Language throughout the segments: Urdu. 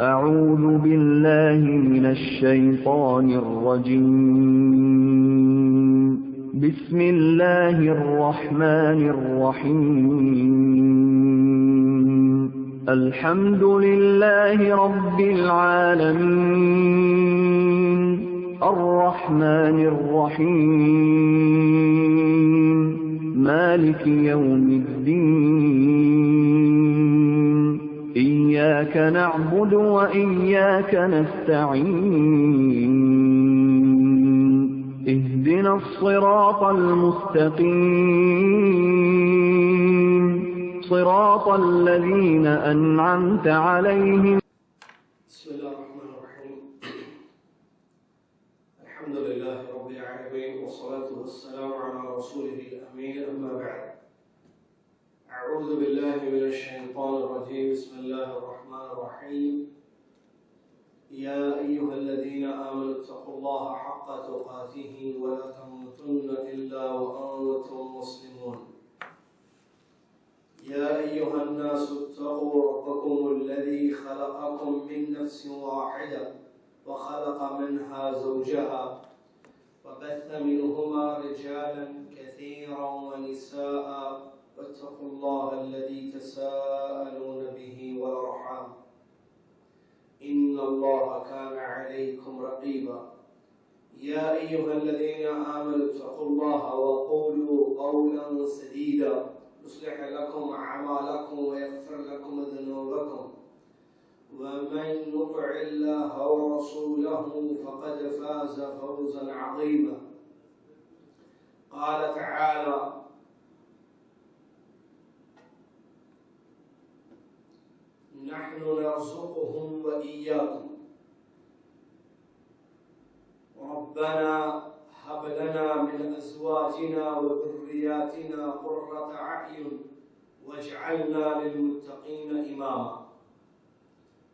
أعوذ بالله من الشيطان الرجيم بسم الله الرحمن الرحيم الحمد لله رب العالمين الرحمن الرحيم مالك يوم الدين إياك نعبد وإياك نستعين اهدنا الصراط المستقيم صراط الذين أنعمت عليهم. بسم الله الرحمن الرحيم. الحمد لله رب العالمين والصلاة والسلام على رسوله الأمين. أما بعد، أعوذ بالله من الشيطان الرجيم. بسم الله الرحمن الرحيم. يا أيها الذين آمنوا اتقوا الله حق تقاته ولا تموتن إلا وأنتم مسلمون. يا أيها الناس اتقوا ربكم الذي خلقكم من نفس واحدة وخلق منها زوجها وبث منهما رجالا كثيرا ونساء واتقوا الله الذي تساءلون به والأرحام إن الله كان عليكم رقيبا. يا أيها الذين آمنوا اتقوا الله وقولوا قولا سديدا يصلح لكم أعمالكم ويغفر لكم ذنوبكم ومن يطع الله ورسوله فقد فاز فوزا عظيما. قال تعالى: نحن نرزقهم وإياكم ربنا هب لنا من أزواجنا وذرياتنا قرة أعين واجعلنا للمتقين إماما.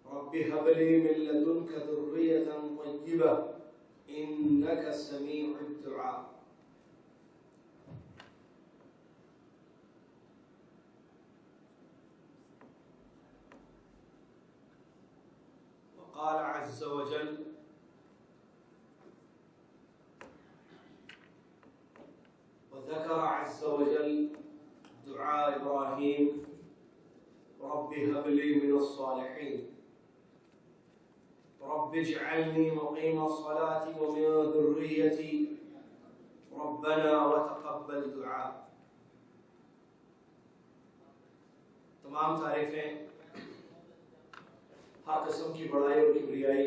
رب هب لي من لدنك ذرية طيبة إنك سميع الدعاء. وقال عز وجل: وذكر عز وجل دعاء إبراهيم: رب هب لي من الصالحين رب اجعلني مقيم الصلاة ومن ذريتي ربنا وتقبل دعاء. تمام تعریفیں، ہر قسم کی بڑائی اور کبریائی،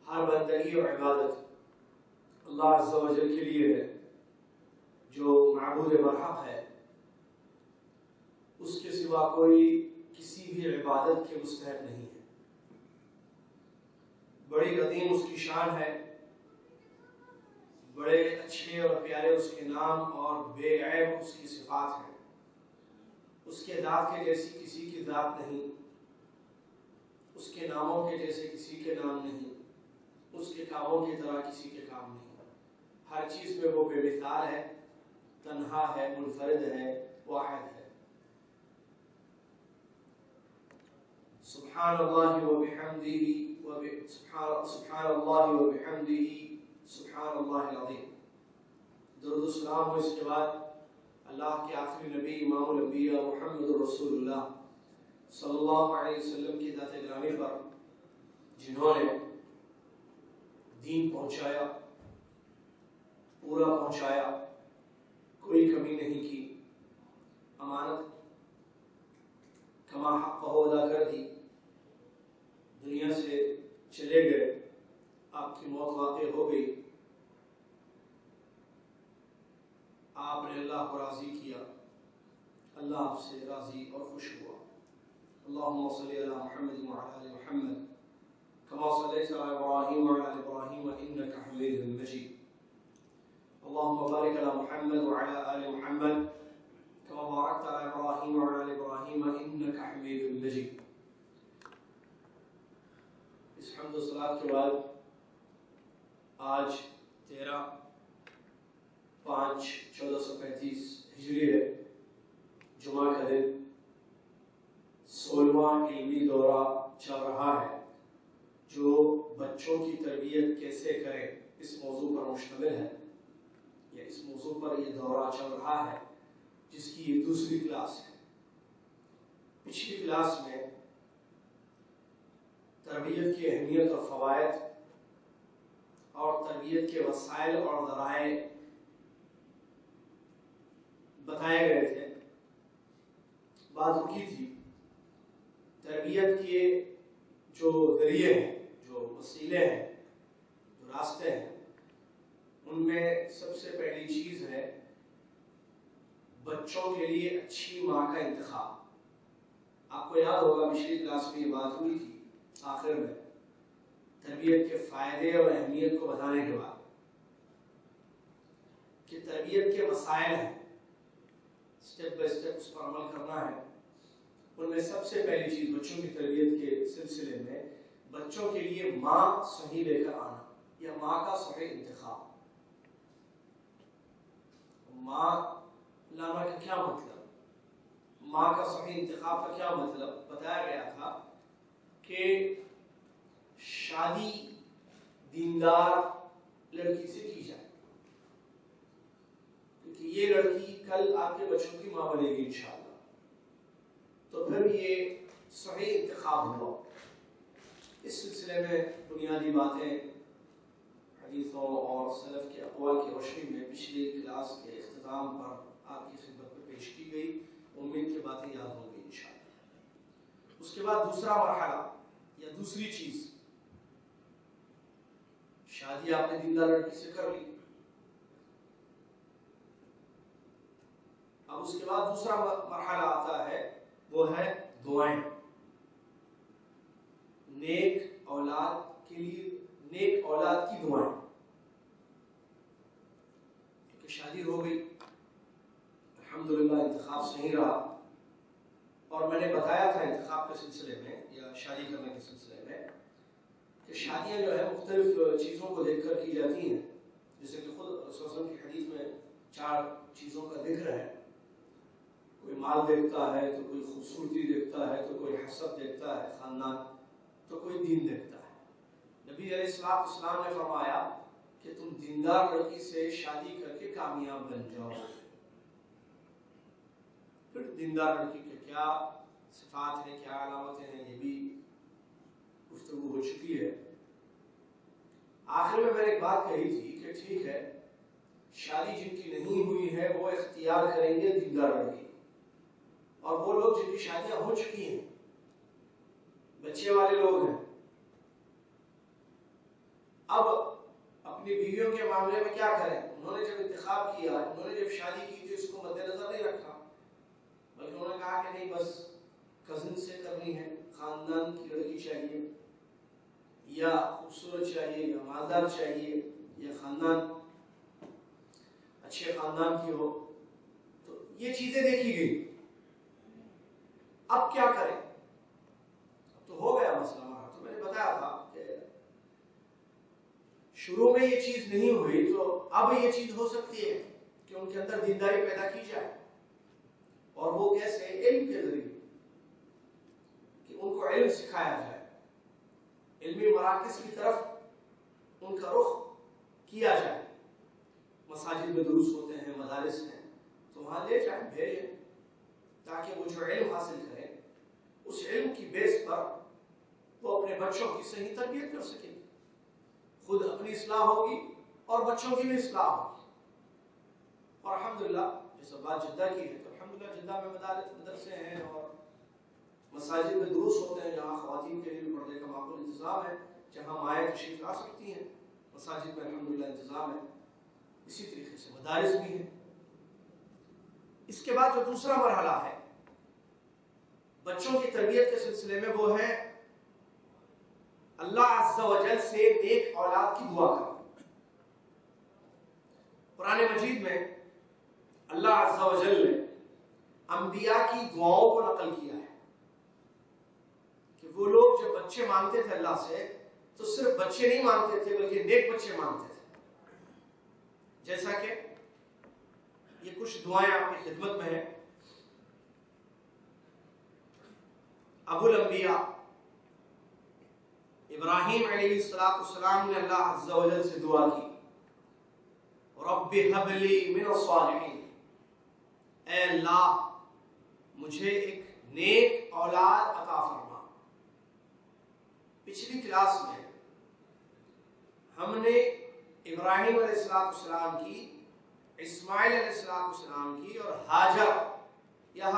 ہر بندگی اور عبادت اللہ عز و جل کے لیے ہے جو معبود برحق ہے. اس کے سوا کوئی کسی بھی عبادت کے مستحق نہیں ہے. بڑی عظیم اس کی شان ہے، بڑے اچھے اور پیارے اس کے نام اور بے عیب اس کی صفات ہیں. اس کے ذات کے جیسی کسی کی ذات نہیں، اس کے ناموں کے جیسے کسی کے نام نہیں، اس کے کاموں کی طرح کسی کے کام نہیں. ہر چیز میں وہ بے مثال ہے، تنہا ہے، منفرد ہے، واحد ہے. سبحان اللہ وبحمدہ سبحان اللہ وبحمدہ سبحان اللہ العظیم. درود و سلام ہو اس کے بعد اللہ کے آخری نبی امام الانبیاء محمد رسول اللہ صلی اللہ علیہ وسلم کی ذات گرامی پر، جنہوں نے دین پہنچایا، پورا پہنچایا، کوئی کمی نہیں کی، امانت کما حق ادا کر دی، دنیا سے چلے گئے، آپ کی موت واقع ہو گئی. آپ نے اللہ کو راضی کیا، اللہ آپ سے راضی اور خوش ہوا. اللهم صل على محمد وعلى آل محمد كما صليت على إبراهيم وعلى آل إبراهيم إنك حميد مجيد. اللهم بارك على محمد وعلى آل محمد كما باركت على إبراهيم وعلى آل إبراهيم إنك حميد مجيد. اس حمد و صلاة کے بعد آج 13/5/1435 ہجری ہے، جمعہ کا دن، 16واں علمی دورہ چل رہا ہے جو بچوں کی تربیت کیسے کریں اس موضوع پر مشتمل ہے، یا اس موضوع پر یہ دورہ چل رہا ہے جس کی یہ دوسری کلاس ہے۔ پچھلی کلاس میں تربیت کی اہمیت اور فوائد اور تربیت کے وسائل اور ذرائع بتائے گئے تھے۔ بات رکی تھی تربیت کے جو ذریعے ہیں، جو وسیلے ہیں، جو راستے ہیں، ان میں سب سے پہلی چیز ہے بچوں کے لیے اچھی ماں کا انتخاب۔ آپ کو یاد ہوگا پچھلی کلاس میں یہ بات ہوئی تھی آخر میں تربیت کے فائدے اور اہمیت کو بتانے کے بعد کہ تربیت کے مسائل ہیں، سٹیپ بائی سٹیپ اس پر عمل کرنا ہے۔ ان میں سب سے پہلی چیز بچوں کی تربیت کے سلسلے میں بچوں کے لیے ماں صحیح لے کر آنا یا ماں کا صحیح انتخاب۔ ماں لانا کا کیا مطلب، ماں کا صحیح انتخاب کا کیا مطلب؟ بتایا گیا تھا کہ شادی دیندار لڑکی سے کی جائے، کیونکہ یہ لڑکی کل آپ کے بچوں کی ماں بنے گی انشاءاللہ، تو پھر یہ صحیح انتخاب ہوا۔ اس سلسلے میں بنیادی باتیں حدیثوں اور سلف کے اقوال کی روشنی میں پچھلی کلاس کے اختتام پر آپ کی خدمت میں پیش کی گئی، امید کی باتیں یاد ہوں گی انشاءاللہ۔ اس کے بعد دوسرا مرحلہ یا دوسری چیز، شادی آپ نے دیندار لڑکی سے کر لی، اب اس کے بعد دوسرا مرحلہ آتا ہے، وہ ہے دعائیں۔ نیک اولاد کے لیے نیک اولاد کی دعائیں، کیونکہ شادی ہو گئی، الحمدللہ انتخاب صحیح رہا، اور میں نے بتایا تھا انتخاب کے سلسلے میں یا شادی کرنے کے سلسلے میں کہ شادیاں جو ہے مختلف چیزوں کو دیکھ کر کی جاتی ہیں، جیسے کہ خود رسول اللہ صلی اللہ علیہ وسلم کی حدیث میں 4 چیزوں کا ذکر ہے۔ کوئی مال دیکھتا ہے، تو کوئی خوبصورتی دیکھتا ہے، تو کوئی حسب دیکھتا ہے خاندان، تو کوئی دین دیکھتا ہے۔ نبی علیہ السلام نے فرمایا کہ تم دیندار لڑکی سے شادی کر کے کامیاب بن جاؤ۔ پھر دیندار لڑکی کے کیا صفات ہیں، کیا علامتیں ہیں، یہ بھی گفتگو ہو چکی ہے۔ آخر میں نے ایک بات کہی تھی کہ ٹھیک ہے، شادی جن کی نہیں ہوئی ہے وہ اختیار کریں گے دیندار لڑکی، اور وہ لوگ جن کی شادیاں ہو چکی ہیں، بچے والے لوگ ہیں، اب اپنی بیویوں کے معاملے میں کیا کریں؟ انہوں نے جب انتخاب کیا، انہوں نے جب شادی کی تھی، اس کو مد نظر نہیں رکھا، بلکہ انہوں نے کہا کہ نہیں بس کزن سے کرنی ہے، خاندان کی لڑکی چاہیے، یا خوبصورت چاہیے، یا مالدار چاہیے، یا خاندان اچھے خاندان کی ہو، تو یہ چیزیں دیکھی گئی۔ اب کیا کریں؟ اب تو ہو گیا مسئلہ ہمارا، تو میں نے بتایا تھا کہ شروع میں یہ چیز نہیں ہوئی، تو اب یہ چیز ہو سکتی ہے کہ ان کے اندر دینداری پیدا کی جائے، اور وہ کیسے؟ علم کے ذریعے، کہ ان کو علم سکھایا جائے، علمی مراکز کی طرف ان کا رخ کیا جائے۔ مساجد میں دروس ہوتے ہیں، مدارس ہیں، تو وہاں لے جائیں، بھیجیں، تاکہ وہ جو علم حاصل کریں اس علم کی بیس پر وہ اپنے بچوں کی صحیح تربیت کر سکیں، خود اپنی اصلاح ہوگی اور بچوں کی بھی اصلاح ہوگی۔ اور الحمدللہ جیسا بات جدہ کی ہے، تو الحمدللہ جدہ میں مدرسے ہیں اور مساجد میں دروس ہوتے ہیں، جہاں خواتین کے لیے بھی پردے کا معقول انتظام ہے، جہاں مائیں تشریف لا سکتی ہیں، مساجد میں الحمدللہ انتظام ہے، اسی طریقے سے مدارس بھی ہیں۔ اس کے بعد جو دوسرا مرحلہ ہے بچوں کی تربیت کے سلسلے میں، وہ ہے اللہ عز و جل سے نیک اولاد کی دعا کرنا۔ قرآن مجید میں اللہ عز و جل نے انبیاء کی دعاؤں کو نقل کیا ہے کہ وہ لوگ جب بچے مانگتے تھے اللہ سے، تو صرف بچے نہیں مانگتے تھے بلکہ نیک بچے مانگتے تھے۔ جیسا کہ یہ کچھ دعائیں آپ کی خدمت میں ہیں۔ ابو الانبیاء ابراہیم علیہ السلام نے اللہ عز و جل سے دعا کی، رب ہب لی من الصالحین، اے اللہ مجھے ایک نیک اولاد عطا فرما۔ پچھلی کلاس میں ہم نے ابراہیم علیہ السلام کی، اسماعیل علیہ السلام کی اور ہاجر یا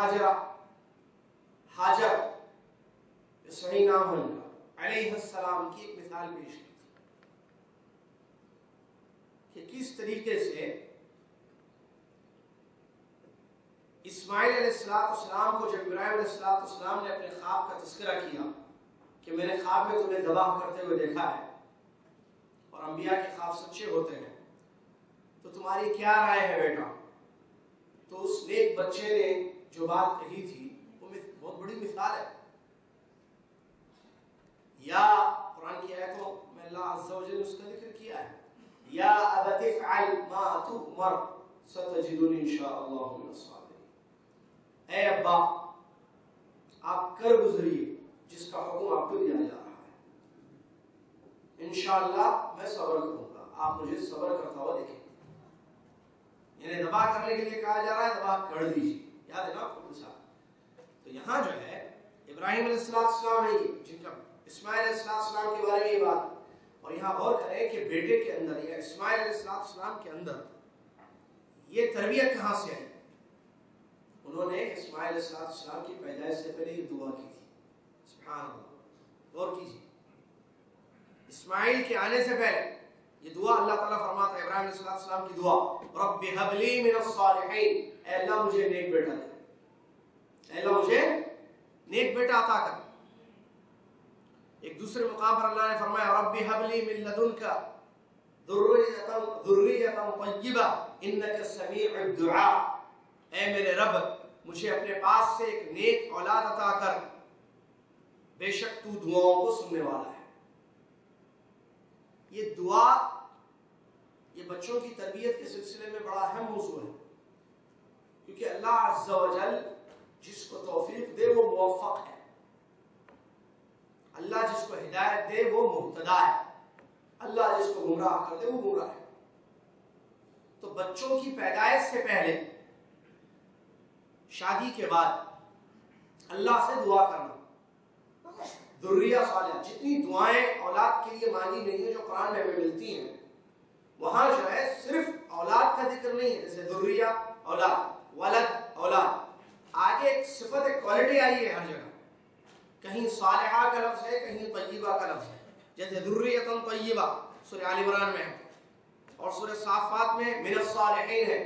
ہاجر صحیح نام ہے ان کا، علیہ السلام کی ایک مثال پیش کی کہ کس طریقے سے اسماعیل علیہ السلام کو جب ابراہیم علیہ السلام نے اپنے خواب کا تذکرہ کیا کہ میں نے خواب میں تمہیں ذبح کرتے ہوئے دیکھا ہے اور انبیاء کے خواب سچے ہوتے ہیں، تو تمہاری کیا رائے ہے بیٹا؟ تو اس نیک بچے نے جو بات کہی تھی وہ بہت بڑی مثال ہے، یا قرآن کی آیتوں میں اللہ عز و جل نے اس کا ذکر کیا ہے، یا ابت افعل ما تؤمر ستجدنی انشاء اللہ من الصابرین، اے ابا آپ کر گزریے جس کا حکم آپ کو دیا جا رہا ہے، انشاءاللہ میں صبر کروں گا، آپ مجھے صبر کرتا ہوا دیکھیں۔ یعنی ذبح کرنے کے لیے کہا جا رہا ہے، ذبح کر دیجیے، یاد ہے نا آپ کو صاحب؟ تو یہاں جو ہے ابراہیم علیہ السلام ہے جن کا اسماعیل علیہ السلام کے بارے میں یہ بات، اور یہاں غور کریں کہ بیٹے کے اندر یا اسماعیل علیہ السلام کے اندر یہ تربیت کہاں سے آئی؟ انہوں نے اسماعیل علیہ السلام کی پیدائش سے پہلے یہ دعا کی تھی، سبحان اللہ، غور کیجیے، اسماعیل کے آنے سے پہلے یہ دعا اللہ تعالیٰ فرماتا ہے، ابراہیم علیہ السلام کی دعا، رب ہب لی من الصالحین، اے اللہ مجھے نیک بیٹا دے، اے اللہ مجھے نیک بیٹا عطا کر۔ ایک دوسرے مقام پر اللہ نے فرمایا، رب ہب لی من لدنک ذریۃ طیبہ انک سمیع الدعاء، اے میرے رب مجھے اپنے پاس سے ایک نیک اولاد عطا کر، بے شک تو دعاؤں کو سننے والا ہے۔ یہ دعا یہ بچوں کی تربیت کے سلسلے میں بڑا اہم موضوع ہے، کیونکہ اللہ عز و جل جس کو توفیق دے وہ موفق ہے، اللہ جس کو ہدایت دے وہ مہتدی ہے، اللہ جس کو گمراہ کر دے وہ گمراہ ہے۔ تو بچوں کی پیدائش سے پہلے، شادی کے بعد اللہ سے دعا کرنا، ذریہ صالحہ، جتنی دعائیں اولاد کے لیے مانگی گئی ہیں جو قرآن میں ہمیں ملتی ہیں، وہاں جو ہے صرف اولاد کا ذکر نہیں ہے، جیسے ذریہ اولاد، ولد اولاد، آگے ایک صفت ایک کوالٹی آئی ہے ہر جگہ، کہیں صالحہ کا لفظ ہے، کہیں طیبہ کا لفظ ہے، جیسے ذریۃ طیبہ سورہ آل عمران میں ہے، اور سورہ صافات میں من الصالحین ہے،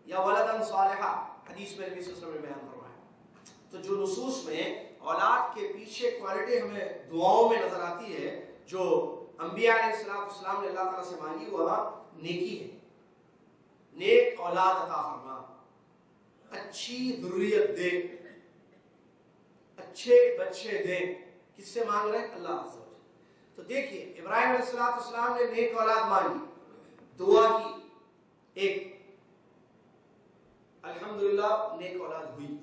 یا ولدا صالحہ حدیث میں نبی صلی اللہ علیہ وسلم نے بیان فرمایا۔ تو جو نصوص میں اولاد کے پیچھے کوالٹی ہمیں دعاؤں میں نظر آتی ہے جو انبیاء علیہ السلام نے اللہ تعالیٰ سے مانگی، وہ نیکی ہے، نیک اولاد عطا فرما، اچھی ذریت دے، اچھے بچے دے، کس سے مانگ رہے ہیں؟ اللہ عز و جل۔ تو دیکھیے ابراہیم علیہ السلام نے نیک اولاد مانگی، دعا کی، ایک الحمدللہ نیک اولاد ہوئی،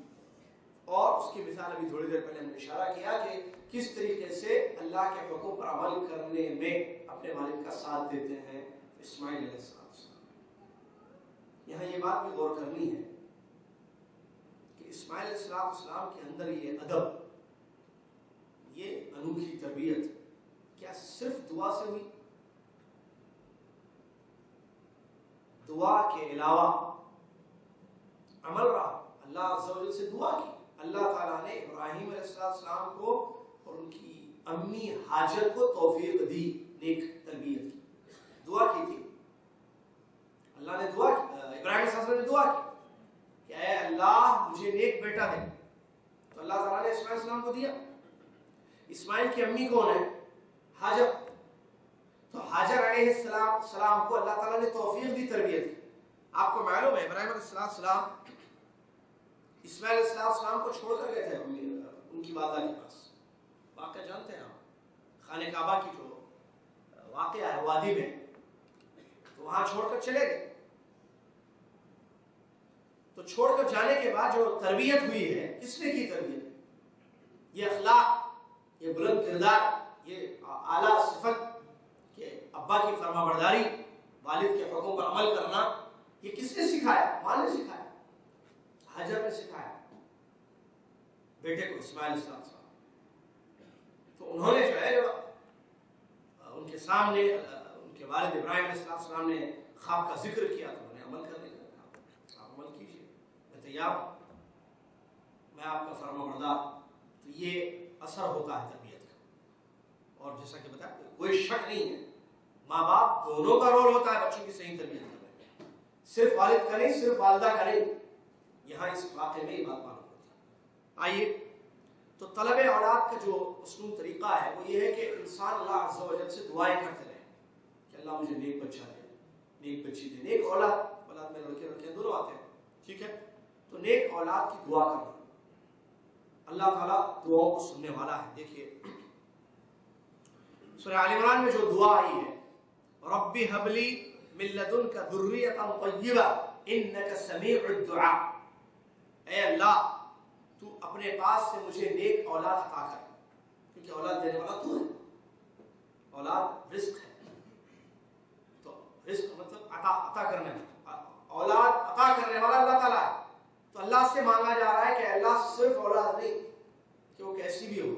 اور اس کی مثال ابھی تھوڑی دیر پہلے ہم نے اشارہ کیا کہ کس طریقے سے اللہ کے حکم پر عمل کرنے میں اپنے والد کا ساتھ دیتے ہیں اسماعیل علیہ السلام۔ یہاں یہ بات بھی غور کرنی ہے کہ اسماعیل علیہ السلام کے اندر یہ ادب، یہ انوکھی تربیت کیا صرف دعا سے ہوئی؟ دعا کے علاوہ عمل رہا، اللہ عز و جل سے دعا کی، اللہ تعالیٰ نے ابراہیم علیہ السلام کو اور ان کی امی ہاجر کو توفیق دی نیک تربیت کی، دعا کی تھی، اللہ نے دعا کی، ابراہیم علیہ السلام نے دعا کی کہ اے اللہ مجھے نیک بیٹا دے، تو اللہ تعالیٰ نے اسماعیل علیہ السلام کو دیا۔ اسماعیل کی امی کون ہے؟ ہاجر، تو ہاجر علیہ السلام کو اللہ تعالیٰ نے توفیق دی تربیت کی۔ آپ کو معلوم ہے ابراہیم علیہ السلام اسماعیل علیہ السلام کو چھوڑ کر گئے تھے ان کی والدہ کے پاس، واقعہ جانتے ہیں آپ، خانہ کعبہ کی جو واقعہ ہے وادی میں، تو وہاں چھوڑ کر چلے گئے۔ تو چھوڑ کر جانے کے بعد جو تربیت ہوئی ہے، کس نے کی تربیت؟ یہ اخلاق، یہ بلند کردار، یہ اعلیٰ ابا کی فرما برداری، والد کے حکم پر عمل کرنا، یہ کس نے سکھایا؟ ماں نے سکھایا، حجر نے سکھایا بیٹے کو اسماعیل علیہ السلام۔ تو انہوں نے جو ہے ان کے سامنے ان کے والد ابراہیم علیہ السلام نے خواب کا ذکر کیا تو انہیں عمل کرنے کا کہا، آپ عمل کیجیے، میں تیار ہوں، میں آپ کا فرما بردار۔ تو یہ اثر ہوتا ہے تربیت کا، اور جیسا کہ بتایا کوئی شک نہیں ہے ماں باپ دونوں کا رول ہوتا ہے بچوں کی صحیح تربیت کرنے میں، صرف والد کا نہیں، صرف والدہ کا نہیں۔ یہاں اس واقعے میں یہ بات معلوم ہوتی ہے۔ آئیے تو طلب اولاد کا جو اسلوب طریقہ ہے وہ یہ ہے کہ انسان اللہ عز و جل سے دعائیں کرتے رہے کہ اللہ مجھے نیک بچہ دے، نیک بچی دے، نیک اولاد میں لڑکے دونوں آتے ہیں، ٹھیک ہے؟ تو نیک اولاد کی دعا کرنا، اللہ تعالیٰ دعاؤں کو سننے والا ہے۔ دیکھیے سورہ آل عمران میں جو دعا آئی ہے، رب هب لي من لدنك ذرية طيبة انك سميع الدعاء، اے اللہ تو اپنے پاس سے مجھے نیک اولاد عطا کر، کیونکہ اولاد دینے والا تو ہے، اولاد رزق ہے، تو رزق مطلب عطا کرنا، اولاد عطا کرنے والا اللہ تعالیٰ ہے۔ تو اللہ سے مانگا جا رہا ہے کہ اللہ صرف اولاد نہیں کہ وہ کیسی بھی ہو،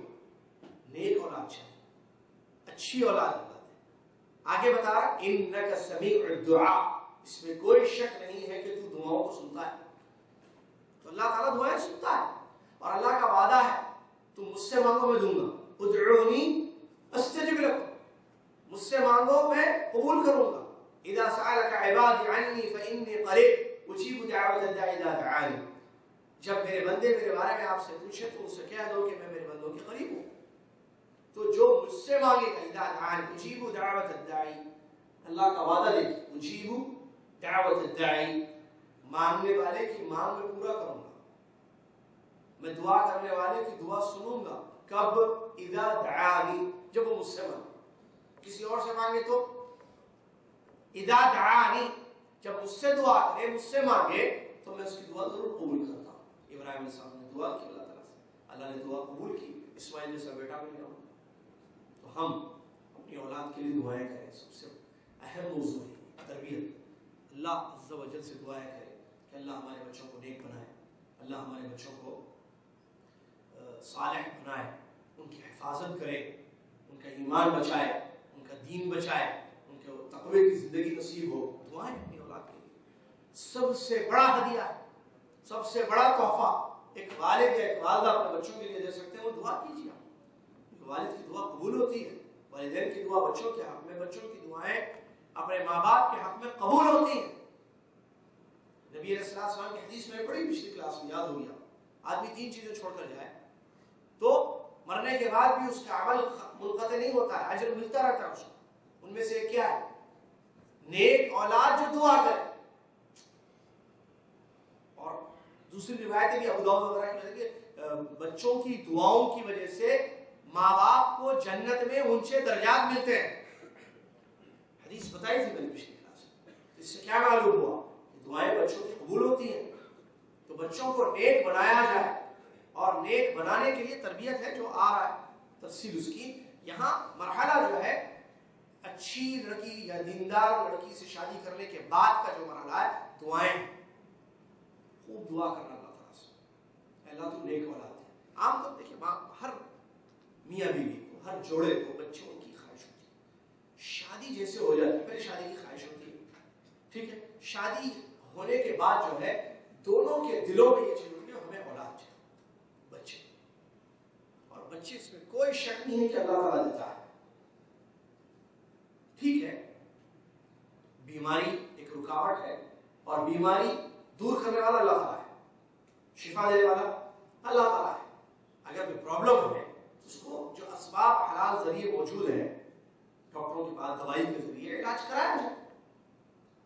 نیک اولاد چاہیے، اچھی اولاد اللہ دے۔ آگے بتا رہا انک سمیع الدعاء، اس میں کوئی شک نہیں ہے کہ تو دعاؤں کو سنتا ہے۔ تو اللہ تعالیٰ دعائیں سنتا ہے، اور اللہ کا وعدہ ہے تم مجھ سے مانگو میں دوں گا، ادعونی استجب لکم، مجھ سے مانگو میں قبول کروں گا۔ اذا سألك عبادی عنی فإنی قریب اجیب دعوت الداعی اذا دعانی، جب میرے بندے میرے بارے میں آپ سے پوچھے تو ان سے کہہ دو کہ میں میرے بندوں کے قریب ہوں۔ تو جو مجھ سے مانگے گا اذا دعانی اجیب دعوت الداعی، اللہ کا وعدہ دیکھیں، اجیب دعوت الداعی، مانگنے والے کی مانگ میں پورا کروں گا، میں دعا کرنے والے کی دعا سنوں گا۔ کب؟ اذا دعانی، جب وہ مجھ سے مانگے، کسی اور سے مانگے تو اذا دعانی، جب مجھ سے دعا کرے، مجھ سے مانگے تو میں اس کی دعا ضرور قبول کرتا ہوں۔ ابراہیم علیہ السلام نے دعا کی اللہ تعالیٰ سے، اللہ نے دعا قبول کی، اسماعیل جیسا بیٹا مل گیا۔ تو ہم اپنی اولاد کے لیے دعائیں کریں، سب سے اہم موضوع ہے تربیت۔ اللہ عز و جل سے دعائیں کریں کہ اللہ ہمارے بچوں کو نیک بنائے، اللہ ہمارے بچوں کو صالح بنائے، ان کی حفاظت کرے، ان کا ایمان بچائے، ان کا دین بچائے، ان کے تقوی کی زندگی نصیب ہو۔ دعائیں اپنی اولاد کے لیے سب سے بڑا ہدیہ ہے، سب سے بڑا تحفہ ایک والد یا ایک والدہ اپنے بچوں کے لیے دے سکتے ہیں، وہ دعا کیجیے۔ والد کی دعا قبول ہوتی ہے، والدین کی دعا بچوں کے حق میں، بچوں کی دعائیں اپنے ماں باپ کے حق میں قبول ہوتی ہیں۔ نبی علیہ السلام کی حدیث میں پڑھی پچھلی کلاس میں، یاد ہو گیا، آدمی 3 چیزیں چھوڑ کر جائے تو مرنے کے بعد بھی اس کا عمل منقطع نہیں ہوتا ہے، اجر ملتا رہتا ہے اس کو۔ ان میں سے کیا ہے؟ نیک اولاد جو دعا کرے، اور دوسری روایتیں بھی ابو داؤد وغیرہ کی بچوں کی دعاؤں کی وجہ سے ماں باپ کو جنت میں اونچے درجات ملتے ہیں، حدیث بتائی تھی میں نے پچھلی کلاس میں۔ اس سے کیا معلوم ہوا کہ دعائیں بچوں کی قبول ہوتی ہیں۔ تو بچوں کو نیک بنایا جائے، اور نیک بنانے کے لیے تربیت ہے جو آ رہا ہے، تفصیل اس کی۔ یہاں مرحلہ جو ہے اچھی لڑکی یا دیندار لڑکی سے شادی کرنے کے بعد کا جو مرحلہ ہے، دعائیں، خوب دعا کرنا اللہ تعالیٰ سے، اللہ تو نیک اولاد دے۔ عام طور دیکھیں ہر میاں بیوی کو، ہر جوڑے کو بچوں کی خواہش ہوتی ہے، شادی جیسے ہو جاتی ہے، پہلے شادی کی خواہش ہوتی ہے، ٹھیک ہے، شادی ہونے کے بعد جو ہے دونوں کے دلوں میں یہ چیز ہوتی ہے ہمیں اولاد چاہیے، بچے، اور بچے اس میں کوئی شک نہیں ہے کہ اللہ تعالیٰ دیتا ہے۔ ٹھیک ہے، بیماری ایک رکاوٹ ہے، اور بیماری دور کرنے والا اللہ تعالیٰ ہے، شفا دینے والا اللہ تعالیٰ ہے۔ اگر کوئی پرابلم ہے تو اس کو جو اسباب حلال ذریعے موجود ہیں، ڈاکٹروں کے پاس دوائی کے ذریعے علاج کرایا جائے،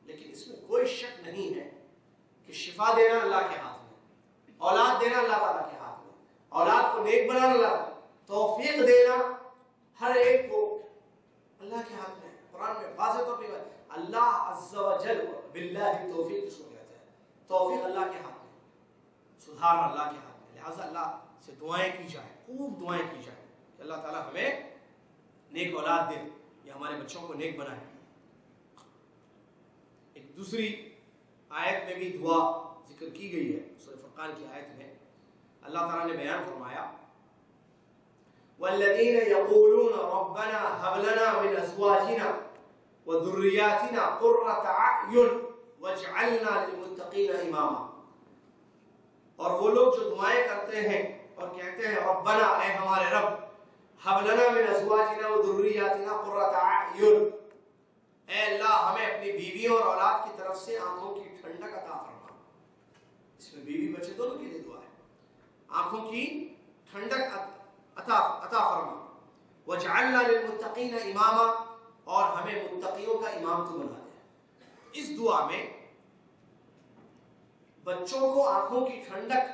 لیکن اس میں کوئی شک نہیں ہے کہ شفا دینا اللہ کے ہاتھ میں، اولاد دینا اللہ تعالیٰ کے ہاتھ میں، اولاد کو نیک بنانا اللہ، توفیق دینا ہر ایک کو اللہ کے ہاتھ میں۔ قرآن میں واضح طور پر اللہ عز و جل باللہ توفیق جس کو کہتا ہے، توفیق اللہ کے ہاتھ میں، سدھارنا اللہ کے ہاتھ میں۔ لہٰذا اللہ سے دعائیں کی جائے، خوب دعائیں کی جائے کہ اللہ تعالیٰ ہمیں نیک اولاد دے یا ہمارے بچوں کو نیک بنائے۔ ایک دوسری آیت میں بھی دعا ذکر کی گئی ہے، سورہ فرقان کی آیت میں اللہ تعالیٰ نے بیان فرمایا وَالَّذِينَ يَقُولُونَ رَبَّنَا هَبْ لَنَا مِنْ أَزْوَاجِنَا وَذُرِّيَّاتِنَا قُرَّةَ أَعْيُنٍ وَاجْعَلْنَا لِلْمُتَّقِينَ إِمَامًا۔ اور وہ لوگ جو دعائیں کرتے ہیں اور کہتے ہیں ربنا، اے ہمارے رب، هَبْ لَنَا مِنْ أَزْوَاجِنَا وَذُرِّيَّاتِنَا قُرَّةَ أَعْيُنٍ، اے اللہ ہمیں اپنی بیویوں اور اولاد کی طرف سے آنکھوں کی ٹھنڈک عطا فرما۔ اس میں بیوی بچے دونوں کے لیے دعا ہے، آنکھوں کی ٹھنڈک عطا فرما۔ وَاجْعَلْنَا لِلْمُتَّقِينَ إِمَامًا، اور ہمیں متقیوں کا امام تو بنا دے۔ اس دعا میں بچوں کو آنکھوں کی ٹھنڈک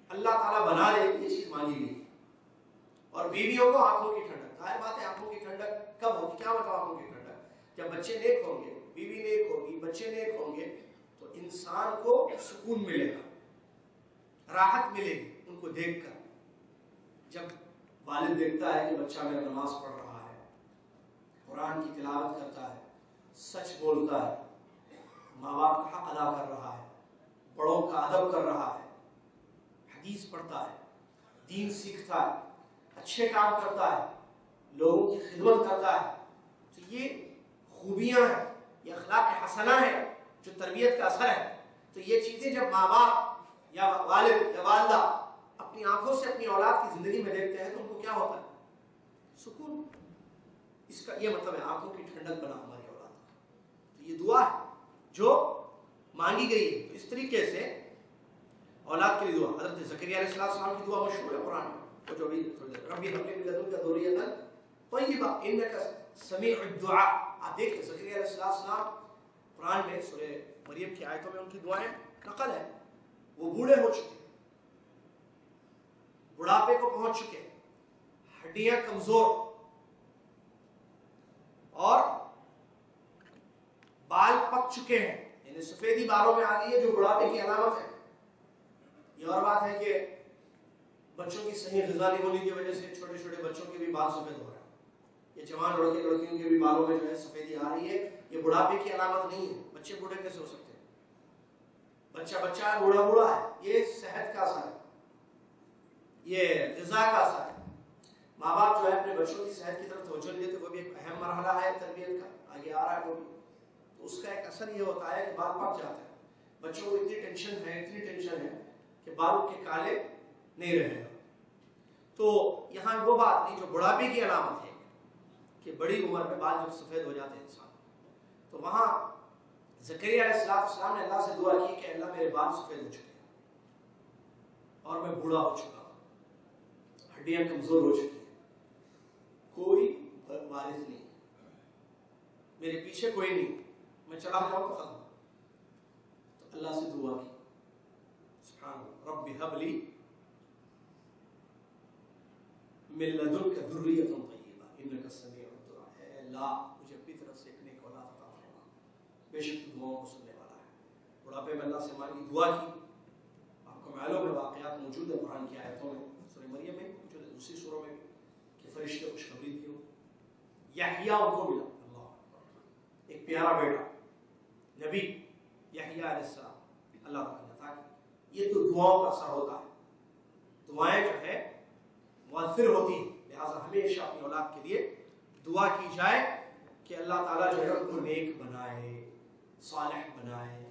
اللہ تعالیٰ بنا دے، یہ چیز مانگی گئی، اور بیویوں کو آنکھوں کی ٹھنڈک۔ ظاہر بات ہے آنکھوں کی ٹھنڈک کب ہوگی؟ کیا مطلب آنکھوں کی ٹھنڈک؟ جب بچے نیک ہوں گے، بیوی نیک ہوگی، بچے نیک ہوں گے، تو انسان کو سکون ملے گا، راحت ملے گی ان کو دیکھ کر۔ جب والد دیکھتا ہے کہ بچہ میرا نماز پڑھ رہا ہے، قرآن کی تلاوت کرتا ہے، سچ بولتا ہے، ماں باپ کا حق ادا کر رہا ہے، بڑوں کا ادب کر رہا ہے، حدیث پڑھتا ہے، دین سیکھتا ہے، اچھے کام کرتا ہے، لوگوں کی خدمت کرتا ہے، تو یہ خوبیاں ہیں، یہ اخلاق حسنہ ہیں جو تربیت کا اثر ہے۔ تو یہ چیزیں جب ماں باپ یا والد یا والدہ اپنی آنکھوں سے اپنی اولاد کی زندگی میں دیکھتے ہیں تو ان کو کیا ہوتا ہے؟ سکون۔ اس کا یہ مطلب ہے آنکھوں کی ٹھنڈک بنا ہماری اولاد کا۔ تو یہ دعا ہے جو مانگی گئی ہے۔ تو اس طریقے سے اولاد کے لیے دعا، حضرت زکریا علیہ السلام کی دعا مشہور ہے قرآن میں، وہ جو بھی ربی ہب لی من لدنک ذریۃ طیبہ انک سمیع الدعاء۔ آپ دیکھیں زکریا علیہ السلام قرآن میں سورہ مریم کی آیتوں میں ان کی دعائیں نقل ہے۔ وہ بوڑھے ہو چکے، بڑھاپے کو پہنچ چکے، ہڈیاں کمزور اور بال پک چکے ہیں، یعنی سفیدی بالوں میں آ گئی ہے جو بڑھاپے کی علامت ہے۔ یہ اور بات ہے کہ بچوں کی صحیح غذا نہیں ہونے کی وجہ سے چھوٹے چھوٹے بچوں کے بھی بال سفید ہو رہے ہیں۔ یہ جوان لڑکے لڑکیوں کے بھی بالوں میں جو ہے سفیدی آ رہی ہے، یہ بڑھاپے کی علامت نہیں ہے۔ بچے بوڑھے کیسے ہو سکتے ہیں؟ بچہ بچہ ہے، بوڑھا بوڑھا ہے، یہ صحت کا اثر ہے، یہ غذا کا اثر ہے۔ ماں باپ جو ہے اپنے بچوں کی صحت کی طرف توجہ نہیں دیتے، وہ بھی ایک اہم مرحلہ ہے تربیت کا، آگے آ رہا ہے وہ بھی، تو اس کا ایک اثر یہ ہوتا ہے کہ بال پک جاتا ہے۔ بچوں کو اتنی ٹینشن ہے کہ بال کے کالے نہیں رہے گا۔ تو یہاں وہ بات نہیں جو بڑھاپے کی علامت ہے کہ بڑی عمر میں بال جب سفید ہو جاتے ہیں انسان، تو وہاں زکریا علیہ السلام نے اللہ سے دعا کی کہ اللہ میرے بال سفید ہو چکے ہیں اور میں بوڑھا ہو چکا ہوں، ہڈیاں کمزور ہو چکی ہیں، کوئی وارث نہیں، میرے پیچھے کوئی نہیں، میں چلا جاؤں تو ختم۔ تو اللہ سے دعا کی، سبحان اللہ، رب ہب لی من لدنک ذریۃ طیبہ انک سمیع الدعاء۔ اے اللہ مجھے اپنی طرف سے ایک نیک اولاد عطا فرما، بے شک تو دعاؤں کو سننے والا ہے۔ بڑھاپے میں اللہ سے مانگی، دعا کی۔ آپ کو معلوم ہے واقعات موجود ہے قرآن کی آیتوں میں، سورہ مریم میں موجود ہے، دوسری سوروں میں بھی، کہ فرشتے خوشخبری دی ہو، یحییٰ ان کو ملا، اللہ ایک پیارا بیٹا نبی یحییٰ علیہ السلام اللہ تعالیٰ نے عطا کی۔ یہ تو دعاؤں کا اثر ہوتا ہے، دعائیں جو ہے مؤثر ہوتی ہیں، لہٰذا ہمیشہ اپنی اولاد کے لیے دعا کی جائے کہ اللہ تعالیٰ جو ہے ان کو نیک بنائے، صالح بنائے۔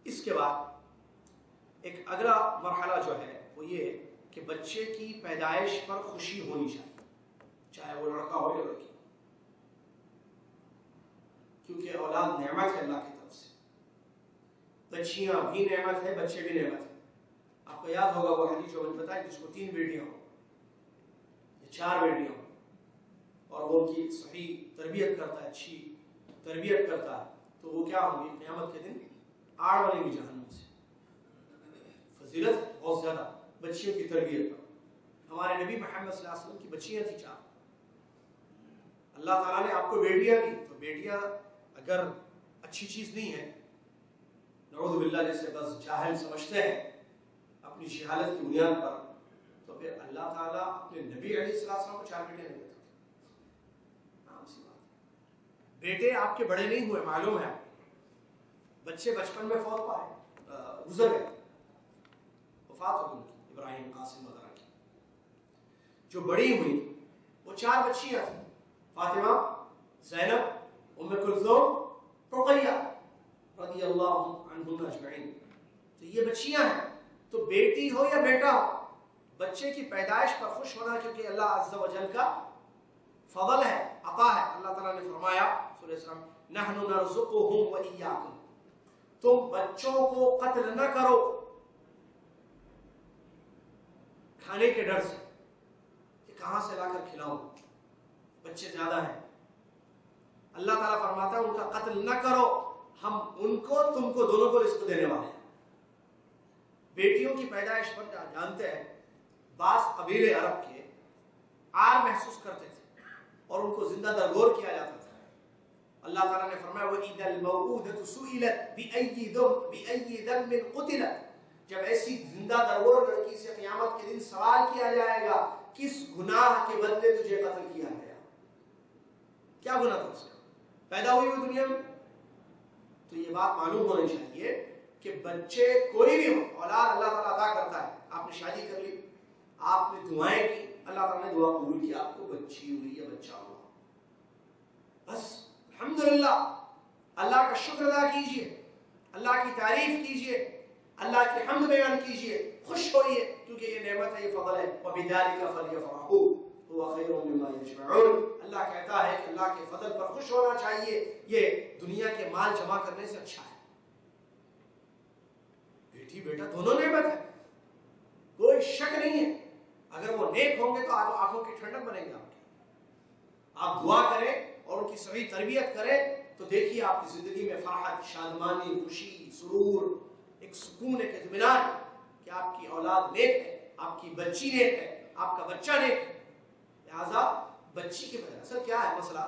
اس کے بعد ایک اگلا مرحلہ جو ہے وہ یہ کہ بچے کی پیدائش پر خوشی ہونی چاہیے، چاہے وہ لڑکا ہو یا لڑکی، کیونکہ اولاد نعمت ہے اللہ کی طرف سے، بچیاں بھی نعمت ہے، بچے بھی نعمت ہے۔ آپ کو یاد ہوگا وہ حدیث جو میں نے بتائی جس کو 3 بیٹیاں ہوں یا 4 بیٹیاں ہوں اور وہ ان کی صحیح تربیت کرتا ہے، اچھی تربیت کرتا ہے، تو وہ کیا ہوں گی قیامت کے دن؟ آڑ بنیں گی جہنم سے۔ فضیلت بہت زیادہ بچیوں کی تربیت پر۔ ہمارے نبی محمد صلی اللہ علیہ وسلم کی بچیاں تھیں 4۔ اللہ تعالیٰ نے آپ کو بیٹیاں دی، تو بیٹیاں اگر اچھی چیز نہیں ہے، نعوذ باللہ جیسے بس جاہل سمجھتے ہیں اپنی جہالت کی بنیاد پر، تو پھر اللہ تعالیٰ اپنے نبی علیہ السلام کو 4 بیٹیاں نہیں دیتا۔ عام سی بات ہے، بیٹے آپ کے بڑے نہیں ہوئے، معلوم ہے، بچے بچپن میں فوت پائے، گزر گئے، وفات ہو گئی ابراہیم، قاسم وغیرہ کی. جو بڑی ہوئی وہ 4 بچیاں تھیں، فاطمہ، زینب، ام کلثوم، رقیہ رضی اللہ عنہم اجمعین. تو یہ بچیاں ہیں. تو بیٹی ہو یا بیٹا ہو، بچے کی پیدائش پر خوش ہونا کیونکہ اللہ عز و جل کا فضل ہے، عطا ہے. اللہ تعالیٰ نے فرمایا سورہ اسراء، نحن نرزقهم وإياكم، تم بچوں کو قتل نہ کرو کھانے کے ڈر سے کہ کہاں سے لا کر کھلاؤ، بچے زیادہ ہیں. اللہ تعالیٰ فرماتا ہے ان کا قتل نہ کرو، ہم ان کو تم کو دونوں کو رزق دینے والے ہیں. بیٹیوں کی پیدائش پر جانتے ہیں بعض قبیلے عرب کے عار محسوس کرتے تھے اور ان کو زندہ درگور کیا جاتا تھا. اللہ تعالیٰ نے فرمایا وَإِذَا الْمَوْءُودَةُ سُئِلَتْ بِأَيِّ ذَنبٍ قُتِلَتْ، جب ایسی زندہ درگور لڑکی سے قیامت کے دن سوال کیا جائے گا کس گناہ کے بدلے تجھے قتل کیا گیا، کیا گناہ تھا اس کا، پیدا ہوئی ہوئی دنیا میں. تو یہ بات معلوم ہونی چاہیے کہ بچے کوئی بھی ہو، اولاد اللہ تعالیٰ عطا کرتا ہے. آپ نے شادی کر لی، آپ نے دعائیں کی، اللہ تعالیٰ نے دعا قبول کی، آپ کو بچی ہوئی یا بچہ ہوا، بس الحمدللہ اللہ کا شکر ادا کیجئے، اللہ کی تعریف کیجئے، اللہ کی حمد بیان کیجئے، خوش ہوئیے کیونکہ یہ نعمت ہے، یہ فضل ہے. وَبِذَلِكَ فَلْيَفْرَحُوا هُوَ خَيْرٌ مِّمَّا يَجْمَعُونَ. اللہ کہتا ہے کہ اللہ کے فضل پر خوش ہونا چاہیے، یہ دنیا کے مال جمع کرنے سے اچھا ہے. بیٹی بیٹا دونوں نعمت ہے، کوئی شک نہیں ہے. اگر وہ نیک ہوں گے تو آپ آنکھوں کی ٹھنڈک بنیں گے آپ کی. آپ دعا کریں اور ان کی صحیح تربیت کریں تو دیکھیے آپ کی زندگی میں فرحت، شادمانی، خوشی، سرور، ایک سکون، ایک اطمینان کہ آپ کی اولاد نیک ہے، آپ کی بچی نیک ہے، آپ کا بچہ نیک ہے. لہذا بچی کے بجائے اصل کیا ہے مسئلہ،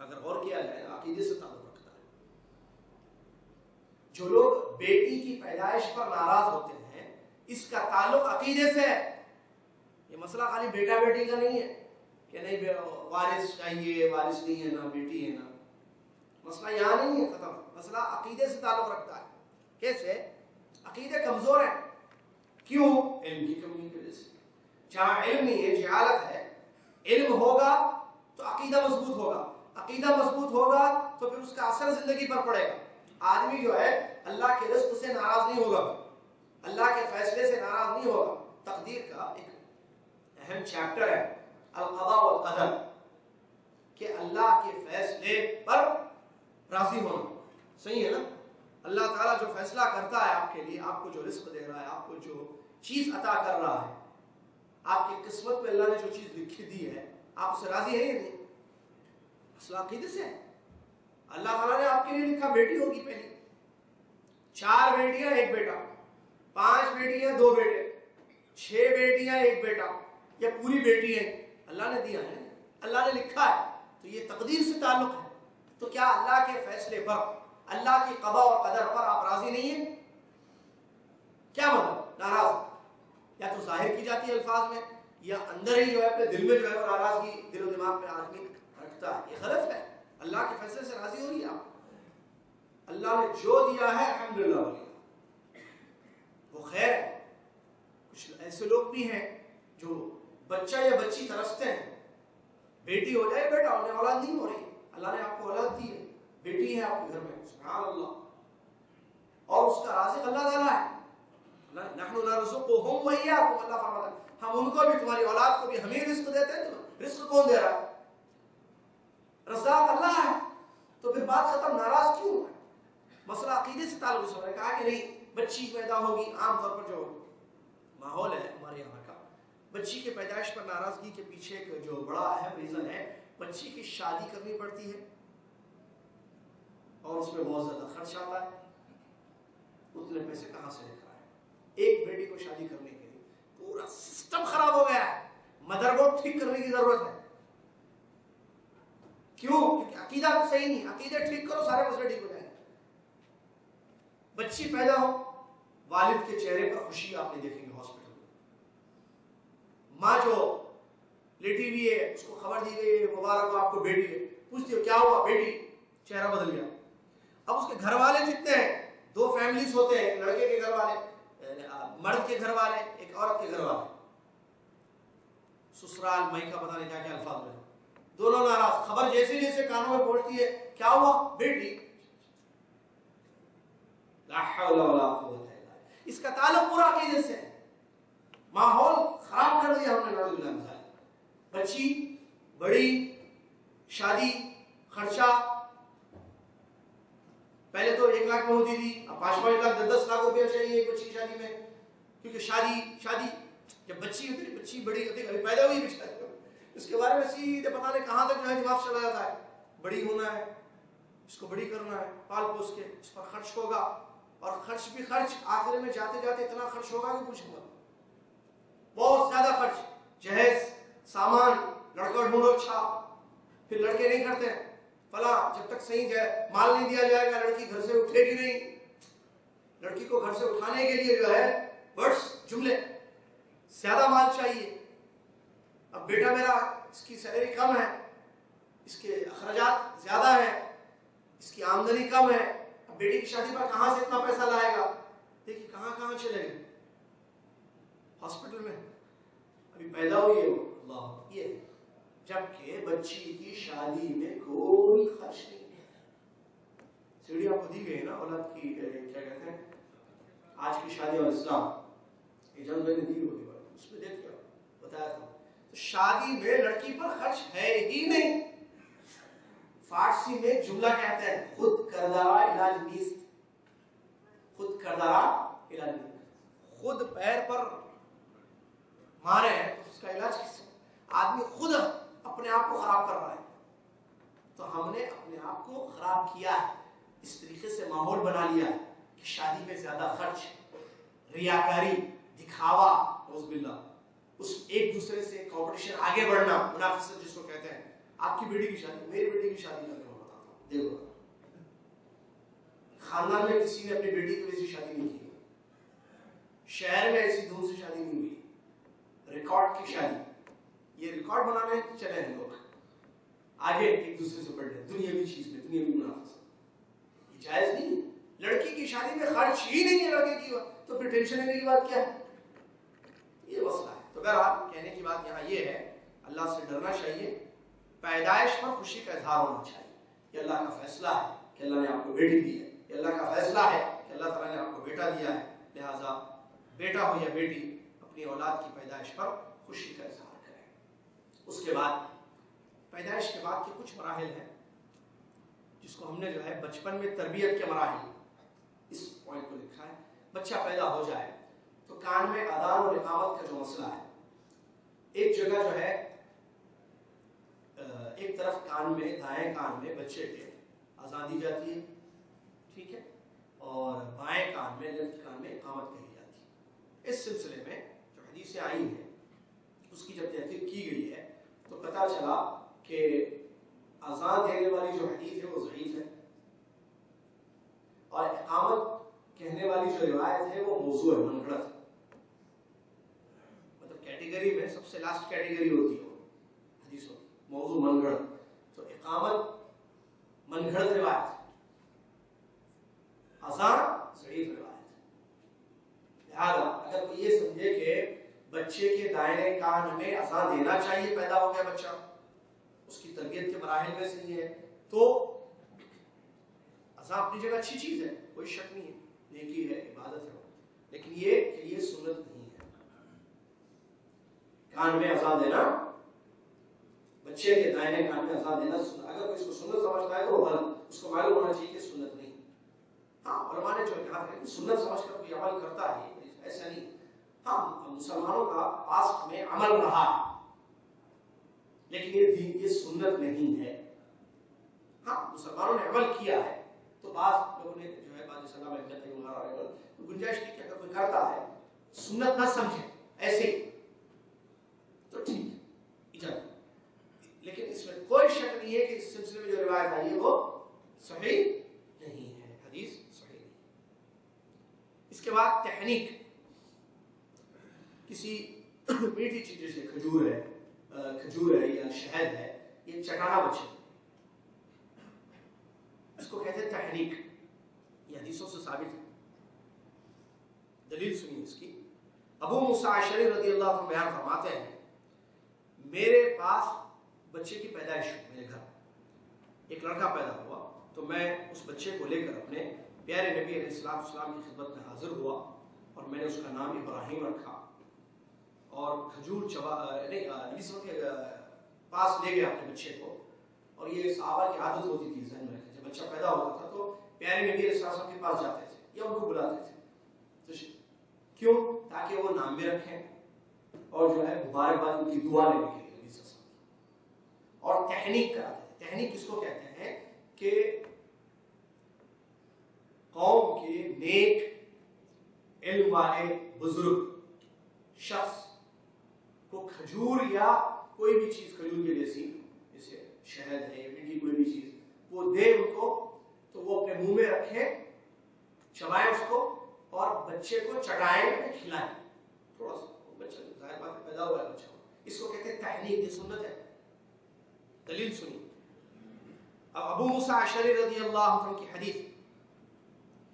اگر غور کیا جائے عقیدے سے تعلق رکھتا ہے. جو لوگ بیٹی کی پیدائش پر ناراض ہوتے ہیں اس کا تعلق عقیدے سے ہے. یہ مسئلہ خالی بیٹا بیٹی کا نہیں ہے کہ نہیں وارث چاہیے، وارث نہیں ہے نا، بیٹی ہے نا. مسئلہ یہاں نہیں ہے ختم، مسئلہ عقیدے سے تعلق رکھتا ہے. کیسے؟ عقیدے کمزور ہیں. کیوں؟ علم کی کمی کی وجہ سے. جہاں علم نہیں ہے، جہالت ہے، علم ہوگا تو عقیدہ مضبوط ہوگا، عقیدہ مضبوط ہوگا تو پھر اس کا اثر زندگی پر پڑے گا. آدمی جو ہے اللہ کے رزق سے ناراض نہیں ہوگا، اللہ کے فیصلے سے ناراض نہیں ہوگا. تقدیر کا ایک اہم چیپٹر ہے القضاء والقدر، کہ اللہ کے فیصلے پر راضی ہونا. صحیح ہے نا؟ اللہ تعالیٰ جو فیصلہ کرتا ہے آپ کے لیے، آپ کو جو رزق دے رہا ہے، آپ کو جو چیز عطا کر رہا ہے، آپ کی قسمت میں اللہ نے جو چیز لکھی دی ہے، آپ اس سے راضی ہیں یا نہیں؟ مسئلہ عقیدے سے ہے. اللہ تعالیٰ نے آپ کے لیے لکھا بیٹی ہوگی پہلی، 4 بیٹیاں 1 بیٹا، 5 بیٹیاں 2 بیٹے، 6 بیٹیاں 1 بیٹا، یا پوری بیٹی ہے، اللہ نے دیا ہے، اللہ نے لکھا ہے. تو یہ تقدیر سے تعلق ہے. تو کیا اللہ کے فیصلے پر، اللہ کی قضاء و قدر پر آپ راضی نہیں ہیں؟ کیا مطلب ناراض؟ یا تو ظاہر کی جاتی ہے الفاظ میں، یا اندر ہی جو ہے اپنے دل میں جو ہے وہ ناراضگی دل و دماغ میں آدمی رکھتا ہے. یہ غلط ہے. اللہ کے فیصلے سے راضی ہو رہی ہے آپ، اللہ نے جو دیا ہے الحمدللہ ہو لیا، وہ خیر ہے. کچھ ایسے لوگ بھی ہیں جو بچہ یا بچی ترستے ہیں، بیٹی ہو جائے بیٹا ہو جائے، اولاد نہیں ہو رہی. اللہ نے آپ کو اولاد دی ہے، بیٹی ہے آپ کے گھر میں، سبحان اللہ، اور اس کا رازق اللہ تعالیٰ ہے. نحن نرزقهم وإياكم، اللہ فرماتا ہے ہم ان کو بھی، تمہاری اولاد کو بھی ہم ہی رزق دیتے ہیں. تو رزق کون دے رہا ہے؟ رزاق اللہ ہے. تو پھر بات ختم، ناراض کیوں ہے؟ مسئلہ عقیدے سے تعلق سے. کہا کہ نہیں بچی پیدا ہوگی، عام طور پر جو ماحول ہے ہمارے یہاں کا، بچی کے پیدائش پر ناراضگی کے پیچھے ایک جو بڑا اہم ریزن ہے، بچی کی شادی کرنی پڑتی ہے اور اس میں بہت زیادہ خرچ آتا ہے. اتنے پیسے کہاں سے لے کر آئے؟ ایک بیٹی کو شادی کرنے کے لیے پورا سسٹم خراب ہو گیا ہے. مدر بورڈ ٹھیک کرنے کی ضرورت ہے. کیوں؟ کیونکہ عقیدہ صحیح نہیں. عقیدہ ٹھیک کرو، سارے مسئلے ٹھیک ہو جائیں گے. بچی پیدا ہو، والد کے چہرے پر خوشی آپ نے دیکھیں گے ہاسپٹل میں. ماں جو لیٹی ہوئی ہے, اس کو خبر دی گئی ہے مبارک ہو آپ کو بیٹی ہے, پوچھتی ہو کیا ہوا بیٹی, چہرہ بدل گیا. اب اس کے گھر والے جتنے ہیں, 2 فیملیز ہوتے ہیں, ایک لڑکے کے گھر والے, مرد کے گھر والے, ایک عورت کے گھر والے, سسرال مئی کا پتہ نہیں کیا کیا الفاظ ہوئے, دونوں ناراض. خبر جیسے جیسے کانوں میں پہنچتی ہے کیا ہوا بیٹی, لا حول ولا قوت الا باللہ. اس کا تعلق پورا عقیدے سے ہے. ماحول خراب کر دیا ہم نے نعوذ باللہ من ذالک. بچی بڑی, شادی خرچہ پہلے تو 1 لاکھ میں ہوتی تھی, اب 5-5 لاکھ 10-10 لاکھ روپیہ چاہیے ایک بچی کی شادی میں, کیونکہ شادی جب بچی ہوتی ہے, بچی بڑی ہوتی ہے, ابھی پیدا ہوئی بھی اس کے بارے میں سیدھے پتہ نہیں کہاں تک جو ہے دماغ چلا جاتا ہے. بڑی ہونا ہے, اس کو بڑی کرنا ہے, پال پوس کے اس پر خرچ ہوگا, اور خرچ بھی خرچ, آخر میں جاتے جاتے اتنا خرچ ہوگا کہ پوچھو مت, بہت زیادہ خرچ, جہیز سامان, لڑکا ڈھونڈو اچھا, پھر لڑکے نہیں کرتے فلاں, جب تک صحیح مال نہیں دیا جائے گا لڑکی گھر سے اٹھے گی نہیں. لڑکی کو گھر سے اٹھانے کے لیے جو ہے ورڈز جملے زیادہ مال چاہیے. اب بیٹا میرا, اس کی سیلری کم ہے, اس کے اخراجات زیادہ ہیں, اس کی آمدنی کم ہے, اب بیٹی کی شادی پر کہاں سے اتنا پیسہ لائے گا. دیکھیے کہاں چلے گئے, ہاسپٹل میں ابھی پیدا ہوئی ہے اللہ, یہ جبکہ بچی کی شادی میں کوئی خرچ نہیں ہے. سیڑھی آپ کو دی گئی نا اولاد کی, کیا کہتے ہیں آج کی شادی اور اسلام, اجازت میں نے دی ہوگی, اس میں دیکھ لیا بتایا تھا. تو شادی میں لڑکی پر خرچ ہے ہی نہیں. فارسی میں جملہ کہتے ہیں خود کردہ علاج نیست, خود کردہ علاج نیست. خود پیر پر مارے ہیں تو اس کا علاج کس سے؟ آدمی خود اپنے آپ کو خراب کر رہا ہے. تو ہم نے اپنے آپ کو خراب کیا ہے, اس طریقے سے ماحول بنا لیا ہے کہ شادی میں زیادہ خرچ, ریاکاری, دکھاوا, نعوذ باللہ, اس ایک دوسرے سے کمپٹیشن, آگے بڑھنا, منافست جس کو کہتے ہیں. آپ کی بیٹی کی شادی, میری بیٹی کی شادی میں بتاتا ہوں, دیکھو خاندان میں کسی نے اپنی بیٹی کی وجہ سے شادی نہیں کی, شہر میں ایسی دھوم سے شادی نہیں ہوئی, ریکارڈ کی شادی. یہ ریکارڈ بنانے چلے ہیں لوگ, آگے ایک دوسرے سے بڑھ رہے, دنیاوی چیز میں, دنیاوی منافست. یہ جائز نہیں. لڑکی کی شادی میں خرچ ہی نہیں ہے لڑکے کی, تو پھر ٹینشن لینے کی بات کیا ہے, یہ مسئلہ ہے. تو بہرحال کہنے کی بات یہاں یہ ہے, اللہ سے ڈرنا چاہیے, پیدائش پر خوشی کا اظہار ہونا چاہیے. یہ اللہ کا فیصلہ ہے کہ اللہ نے آپ کو بیٹی دی ہے, یہ اللہ کا فیصلہ ہے کہ اللہ تعالیٰ نے آپ کو بیٹا دیا ہے, لہٰذا بیٹا ہو یا بیٹی اپنی اولاد کی پیدائش پر خوشی کا اظہار کریں. اس کے بعد پیدائش کے بعد کے کچھ مراحل ہیں جس کو ہم نے جو ہے بچپن میں تربیت کے مراحل, اس پوائنٹ کو لکھا ہے. بچہ پیدا ہو جائے تو کان میں اذان اور اقامت کا جو مسئلہ ہے, ایک جگہ جو ہے ایک طرف کان میں, دائیں کان میں بچے کے اذان دی جاتی ہے, ٹھیک ہے, اور بائیں کان میں, لیفٹ کان میں اقامت کہی جاتی ہے. اس سلسلے میں جو حدیثیں آئی ہیں اس کی جب تحقیق کی گئی ہے تو پتہ چلا کہ اذان دینے والی جو حدیث ہے وہ ضعیف ہے, اور اقامت کہنے والی جو روایت ہے وہ موضوع ہے, من گھڑت ہے. مطلب کیٹیگری میں سب سے لاسٹ کیٹیگری ہوتی ہے حدیثوں, موضوع من گھڑت. تو اقامت من گھڑت روایت, اذان ضعیف روایت. لہذا اگر کوئی یہ سمجھے کہ بچے کے دائیں کان میں اذان دینا چاہیے, پیدا ہو گیا بچہ, اس کی تربیت کے مراحل میں سے یہ ہے, تو اذان اپنی جگہ اچھی چیز ہے, کوئی شک نہیں ہے, نیکی ہے, عبادت ہے, لیکن یہ کہ یہ سنت نہیں ہے. کان میں اذان دینا, بچے کے دائیں کان میں اذان دینا سنت. اگر کوئی اس کو سنت سمجھتا ہے تو غلط, اس کو معلوم ہونا چاہیے کہ سنت نہیں. ہاں علماء نے جو کہا ہے کہ سنت سمجھ کر کوئی عمل کرتا ہے, ایسا نہیں. ہاں مسلمانوں کا پاسٹ میں عمل رہا ہے, لیکن یہ سنت نہیں ہے. ہاں مسلمانوں نے عمل کیا ہے تو بعض لوگوں نے جو ہے بعض صلاح میں گنجائش کی کہ اگر کوئی کرتا ہے سنت نہ سمجھے ایسے تو ٹھیک ہے, اجازت. لیکن اس میں کوئی شک نہیں ہے کہ اس سلسلے میں جو روایت آئی ہے وہ صحیح نہیں ہے, حدیث صحیح نہیں. اس کے بعد تحنیک, کسی میٹھی چیز جیسے کھجور ہے, کھجور ہے یا شہد ہے یہ چٹانا بچے، اس کو کہتے ہیں تحریک. یہ حدیثوں سے ثابت ہے. دلیل سنیے اس کی. ابو موسیٰ اشعری رضی اللہ عنہ بیان فرماتے ہیں میرے پاس بچے کی پیدائش ہوئی، میرے گھر ایک لڑکا پیدا ہوا تو میں اس بچے کو لے کر اپنے پیارے نبی علیہ السلام کی خدمت میں حاضر ہوا اور میں نے اس کا نام ابراہیم رکھا اور کھجور نبی صلی اللہ علیہ وسلم کے پاس لے گیا اپنے بچے کو. اور یہ صحابہ کی عادت ہوتی تھی ذہن میں رکھے، جب بچہ پیدا ہوتا تھا تو پیارے نبی علیہ السلام کے پاس جاتے تھے یا ان کو بلاتے تھے. تو کیوں؟ تاکہ وہ نام بھی رکھیں اور جو ہے مبارکباد ان کی دعا لینے کے لیے نبی صلی اللہ علیہ وسلم. اور تحنیک کراتے تھے. تحنیک کس کو کہتے ہیں کہ قوم کے نیک علم والے بزرگ شخص کو کھجور یا کوئی بھی چیز کھجور کی جیسے شہد ہے یا میٹھی کوئی بھی چیز وہ دے ان کو تو وہ اپنے منہ میں رکھیں، چبائیں اس کو اور بچے کو چٹائیں کھلائیں. تھوڑا سا بچہ ظاہر بات پیدا ہوا ہے بچہ، اس کو کہتے ہیں تحنیک. یہ سنت ہے. دلیل سنی. اب ابو موسیٰ اشعری رضی اللہ عنہ کی حدیث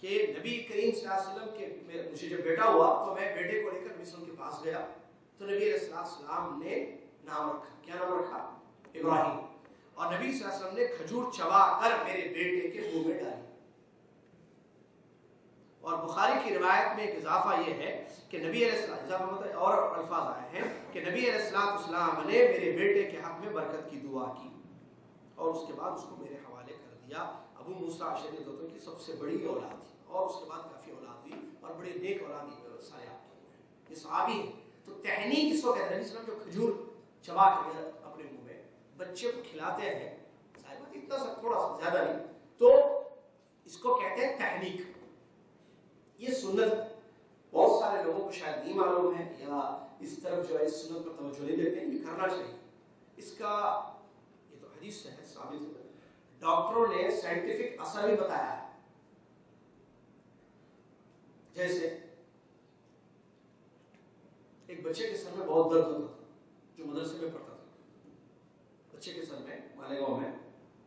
کہ نبی کریم صلی اللہ علیہ وسلم کے مجھے جب بیٹا ہوا تو میں بیٹے کو لے کر نبی صلی اللہ علیہ وسلم کے پاس گیا تو نبی علیہ السلام نے نام رکھا. کیا نام رکھا؟ ابراہیم. اور نبی صلی اللہ علیہ وسلم نے کھجور چبا کر میرے بیٹے کے منہ میں ڈالی. اور بخاری کی روایت میں ایک اضافہ یہ ہے کہ نبی علیہ السلام اور الفاظ آئے ہیں کہ نبی علیہ السلام نے میرے بیٹے کے حق میں برکت کی دعا کی اور اس کے بعد اس کو میرے حوالے کر دیا. ابو موسیٰ اشعری رضی اللہ عنہ کی سب سے بڑی اولاد تھی اور اس کے بعد کافی اولاد ہوئی اور بڑے نیک اولاد سارے آپ کے ہوئے. یہ صحابی ہیں. تو تحنیک اس کو کہتے ہیں. نبی صلی اللہ علیہ وسلم جو کھجور چبا کر اپنے منہ میں بچے کو کھلاتے ہیں، صاحب اتنا سا تھوڑا سا زیادہ نہیں، تو اس کو کہتے ہیں تحنیک. یہ سنت بہت سارے لوگوں کو شاید نہیں معلوم ہے یا اس طرف جو ہے اس سنت پر توجہ نہیں دیتے ہیں. یہ کرنا چاہیے. اس کا یہ تو حدیث سے ہے ثابت ہے. ڈاکٹروں نے سائنٹیفک اثر بھی بتایا ہے. جیسے ایک بچے کے سر میں بہت درد ہوتا تھا جو مدرسے میں پڑھتا تھا. بچے کے سر میں مالیگاؤں میں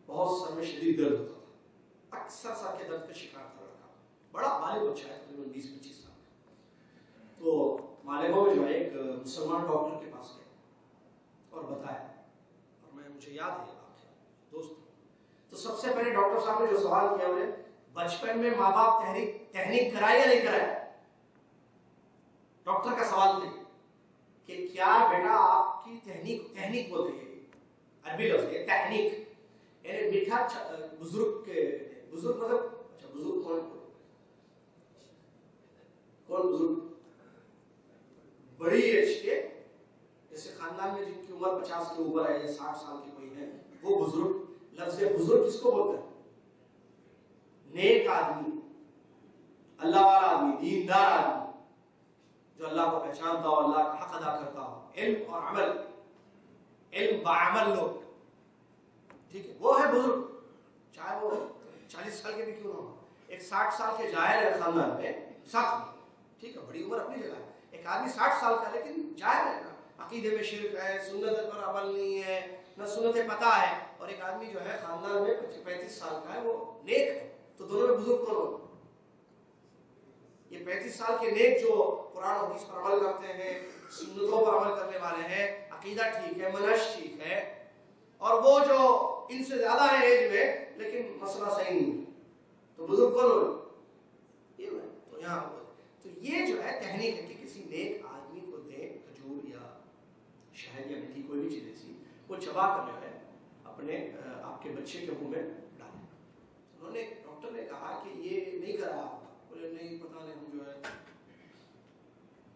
بہت سر میں شدید درد ہوتا تھا. اکثر سر کے درد کا شکار تھا لڑکا. بڑا بالغ بچہ ہے تقریباً 20-25 سال کا. تو مالیگاؤں میں جو ہے ایک مسلمان ڈاکٹر کے پاس گئے اور بتایا اور مجھے یاد ہے واقعہ دوست. تو سب سے پہلے ڈاکٹر صاحب نے جو سوال کیا انہیں بچپن میں ماں باپ تحنیک کرائے یا نہیں کرائے. ڈاکٹر کا سوال تھا کہ کیا بیٹا آپ کی تحنیک بولتے ہیں عربی لفظ ہے تحنیک یعنی میٹھا بزرگ مطلب اچھا بزرگ کون بزرگ بڑی ایج کے جیسے خاندان میں جن کی عمر 50 کے اوپر ہے یا 60 سال کی کوئی ہے وہ بزرگ. لفظ بزرگ کس کو بولتے ہیں؟ نیک آدمی، اللہ والا آدمی، دیندار آدمی جو اللہ کو پہچانتا ہو، اللہ کا حق ادا کرتا ہو، علم اور عمل، علم بعمل لوگ، ٹھیک ہے وہ ہے بزرگ. چاہے وہ 40 سال کے بھی کیوں نہ ہو. ایک 60 سال کے جاہل ہے خاندان میں ساتھ میں، ٹھیک ہے بڑی عمر اپنی جگہ ہے. ایک آدمی 60 سال کا لیکن جاہل ہے، عقیدے میں شرک ہے، سنت پر عمل نہیں ہے، نہ سنتیں پتہ ہے. اور ایک آدمی جو ہے خاندان میں 35 سال کا ہے وہ نیک ہے. تو دونوں میں بزرگ کون ہو؟ یہ 35 سال کے نیک جو قرآن و حدیث پر عمل کرتے ہیں، سنتوں پر عمل کرنے والے ہیں، عقیدہ ٹھیک ہے، منہج ٹھیک ہے. اور وہ جو ان سے زیادہ ہے ایج میں لیکن مسئلہ صحیح نہیں ہے، تو بزرگ کون ہو؟ یہ ہے. تو یہاں تو یہ جو ہے تحنیک ہے کہ کسی نیک آدمی کو دیں کھجور یا شہد یا میٹھی کوئی بھی چیز ایسی وہ چبا کر جو ہے اپنے آپ کے بچے کے منہ میں ڈالیں. انہوں نے ڈاکٹر نے کہا کہ یہ نہیں کرا آپ نے. بولے نہیں پتہ نہیں ہم جو ہے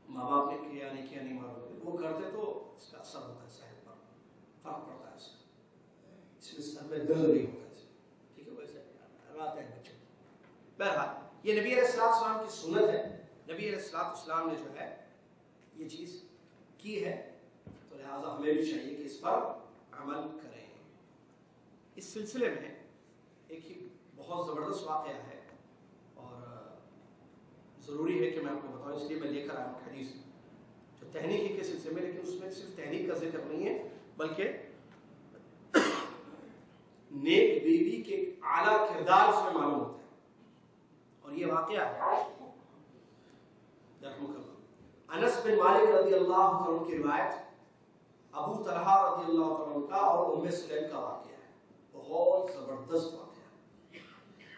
ماں باپ نے کیا نہیں کیا نہیں معلوم. وہ کرتے تو اس کا اثر ہوتا ہے صحت پر، فرق پڑتا ہے اس کا. اس میں سر میں درد نہیں ہوتا ہے. ٹھیک ہے ویسے آتا ہے بچے. بہرحال یہ نبی علیہ السلام کی سنت ہے. نبی علیہ السلام نے جو ہے یہ چیز کی ہے تو لہٰذا ہمیں بھی چاہیے کہ اس پر عمل کریں. اس سلسلے میں ایک ہی بہت زبردست واقعہ ہے اور ضروری ہے کہ میں آپ کو بتاؤں، اس لیے میں لے کر آیا ہوں حدیث جو تحنیک کے سلسلے میں. لیکن اس میں صرف تحنیک کا ذکر نہیں ہے بلکہ نیک بیوی کے اعلیٰ کردار اس میں معلوم ہوتا ہے. اور یہ واقعہ ہے انس بن مالک رضی اللہ عنہ کی روایت، ابو طلحہ رضی اللہ عنہ کا اور ام سلیم کا واقعہ ہے. بہت زبردست واقعہ ہے.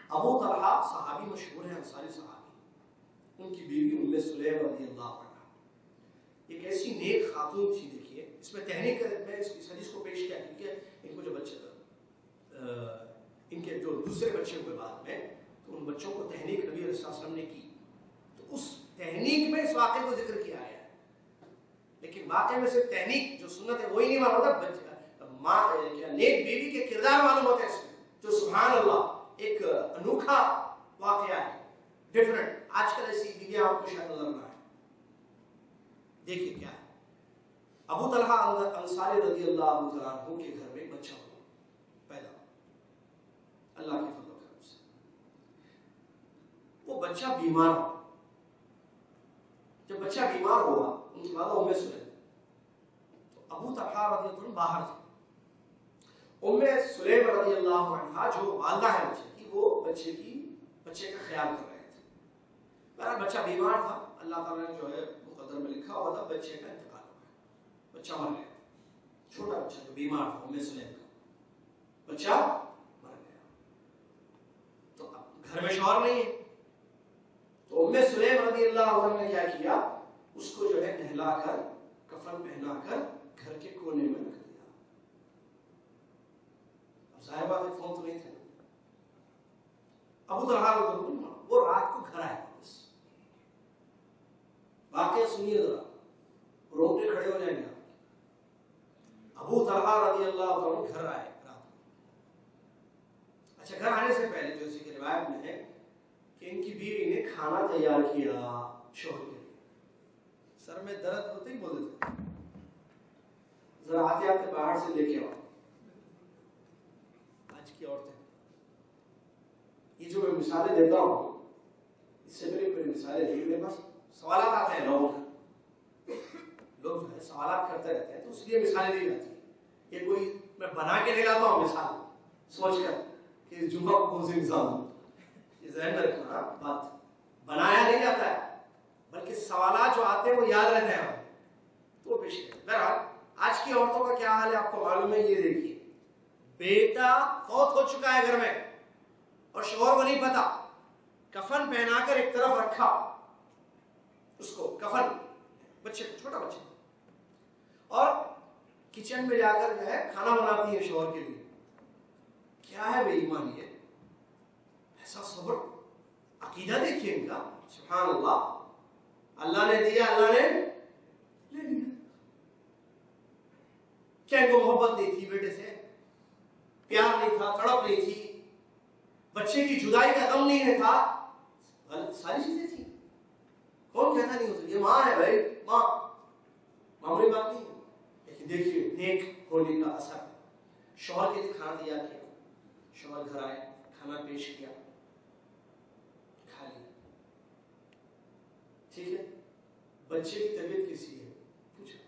ابو طلحہ صحابی مشہور ہیں، انصاری صحابی، ان کی بیوی ام سلیم رضی اللہ عنہ ایک ایسی نیک خاتون تھی. دیکھیے اس میں تحریک میں اس حدیث کو پیش کیا کیونکہ ان کو جو بچے ان کے جو دوسرے بچے ہوئے بعد میں، تو ان بچوں کو تحریک نبی علیہ السلام نے کی، تو اس تحریک میں اس واقعے کو ذکر کیا ہے. لیکن واقعے میں صرف تحریک جو سنت ہے وہی نہیں معلوم ہوتا، نیک بیوی کے کردار معلوم ہوتے ہیں اس میں، جو سبحان اللہ ایک انوکھا واقعہ ہے، ڈفرنٹ. آج کل ایسی چیزیں آپ کو شاید نظر نہ آئے. دیکھیے کیا ہے. ابو طلحہ انصاری رضی اللہ عنہ کے گھر میں ایک بچہ ہوا پیدا، اللہ کے فضل و کرم سے. وہ بچہ بیمار ہوا. جب بچہ بیمار ہوا ان کی والدہ ام سلیم، تو ابو طلحہ رضی اللہ عنہ باہر تھے. ام سلیم رضی اللہ عنہا جو والدہ ہے بچے کی، وہ بچے کا خیال کر رہے تھے. بہرحال بچہ بیمار تھا، اللہ تعالیٰ نے جو ہے مقدر میں لکھا ہوا تھا بچے کا انتقال ہو گیا، بچہ مر گیا. چھوٹا بچہ جو بیمار تھا ام سلیم کا بچہ مر گیا. تو اب گھر میں شوہر نہیں ہے، تو ام سلیم رضی اللہ عنہ نے کیا کیا، اس کو جو ہے نہلا کر کفن پہنا کر گھر کے کونے میں رکھ دیا. اب ظاہر بات ہے فون تو نہیں تھے. ابو طلحہ وہ رات کو گھر آئے واپس. واقعہ سنیے ذرا، روٹے کھڑے ہو جائیں گے. ابو طلحہ رضی اللہ عنہ گھر آئے رات کو. اچھا، گھر آنے سے پہلے جو اسی کی روایت میں ہے کہ ان کی بیوی نے کھانا تیار کیا شوہر کے لیے. سر میں درد ہوتے ہی بولتے تھے ذرا آتے آتے باہر سے لے کے آؤ. آج کی عورتیں، یہ جو میں مثالیں دیتا ہوں، اس سے پہلے مثالیں دی میرے پاس سوالات آتے ہیں لوگ جو ہے سوالات کرتے رہتے ہیں، تو اس لیے مثالیں دی جاتی ہیں. یہ کوئی میں بنا کے نہیں لاتا ہوں مثال سوچ کر کہ جمعہ کو کون سی مثال ہوں. یہ ذہن میں رکھنا، بات بنایا نہیں جاتا ہے بلکہ سوالات جو آتے ہیں وہ یاد رہتے ہیں تو پیش کرتے ہیں. بہرحال آج کی عورتوں کا کیا حال ہے آپ کو معلوم ہے. یہ دیکھیے، بیٹا فوت ہو چکا ہے گھر میں اور شوہر کو نہیں پتا، کفن پہنا کر ایک طرف رکھا اس کو، کفن بچے چھوٹا بچہ، اور کچن میں جا کر جو ہے کھانا بناتی ہے شوہر کے لیے. کیا ہے بے ایمان یہ، ایسا صبر. عقیدہ دیکھیے ان کا، سبحان اللہ. اللہ نے دیا، اللہ نے لے لیا. کیا ان کو محبت نہیں تھی بیٹے سے، پیار نہیں تھا، تڑپ نہیں تھی، بچے کی جدائی کا غم نہیں تھا، ساری چیزیں تھیں. کون کہتا نہیں ہو سکتا یہ ماں ہے بھائی، ماں معمولی بات نہیں ہے. لیکن دیکھیے نیک ہونے کا اثر. شوہر کے لیے کھانا تیار کیا، شوہر گھر آئے، کھانا پیش کیا، کھا لیا. ٹھیک ہے، بچے کی طبیعت کیسی ہے پوچھا،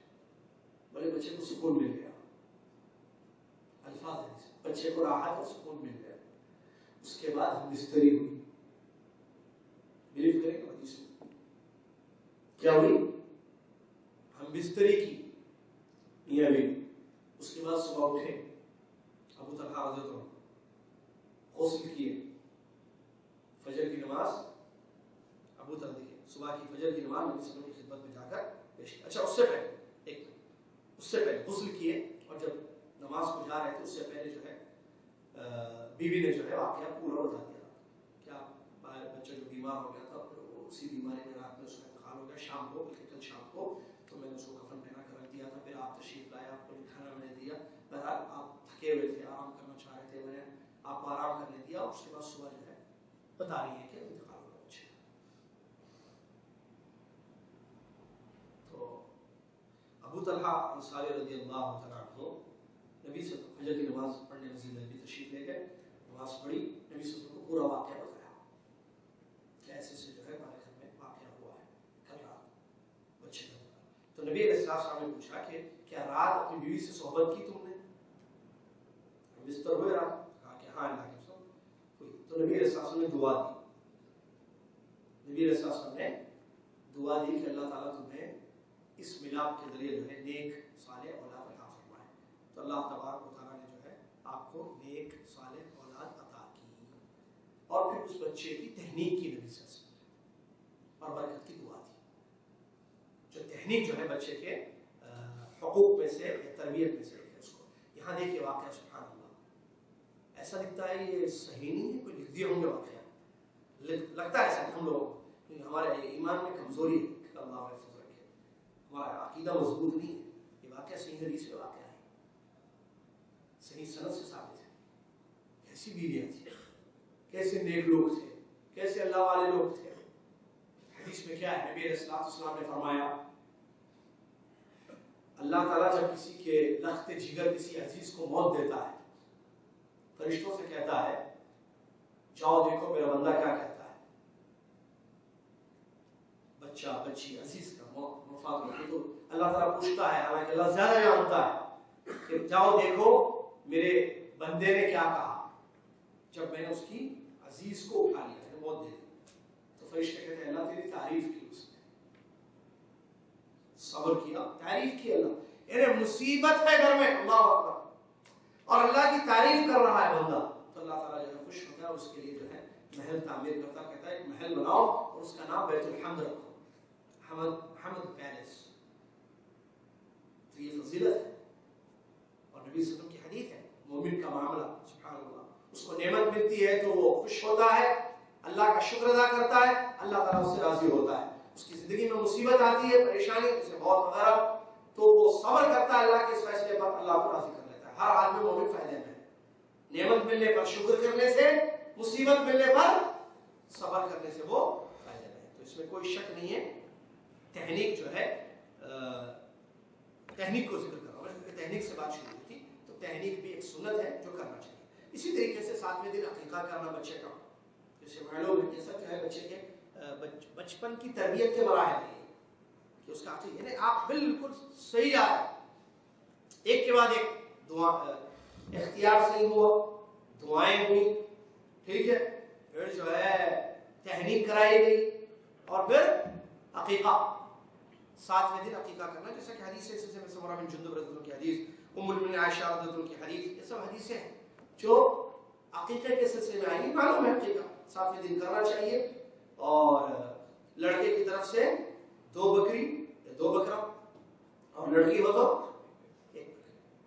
بولے بچے کو سکون مل گیا. الفاظ ہے بچے کو راحت اور سکون مل گیا. اس کے بعد ہم بستری ہوئی. بلیو کریں گے حدیث میں کیا ہوئی؟ ہم بستری کی میاں بیوی. اس کے بعد صبح اٹھے، ابو طلحہ رضی اللہ عنہ غسل کیے، فجر کی نماز ابو طلحہ دیکھے صبح کی فجر کی نماز نبی صلی اللہ علیہ وسلم کی خدمت میں جا کر پیش کی. اچھا، اس سے پہلے غسل کیے، اور جب نماز کو جا رہے تھے اس سے پہلے جو ہے بیوی نے جو ہے واقعہ پورا بتا دیا. کیا بچہ جو بیمار ہو گیا تھا، پھر اسی بیماری میں رات میں اس کا انتقال ہو گیا. شام کو، بلکہ کل شام کو، تو میں نے اس کو کفن پہنا کر رکھ دیا تھا. پھر آپ تشریف لائے، آپ کو کھانا میں نے دیا. بہرحال آپ تھکے ہوئے تھے، آرام کرنا چاہ رہے تھے، میں نے آپ کو آرام کرنے دیا. اس کے بعد صبح جو ہے بتا رہی ہے کہ انتقال ہو گیا بچے. تو ابو طلحہ انصاری رضی اللہ تعالیٰ عنہ نبی صلی اللہ علیہ وسلم فجر کی نماز پڑھنے مسجد میں بھی تشریف لے گئے. نماز پڑھی، نبی صلی اللہ علیہ وسلم کو پورا واقعہ بتایا کہ ایسے سے جو ہے ہمارے گھر میں واقعہ ہوا ہے کل رات بچے کا. تو نبی علیہ السلام نے پوچھا کہ کیا رات اپنی بیوی سے صحبت کی تم نے؟ بستر ہوئے رات؟ کہا کہ ہاں اللہ کے رسول ہوئی. تو نبی علیہ السلام نے دعا دی. نبی علیہ السلام نے دعا دی کہ اللہ تعالیٰ تمہیں اس ملاپ کے ذریعے جو ہے نیک صالح اولاد عطا فرمائے. تو اللہ تبارک و تعالیٰ نے جو ہے آپ کو نیک صالح اولاد عطا کی اور پھر اس بچے کی تہنیک کی نبی صلی اللہ علیہ وسلم اور برکت کی دعا دی. جو تہنیک جو ہے بچے کے حقوق میں سے یا تربیت میں سے ہے اس کو. یہاں دیکھیے واقعہ سبحان اللہ ایسا دکھتا ہے یہ صحیح نہیں ہے, کوئی لکھ دیے ہوں گے واقعہ, لگتا ہے ایسا کہ ہم لوگ کیونکہ ہمارے ایمان میں کمزوری ہے, اللہ محفوظ رکھے, ہمارا عقیدہ مضبوط نہیں ہے. یہ واقعہ صحیح حدیث میں واقعہ ہے, صحیح سند سے ثابت ہے. کیسی بیویاں تھیں, کیسے نیک لوگ تھے, کیسے اللہ والے لوگ تھے. حدیث میں کیا ہے, نبی علیہ السلام نے فرمایا اللہ تعالیٰ جب کسی کے لخت جگر کسی عزیز کو موت دیتا ہے فرشتوں سے کہتا ہے جاؤ دیکھو میرا بندہ کیا کہتا ہے. بچہ بچی عزیز کا وفات ہوتی تو اللہ تعالیٰ پوچھتا ہے, حالانکہ اللہ زیادہ جانتا ہے, کہ جاؤ دیکھو میرے بندے نے کیا کہا جب میں نے اس کی عزیز کو اٹھا لیا, موت دے دی. تو فرشتے کہتے ہیں اللہ تیری تعریف کی, اس نے صبر کیا, تعریف کی اللہ. یعنی مصیبت ہے گھر میں, اللہ اکبر, اور اللہ کی تعریف کر رہا ہے بندہ, تو اللہ تعالیٰ جو ہے خوش ہوتا ہے, اس کے لیے جو ہے محل تعمیر کرتا, کہتا ہے ایک محل بناؤ اور اس کا نام بیت الحمد رکھو, حمد پیلس. تو یہ فضیلت ہے اور نبی صلی اللہ علیہ وسلم کی حدیث ہے. مومن کا معاملہ سبحان اللہ, اس کو نعمت ملتی ہے تو وہ خوش ہوتا ہے, اللہ کا شکر ادا کرتا ہے, اللہ تعالیٰ اس سے راضی ہوتا ہے. اس کی زندگی میں مصیبت آتی ہے, پریشانی, جیسے موت وغیرہ, تو وہ صبر کرتا ہے اللہ کے اس فیصلے پر, اللہ کو راضی کر لیتا ہے. ہر حال میں مومن فائدے میں ہے. نعمت ملنے پر شکر کرنے سے, مصیبت ملنے پر صبر کرنے سے وہ فائدے میں ہے. تو اس میں کوئی شک نہیں ہے. تہنیک جو ہے, تہنیک کو ذکر کر رہا ہوں کیونکہ تہنیک سے بات شروع ہوئی تھی, تو تہنیک بھی ایک سنت ہے جو کرنا چاہیے. اسی طریقے سے 7ویں دن عقیقہ کرنا بچے کا, جیسے معلوم ہے, یہ سب جو ہے بچے کے بچپن کی تربیت کے مراحل ہیں کہ اس کا عقیقہ, یعنی آپ بالکل صحیح آ رہے, ایک کے بعد ایک دعا, اختیار صحیح ہوا, دعائیں ہوئی, ٹھیک ہے, پھر جو ہے تہنیک کرائی گئی, اور پھر عقیقہ 7ویں دن عقیقہ کرنا, جیسا کہ حدیث ہے سلسلے میں سمرہ بن جندب رضی اللہ عنہ کی حدیث, ام المؤمنین عائشہ رضی اللہ عنہ کی حدیث, یہ سب حدیثیں ہیں جو عقیقے کے سلسلے میں آئی. معلوم ہے عقیقہ 7ویں دن کرنا چاہیے, اور لڑکے کی طرف سے 2 بکری یا 2 بکرا, اور لڑکی ہو تو 1 بکری.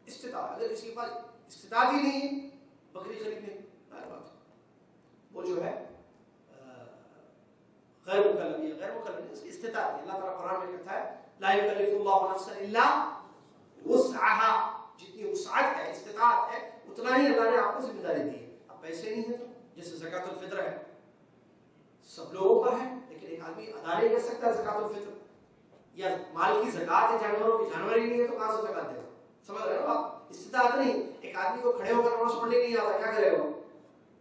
استطاعت, اگر کسی کے پاس استطاعت ہی نہیں ہے بکری خریدنے کی, وہ جو ہے غیر مکلف ہے, غیر مکلف نہیں, اس کی استطاعت ہے. اللہ تعالیٰ قرآن میں کہتا ہے لا یکلف اللہ نفسا الا وسعها, جتنی وسعت ہے, استطاعت ہے, اتنا ہی اللہ نے آپ کو ذمہ داری دی ہے. اب پیسے نہیں ہیں تو جیسے زکوٰۃ الفطر ہے, سب لوگوں پر ہے, لیکن ایک آدمی ادا نہیں کر سکتا زکوٰۃ الفطر, یا مال کی زکوٰۃ ہے جانوروں کی, جانور ہی نہیں ہے تو کہاں سے زکوٰۃ دے گا, سمجھ رہے ہو آپ. استطاعت نہیں, ایک آدمی کو کھڑے ہو کر نماز پڑھنے نہیں آتا, کیا کرے گا,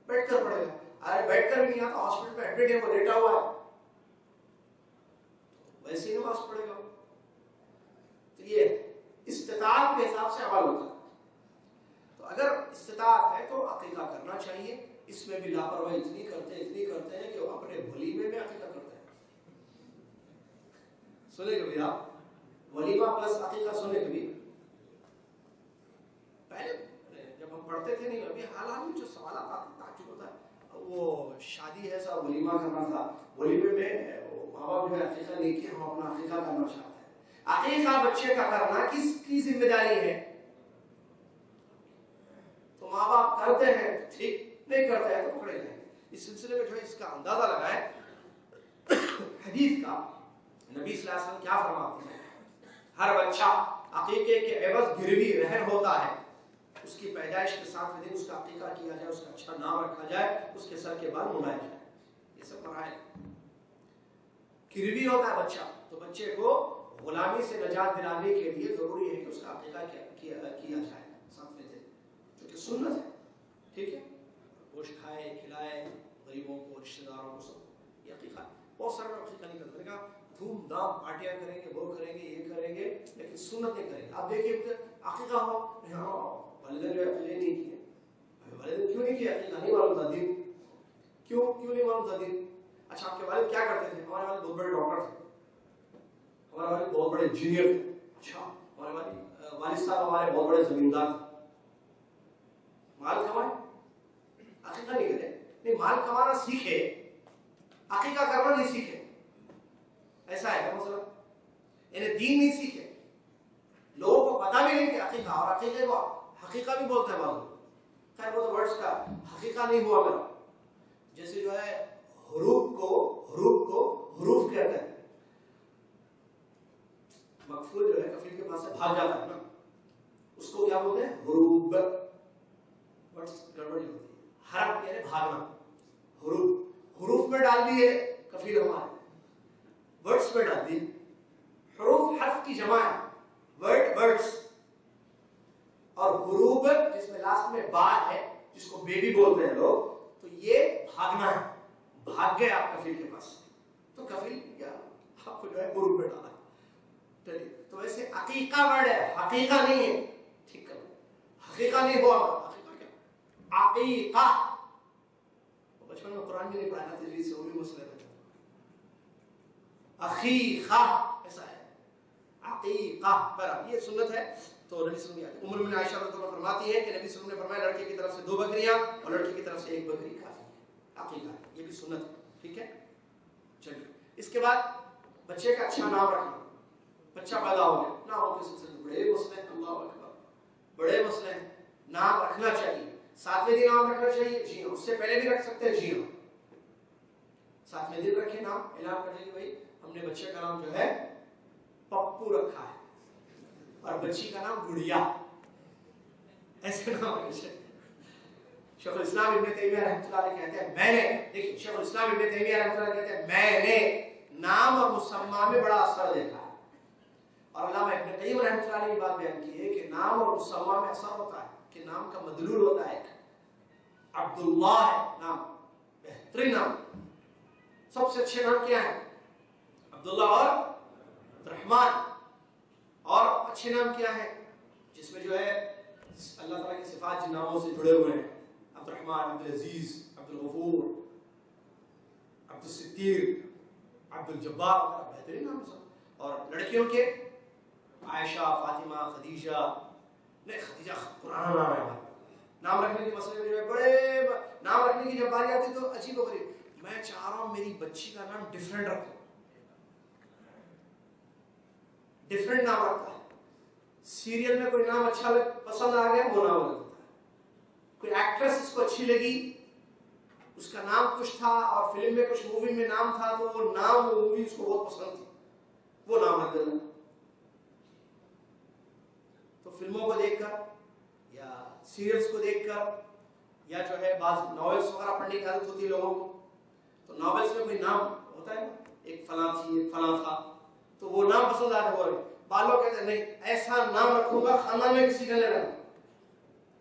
بیٹھ کر پڑھے گا. اگر بیٹھ کر بھی نہیں آتا, ہاسپٹل میں ایڈمٹ ہے, وہ لیٹا ہوا ہے, ویسے ہی نماز پڑھے گا. تو یہ استطاعت کے حساب سے عمل ہوتا ہے. تو اگر استطاعت ہے تو عقیقہ کرنا چاہیے. اس میں بھی لاپرواہی اتنی کرتے ہیں کہ وہ اپنے ولیمے میں عقیقہ کرتے ہیں. سنے کبھی آپ ولیمہ پلس عقیقہ سنے کبھی؟ پہلے جب ہم پڑھتے تھے, نہیں ابھی حال میں جو سوالات آتے تعجب ہوتا ہے, وہ شادی ہے سا ولیمہ کرنا تھا, ولیمے میں ماں باپ جو ہے عقیقہ نہیں کیا, ہم اپنا عقیقہ کرنا چاہتے ہیں. عقیقہ بچے کا کرنا کس کی ذمہ داری ہے؟ تو ماں باپ کرتے ہیں ٹھیک, نہیں کرتے ہیں تو پکڑے جائیں گے. اس سلسلے میں جو ہے اس کا اندازہ لگائیں حدیث کا. نبی صلی اللہ علیہ وسلم کیا فرماتے ہیں, ہر بچہ عقیقے کے عوض گروی رہن ہوتا ہے, اس کی پیدائش کے 7ویں دن اس کا عقیقہ کیا جائے, اس کا اچھا نام رکھا جائے, اس کے سر کے بال منڈائے جائے. یہ سب مراحل. گروی ہوتا ہے بچہ, تو بچے کو غلامی سے نجات دلانے کے لیے ضروری ہے کہ اس کا عقیقہ کیا جائے 7ویں دن, جو کہ سنت ہے. ٹھیک ہے, گوشت کھائے, کھلائے غریبوں کو, رشتہ داروں کو, سب یہ عقیقہ. بہت سارے عقیقہ نہیں کرتے. دھوم دھام پارٹیاں کریں گے، وہ کریں گے، یہ کریں گے، لیکن سنت نہیں کریں گے. آپ دیکھیے عقیقہ ہو، والدین جو عقیقے نہیں کیے. والدین کیوں نہیں کیا؟ عقیقہ نہیں معلوم تھا دین. کیوں نہیں معلوم تھا دین؟ اچھا آپ کے والد کیا کرتے تھے؟ ہمارے والد بہت بڑے ڈاکٹر تھے، ہمارے والد بہت بڑے انجینئر تھے. اچھا ہمارے والد صاحب ہمارے بہت بڑے زمیندار تھے. مال کمائے، عقیقہ نہیں کرے. نہیں، مال کمانا سیکھے، عقیقہ کرنا نہیں سیکھے. ایسا ہے کیا مسئلہ؟ یعنی دین نہیں سیکھے. لوگوں کو پتا بھی نہیں کہ عقیقہ، اور عقیقے کو حقیقہ بھی بولتے ہیں بعض لوگ. خیر وہ تو ورڈز کا حقیقہ نہیں ہوا میرا. جیسے جو ہے حروف کو حروف کہتے ہیں. مقفول جو ہے کفیل کے پاس سے بھاگ جاتا ہے نا، اس کو کیا بولتے ہیں؟ حروف. ورڈز گڑبڑی ہوتی ہے. حرف یعنی بھاگنا. حروف میں ڈال دیے کفیل ہمارے، ورڈز میں ڈال دیے. حروف حرف کی جمع ہے، ورڈز. اور حروف جس میں لاسٹ میں با ہے، جس کو بیبی بولتے ہیں لوگ، تو یہ بھاگنا ہے. بھاگ گئے آپ کفیل کے پاس، تو کفیل یا آپ کو جو ہے حروف میں ڈالا. تو ویسے عقیقہ ورڈ ہے، حقیقہ نہیں ہے. ٹھیک کرو، حقیقہ نہیں ہوا. حقیقہ کیا؟ عقیقہ. بچپن میں قرآن بھی نہیں پڑھانا تجویز سے، وہ بھی مسئلہ تھا. عقیقہ ایسا ہے، عقیقہ پر یہ سنت ہے. تو نبی صلی اللہ علیہ وسلم ام المؤمنین عائشہ رضی اللہ عنہا فرماتی ہے کہ نبی صلی اللہ علیہ وسلم نے فرمایا لڑکے کی طرف سے 2 بکریاں اور لڑکی کی طرف سے 1 بکری کافی ہے. عقیقہ یہ بھی سنت ہے. ٹھیک ہے. چلیے اس کے بعد بچے کا اچھا نام رکھنا. بچہ پیدا ہو گیا، نام کے سلسلے میں بڑے مسئلے ہیں. اللہ اکبر، بڑے مسئلے ہیں. نام رکھنا چاہیے، 7ویں دن نام رکھنا چاہیے. جی ہاں، اس سے پہلے بھی رکھ سکتے ہیں. جی ہاں، 7ویں دن رکھے نام. اعلان کر دیں کہ بھائی ہم نے بچے کا نام جو ہے پپو رکھا ہے، اور بچی کا نام گڑیا. ایسے نام ہے. شیخ الاسلام ابن تیمیہ رحمۃ اللہ علیہ کہتے ہیں میں نے، دیکھیے شیخ الاسلام ابن تیمیہ رحمۃ اللہ کہتے ہیں میں نے نام اور مسمى میں بڑا اثر دیکھا ہے. اور علامہ ابن قیم رحمۃ اللہ علیہ نے بات بیان کی ہے کہ نام اور مسمى میں اثر ہوتا ہے کہ نام کا مدلول ہوتا ہے. عبداللہ ہے نام، بہترین نام. سب سے اچھے نام کیا ہیں؟ عبداللہ اور عبدالرحمن. اور اچھے نام کیا ہیں جس میں جو ہے اللہ تعالیٰ کے صفات جن ناموں سے جڑے ہوئے ہیں؟ عبدالرحمن، عبدالعزیز، عبدالغفور، عبدالستیر، عبدالجبار وغیرہ بہترین نام ہے. اور لڑکیوں کے عائشہ، فاطمہ، خدیجہ. نہیں خدیجہ پرانا نام ہے. نام رکھنے کے مسئلے میں جو ہے بڑے نام رکھنے کی جب باری آتی تو عجیب و غریب. میں چاہ رہا ہوں میری بچی کا نام ڈفرینٹ رکھو. ڈفرینٹ نام رکھتا ہے. سیریل میں کوئی نام اچھا پسند آ گیا وہ نام رکھتا ہے. کوئی ایکٹریس اس کو اچھی لگی، اس کا نام کچھ تھا اور فلم میں کچھ مووی میں نام تھا تو وہ نام وہ مووی اس کو بہت پسند تھی، وہ نام رکھ دینا. تو فلموں کو دیکھ کر یا سیریلز کو دیکھ کر یا جو ہے بعض ناولس وغیرہ پڑھنے کی عادت ہوتی ہے لوگوں کو، تو ناولس میں کوئی نام ہوتا ہے نا، ایک فلاں تھی ایک فلاں تھا، تو وہ نام پسند آ رہا ہے. بالوں کہتے ہیں نہیں ایسا نام رکھوں گا خاندان میں کسی کا نہیں رہنا.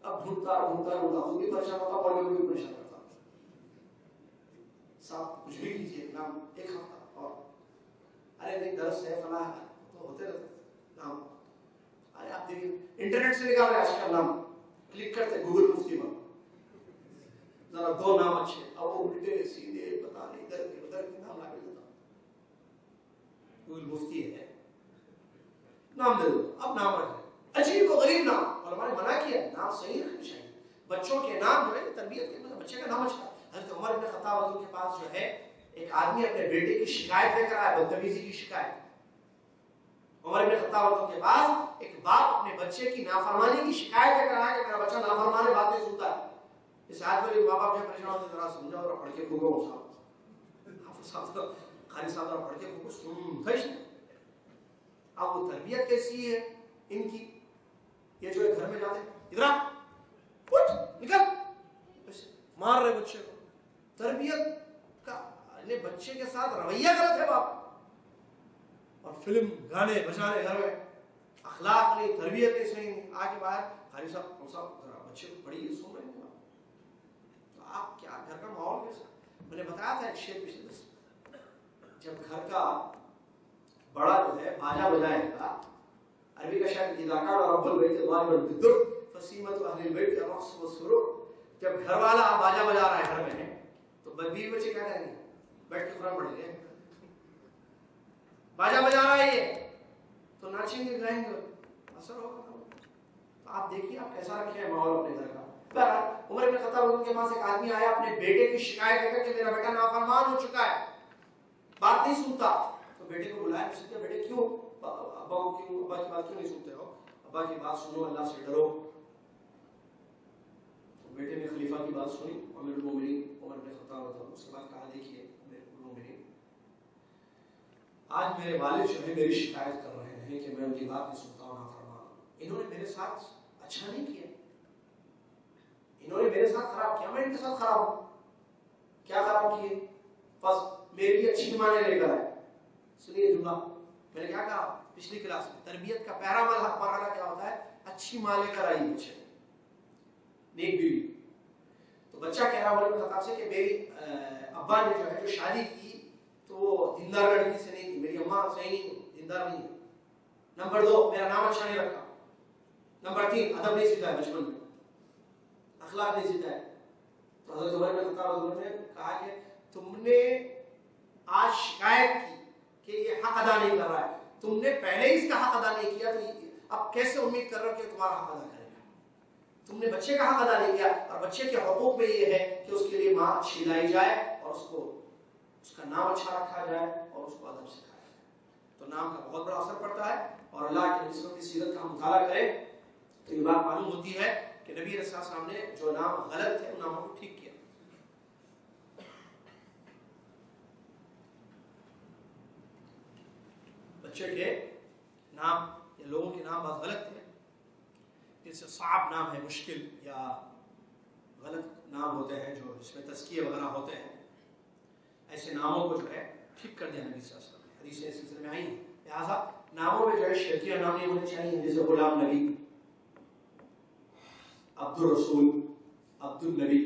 اب ڈھونڈتا خود بھی پریشان ہوتا، پڑھنے کو بھی پریشان کرتا. صاحب کچھ بھی کیجیے نام ایک ہفتہ اور ارے نہیں درس ہے فلاں تو ہوتے رہتے نام. ارے آپ دیکھیں انٹرنیٹ سے نکال رہے آج کل نام، کلک کرتے گوگل مفتی میں ذرا 2 نام اچھے، اب وہ الٹے سیدھے پتا نہیں ادھر کے ادھر کے نام لا کے دیتا. گوگل مفتی ہے نام دے دو، اب نام رکھ لیں عجیب و غریب نام. علماء نے منع کیا ہے نام صحیح رکھنا چاہیے. بچوں کے نام جو ہے تربیت کے بچے کا نام اچھا. حضرت عمر بن خطاب کے پاس جو ہے ایک آدمی اپنے بیٹے کی شکایت لے کر آیا، بدتمیزی کی شکایت. عمر بن خطاب کے پاس ایک باپ اپنے بچے کی نافرمانی کی شکایت لے کر آیا کہ میرا بچہ نافرمان ہے، باتیں سنتا ہے. اس آیت میں ماں باپ جو پریشان ہوتے ذرا سمجھا اور پڑھ کے پھوکو حافظ صاحب قاری صاحب ذرا پڑھ کے پھوکو سن. اب وہ تربیت کیسی ہے ان کی؟ یہ جو ہے گھر میں جاتے ادھر اٹھ نکل مار رہے بچے کو. تربیت کا بچے کے ساتھ رویہ غلط ہے باپ. اور فلم گانے بجانے گھر میں، اخلاق نہیں، تربیت نہیں صحیح نہیں. آگے باہر قاری صاحب ذرا بچے کو پڑھیے سن رہے ہیں تو آپ کیا گھر کا ماحول کیسا؟ میں نے بتایا تھا ایک شعر پچھلے جب گھر کا بڑا جو ہے باجا بجائے گا، عربی کا شاید اذا کان رب البیت ضاربا بالدف فسیمۃ اہل البیت الرقص والسرور، جب گھر والا باجا بجا رہا ہے گھر میں تو بیوی بچے کیا کریں گے؟ بیٹھ کے قرآن پڑھیں گے. باجا بجا رہا ہے یہ تو ناچیں گے گائیں گے، اثر ہوگا. تو آپ دیکھیے آپ کیسا رکھے ہیں ماحول اپنے گھر کا. عمر بن خطاب کے پاس ایک آدمی آیا اپنے بیٹے کی شکایت لے کر کہ میرا بیٹا نافرمان ہو چکا ہے، بات نہیں سنتا. تو بیٹے کو بلایا، اس نے بیٹے کیوں ابا کی بات کیوں نہیں سنتے ہو؟ ابا کی بات سنو، اللہ سے ڈرو. بیٹے نے خلیفہ کی بات سنی، امیر المومنین عمر بن خطاب رضی اللہ عنہ. اس کے بعد کہا دیکھیے امیر المومنین، آج میرے والد جو ہے میری شکایت کر رہے ہیں کہ میں ان کی بات نہیں سنتا ہوں، نافرمان. انہوں نے میرے ساتھ اچھا نہیں کیا، انہوں نے میرے ساتھ خراب کیا، میں ان کے ساتھ خراب ہوں. کیا خراب کیے؟ بس میرے لیے اچھی معنی لے کر آئے. سنیے جملہ میں نے کیا کہا پچھلی کلاس میں، تربیت کا پہلا مرحلہ کیا ہوتا ہے؟ اچھی ماں لے کر آئی بچے، نیک بیوی. تو بچہ کہہ رہا عمر بن خطاب سے کہ میری ابا نے جو ہے جو شادی کی تو وہ دیندار لڑکی سے نہیں تھی، میری اماں صحیح نہیں، دیندار نہیں ہے. نمبر 2 میرا نام اچھا نہیں رکھا. نمبر 3 ادب نہیں سکھایا، بچپن میں اخلاق نہیں سکھایا. تو حضرت عمر بن خطاب نے کہا کہ تم نے آج شکایت کی کہ یہ حق ادا نہیں کر رہا ہے، تم نے پہلے ہی اس کا حق ادا نہیں کیا، تو اب کیسے امید کر رہے ہو کہ تمہارا حق ادا کرے گا؟ تم نے بچے کا حق ادا نہیں کیا. اور بچے کے حقوق میں یہ ہے کہ اس کے لیے ماں اچھی لائی جائے اور اس کا نام اچھا رکھا جائے اور اس کو ادب سکھایا جائے. تو نام کا بہت بڑا اثر پڑتا ہے. اور اللہ کے نسبت کی سیرت کا ہم مطالعہ کریں تو یہ بات معلوم ہوتی ہے کہ نبی علیہ السلام نے جو نام غلط تھے ان ناموں کو ٹھیک کیا. بچے کے نام یا لوگوں کے نام بہت غلط تھے، جیسے صعب نام ہے، مشکل یا غلط نام ہوتے ہیں جو جس میں تزکیے وغیرہ ہوتے ہیں، ایسے ناموں کو جو ہے ٹھیک کر دیا نبی صلی اللہ علیہ وسلم نے. حدیثیں اس سلسلے میں آئی ہیں. لہٰذا ناموں میں جو ہے شرکیہ نام نہیں ہونے چاہیے، جیسے غلام نبی، عبد الرسول، عبد النبی.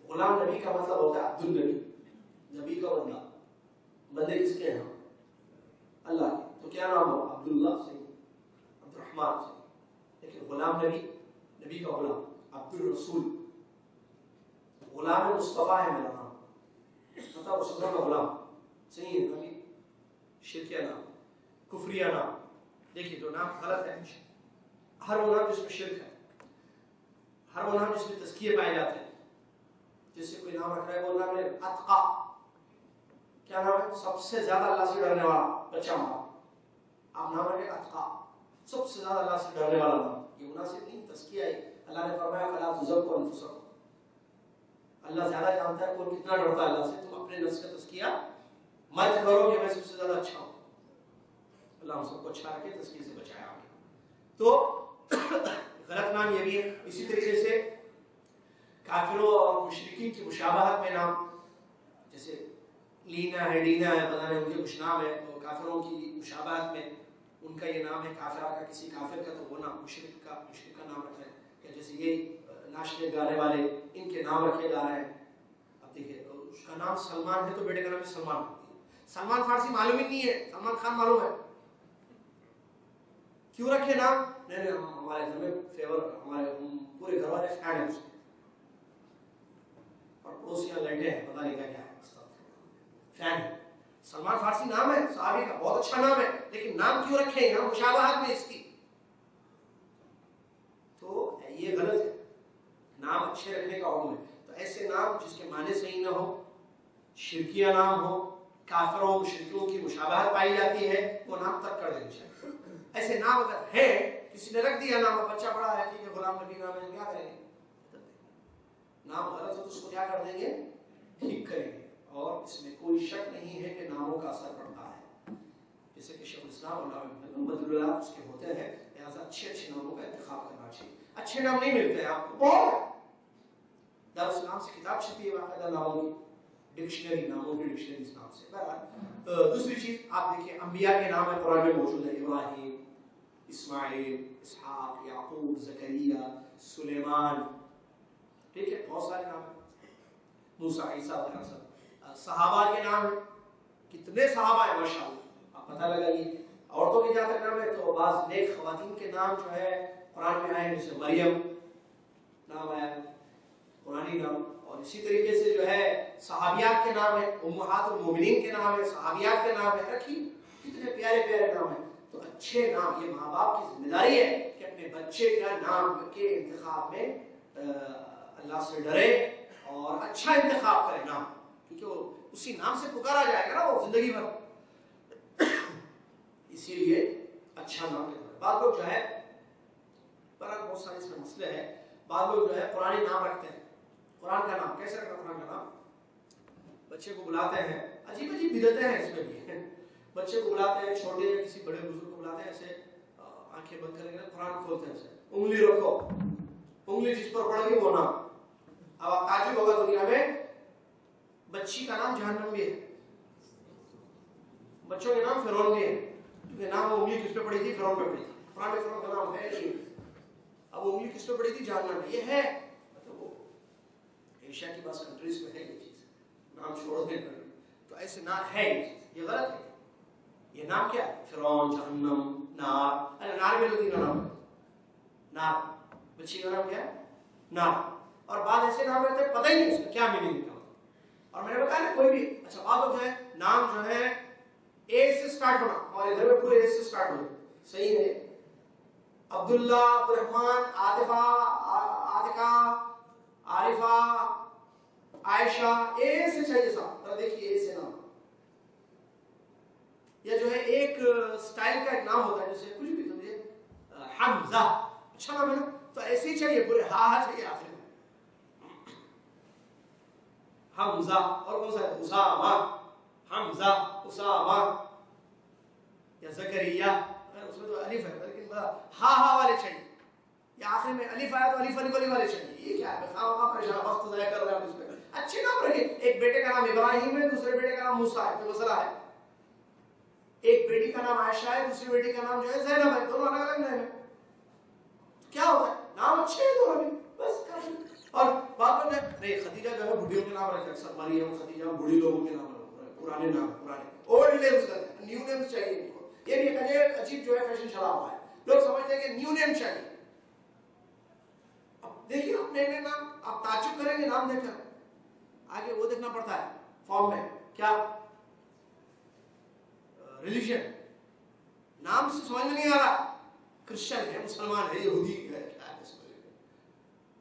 غلام نبی کا مطلب ہوتا ہے عبد النبی، نبی کا بندہ. بندے کس کے ہیں؟ اللہ کے. تو کیا نام ہو؟ عبداللہ سے، عبد الرحمن سے. لیکن غلام نبی، نبی کا غلام. عبد الرسول، غلام مصطفیٰ ہے میرا نام، مطلب اس کا غلام. صحیح ہے نبی؟ شرکیہ نام، کفریہ نام. دیکھیے جو نام غلط ہے، ہر وہ نام جس میں شرک ہے، ہر وہ نام جس میں تزکیے پائے جاتے ہیں. جیسے کوئی نام رکھ رہا ہے، وہ نام ہے اتقا. کیا نام ہے؟ سب سے زیادہ اللہ سے ڈرنے والا بچہ ہمارا. آپ نام رکھے اتقا، سب سے زیادہ اللہ سے ڈرنے والا نام. یہ مناسب نہیں، تزکیہ ہے. اللہ نے فرمایا فلا تزکوا انفسکم. اللہ زیادہ جانتا ہے کون کتنا ڈرتا ہے اللہ سے. تم اپنے نفس کا تزکیہ مت کرو کہ میں سب سے زیادہ اچھا ہوں. اللہ ہم سب کو اچھا رکھے، تزکیے سے بچائے. تو غلط نام یہ بھی ہے. اسی طریقے سے کافروں اور مشرکین کی مشابہت میں نام، جیسے لینا ہے، ڈینا ہے، پتہ نہیں ان کے کچھ نام ہے. تو کافروں کی مشابہت میں ان کا یہ نام ہے، کافرہ کا کسی کافر کا تو وہ نام مشرک کا نام رکھا ہے. یا جیسے یہ ناچنے گانے والے، ان کے نام رکھے جا رہے ہیں. اب دیکھیے اس کا نام سلمان ہے تو بیٹے کا نام بھی سلمان رکھ دیا. سلمان فارسی معلوم ہی نہیں ہے، سلمان خان معلوم ہے. کیوں رکھے نام؟ نہیں ہمارے گھر میں فیور، ہمارے پورے گھر والے فین ہیں اس کے، اور پڑوسیاں لڑکے ہیں، پتہ نہیں کیا کیا ہے، فین ہے. سلمان فارسی نام ہے، صحابی کا بہت اچھا نام ہے، لیکن نام کیوں رکھے؟ یہاں مشابہت میں اس کی. تو یہ غلط ہے. نام اچھے رکھنے کا حکم ہے. تو ایسے نام جس کے معنی صحیح نہ ہو، شرکیہ نام ہو، کافروں مشرکوں کی مشابہت پائی جاتی ہے، وہ نام ترک کر دینا چاہیے. ایسے نام اگر ہے، کسی نے رکھ دیا نام، بچہ بڑا ہے ٹھیک ہے غلام نبی نام ہے، کیا کریں گے؟ نام غلط ہے تو اس کو کیا کر دیں گے؟ ٹھیک کریں گے. اور اس میں کوئی شک نہیں ہے کہ ناموں کا اثر پڑتا ہے. جیسے کہ شیخ الاسلام محمد اللہ اس کے ہوتے ہیں، لہٰذا اچھے ناموں کا انتخاب کرنا چاہیے. اچھے نام نہیں ملتے ہیں آپ کو، بہت. دارالسلام سے کتاب چھپی ہے باقاعدہ ناموں کی، ڈکشنری، ناموں کی ڈکشنری اس نام سے. بہرحال دوسری چیز آپ دیکھیں، انبیاء کے نام قرآن میں موجود ہیں. ابراہیم، اسماعیل، اسحاق، یعقوب، زکریا، سلیمان. ٹھیک ہے، بہت سارے نام ہیں. موسیٰ، عیسیٰ وغیرہ سب. صحابہ کے نام ہیں، کتنے صحابہ ہیں ماشاءاللہ. آپ پتہ لگائیے عورتوں کے جہاں تک نام ہے تو بعض نیک خواتین کے نام جو ہے قرآن میں آئے ہیں، جیسے مریم نام آیا قرآنی نام، اور اسی طریقے سے جو ہے صحابیات کے نام ہے، امہات المومنین کے نام ہے، صحابیات کے نام ہے، رکھی کتنے پیارے پیارے نام ہیں۔ تو اچھے نام، یہ ماں باپ کی ذمہ داری ہے کہ اپنے بچے کا نام کے انتخاب میں اللہ سے ڈرے اور اچھا انتخاب کرے نام، کیونکہ وہ اسی نام سے پکارا جائے گا نا وہ زندگی بھر، اسی لیے اچھا نام ہے۔ بعض لوگ جو ہے بہت سارے اس میں مسئلے ہیں، بعض لوگ جو ہے قرآنی نام رکھتے ہیں، قرآن کا نام کیسے رکھنا؟ قرآن کا نام بچے کو بلاتے ہیں، عجیب عجیب بدعتیں ہیں اس میں بھی، بچے کو بلاتے ہیں، چھوٹے یا کسی بڑے بزرگ کو بلاتے ہیں، ایسے آنکھیں بند کریں گے قرآن کھولتے ہیں، ایسے انگلی رکھو، انگلی جس پر پڑ گئی وہ نام۔ اب آپ تعجب ہوگا دنیا میں بچی کا نام جہنم بھی ہے، بچوں کے نام فرعون بھی ہے، کیونکہ نام انگلی کس پہ پڑی تھی؟ فرعون پہ پڑی تھی، قرآن میں فرعون کا نام ہے نہیں، اب وہ انگلی کس پہ پڑی تھی؟ جہنم میں۔ یہ ہے مطلب وہ ایشیا کی بعض کنٹریز میں ہے یہ چیز، نام چھوڑ دیں تو ایسے نام ہے، یہ غلط ہے۔ یہ نام کیا ہے؟ فرعون، جہنم، نار، نار میں لوگی کا نام ہے، نار، بچی کا نام کیا ہے؟ نار۔ اور بعض ایسے نام رہتے ہیں پتہ ہی نہیں اس کا کیا میننگ ہے، اور میں نے بتایا نا کوئی بھی اچھا بعض لوگ جو ہے نام جو ہے اے سے سٹارٹ ہونا، ہمارے گھر میں پورے اے سے سٹارٹ ہونا صحیح ہے، عبداللہ، عبد الرحمن، عاطفہ، عاطقہ، عارفہ، عائشہ، اے سے چاہیے صاحب، ذرا دیکھیے اے سے نام، یا جو ہے ایک سٹائل کا ایک نام ہوتا ہے جیسے کچھ بھی سمجھے، حمزہ، اچھا نام ہے نا، تو ایسے ہی چاہیے پورے ہاں چاہیے آخر میں، حمزہ، اور کون سا ہے؟ اسامہ، حمزہ، اسامہ، یا زکریا، اس میں تو الف ہے لیکن ہاں والے چاہیے، یا آخر میں الف آیا تو الف والے چاہیے، یہ کیا ہے؟ خواہ پریشان وقت ضائع کر رہے ہیں اس میں، اچھے نام رکھے، ایک بیٹے کا نام ابراہیم ہے، دوسرے بیٹے کا نام موسیٰ ہے، کوئی مسئلہ ہے؟ ایک بیٹی کا نام عائشہ ہے، دوسری بیٹی کا نام جو ہے زینب ہے، دونوں الگ الگ نام ہے، کیا ہوتا ہے؟ نام اچھے ہیں دونوں بھی، بس کافی۔ اور بات میں نہیں، خدیجہ جو ہے بڑھیوں کے نام رکھتے ہیں اکثر، مریم، خدیجہ بوڑھی لوگوں کے نام رکھتے ہیں، پرانے نام، پرانے اولڈ نیمز کرتے ہیں، نیو نیمز چاہیے ان کو، یہ بھی عجیب جو ہے فیشن چلا ہوا ہے، لوگ سمجھتے ہیں کہ نیو نیم چاہیے۔ اب دیکھیے اپنے نئے نام، آپ تعجب کریں گے نام دیکھ کر، آگے وہ دیکھنا پڑتا ہے فارم میں کیا ریلیجن، نام سے سمجھ میں نہیں آ رہا، کرسچن ہے، مسلمان ہے، یہودی ہے، کیا ہے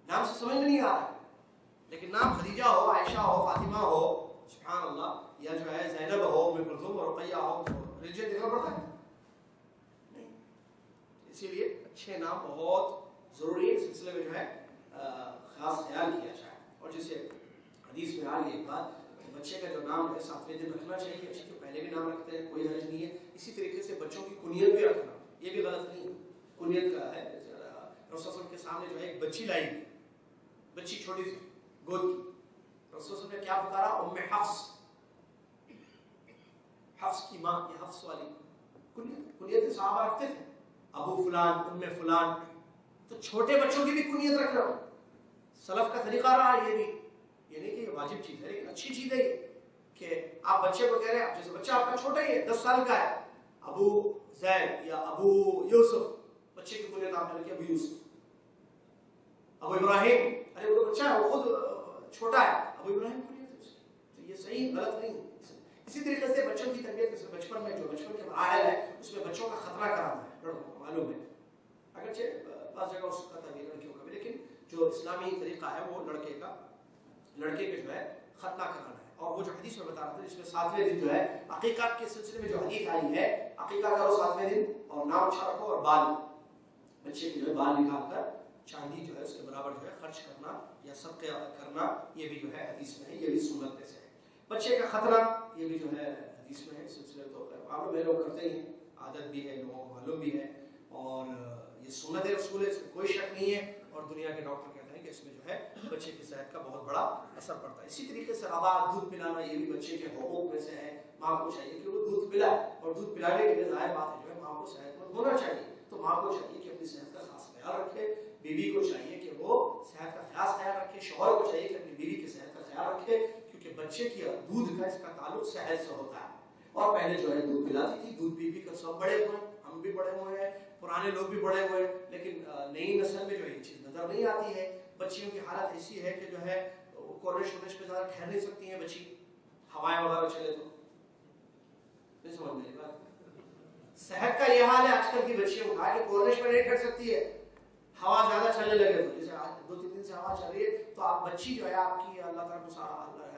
نام سے سمجھ میں نہیں آ رہا، لیکن نام خدیجہ ہو، عائشہ ہو، فاطمہ ہو، سبحان اللہ، یا جو ہے زینب ہو، ام کلثوم اور رقیہ ہو، ریلیجن دیکھنا پڑتا ہے نہیں، اسی لیے اچھے نام بہت ضروری ہے، اس سلسلے میں جو ہے خاص خیال کیا جائے۔ اور جسے حدیث میں آ گئی ایک بات، بچے کا جو نام ہے 7ویں دن رکھنا چاہیے، بچے کے پہلے بھی نام رکھتے ہیں، کوئی حرج نہیں ہے، اسی طریقے سے بچوں کی کنیت بھی رکھنا، یہ بھی غلط نہیں ہے، کنیت کا ہے، رسول صلی اللہ علیہ وسلم کے سامنے جو ہے ایک بچی لائی گئی، بچی چھوٹی سی گود کی، رسول صلی اللہ علیہ وسلم نے کیا پکارا؟ ام حفص، حفص کی ماں، یہ حفص والی کنیت صحابہ رکھتے تھے، ابو فلان، ام فلان، تو چھوٹے بچوں کی بھی کنیت رکھنا، سلف کا طریقہ رہا یہ بھی، یہ نہیں کہ یہ واجب چیز ہے لیکن اچھی چیز ہے یہ کہ آپ بچے کو کہہ رہے ہیں، جیسے بچہ آپ کا چھوٹا ہی ہے، 10 سال کا ہے، ابو زید یا ابو یوسف، بچے کی کنیت آپ نے رکھی ابو یوسف، ابو ابراہیم، ارے وہ بچہ ہے وہ خود چھوٹا ہے، ابو ابراہیم کنیت ہے اس کی، تو یہ صحیح غلط نہیں ہے۔ اسی طریقے سے بچوں کی تربیت، جیسے بچپن میں جو بچپن کے مراحل ہے اس میں بچوں کا خطرہ کرانا ہے، لڑکوں کو معلوم ہے، اگرچہ بعض جگہ اس کا تھا لڑکیوں کا بھی، لیکن جو اسلامی طریقہ ہے وہ لڑکے کے جو ہے ختنہ کرانا ہے۔ اور وہ جو حدیث میں بتا رہا تھا جس میں 7ویں دن جو ہے عقیقہ کے سلسلے میں جو حدیث آئی ہے، عقیقہ کرو 7ویں دن اور نام اچھا رکھو، اور بال، بچے کے جو ہے بال نکال کر چاندی جو ہے اس کے برابر جو ہے خرچ کرنا یا صدقہ کرنا، یہ بھی جو ہے حدیث میں ہے، یہ بھی سنت میں سے ہے۔ بچے کا خطرہ یہ بھی جو ہے حدیث میں ہے، سلسلے تو عام لوگ کرتے ہی ہیں، عادت بھی ہے، لوگوں کو معلوم بھی ہے، اور یہ سنت رسول ہے، اس میں کوئی شک نہیں ہے، اور دنیا کے ڈاکٹر کہتے ہیں کہ اس میں جو ہے بچے کی صحت کا بہت بڑا اثر پڑتا ہے۔ اسی طریقے سے رضاعت، دودھ پلانا، یہ بھی بچے کے حقوق میں سے ہے، ماں کو چاہیے کہ وہ دودھ پلائے، اور دودھ پلانے کے لیے ظاہر بات ہے جو ہے ماں کو صحت مند ہونا چاہیے، تو ماں کو چاہیے کہ اپنی صحت کا خاص خیال رکھے، بیوی کو چاہیے کہ وہ صحت کا خاص خیال رکھے، شوہر کو چاہیے کہ اپنی بیوی کی صحت کا خیال رکھے، کیونکہ بچے کی دودھ کا اس کا تعلق صحت سے ہوتا ہے، اور پہلے جو ہے دودھ پلاتی تھی، دودھ پی پی کر سب بڑے ہوئے، ہم بھی بڑے ہوئے ہیں، پرانے لوگ بھی بڑے ہوئے، لیکن نئی نسل میں جو یہ چیز نظر نہیں آتی ہے. بچیوں کی حالت ایسی ہے کہ جو ہے کورنش وورنش پہ زیادہ ٹھہر نہیں سکتی ہیں بچی، ہوائیں وغیرہ چلے تو نہیں سمجھ میری بات. صحت کا یہ حال ہے آج کل کی بچیوں کا کہ کورنش پہ نہیں ٹھہر سکتی ہے، ہوا زیادہ چلنے لگے تو جیسے آج 2-3 دن سے ہوا چل رہی ہے تو آپ بچی جو ہے آپ کی اللہ تعالیٰ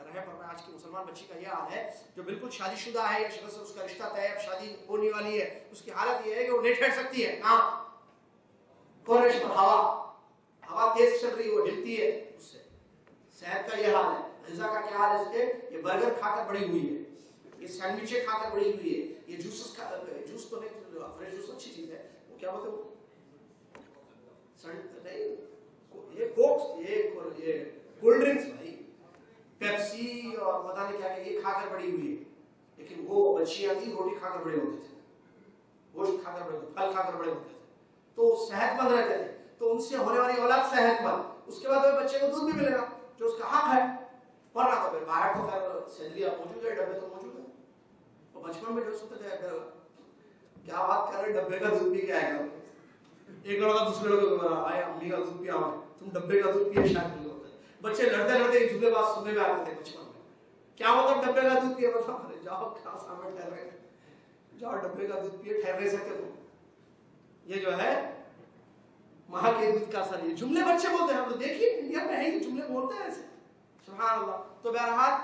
رحم فرمائے، آج کی مسلمان بچی کا یہ حال ہے جو بالکل شادی شدہ ہے یا شخص سے اس کا رشتہ طے ہے، اب شادی ہونے والی ہے، اس کی حالت یہ ہے کہ وہ نہیں ٹھہر سکتی ہے. کہاں؟ کورنش پر. ہوا تیز چل رہی ہے، وہ ہلتی ہے اس سے. صحت کا یہ حال ہے. غذا کا کیا حال ہے اس کے؟ یہ برگر کھا کر بڑی ہوئی ہے، یہ سینڈوچیں کھا کر بڑی ہوئی ہے، یہ جوس تو نہیں، فریش جوس اچھی چیز ہے، وہ کیا بولتے ہیں یہ کوک، یہ کولڈ ڈرنکس بھائی، پیپسی اور پتہ نہیں کیا کہ یہ کھا کر بڑی ہوئی ہے. لیکن وہ بچیاں تھیں روٹی کھا کر بڑے ہوتے تھے، گوشت کھا کر بڑے ہوتے، پھل کھا کر بڑے ہوتے تھے، تو صحت مند رہتے تھے. تو ان سے ہونے والی اولاد صحت مند. اس کے بعد بچے کو دودھ بھی ملے گا جو اس کا حق ہے، ورنہ تو پھر باہر تو خیر سینڈلیاں موجود ہے، ڈبے تو موجود ہیں. اور بچپن میں جو سوتے تھے کیا بات کر رہے، ڈبے کا دودھ بھی کیا ہے گا. ایک لڑکا دوسرے لڑکے کو آئے امی کا دودھ پیا، تم ڈبے کا دودھ پیے شاید نہیں ہوتا. بچے لڑتے لڑتے ایک جملے بات سننے میں آتے تھے بچپن میں، کیا مطلب ڈبے کا دودھ پیے؟ مطلب جاؤ کہاں سامنے ٹھہر رہے، جاؤ ڈبے کا دودھ پیے، ٹھہر نہیں سکتے تم. یہ جو ہے ماں کے دودھ کا اثر، یہ جملے بچے بولتے ہیں. ہم تو دیکھیے انڈیا میں ہے یہ جملے بولتے ہیں ایسے، سبحان اللہ. تو بہرحال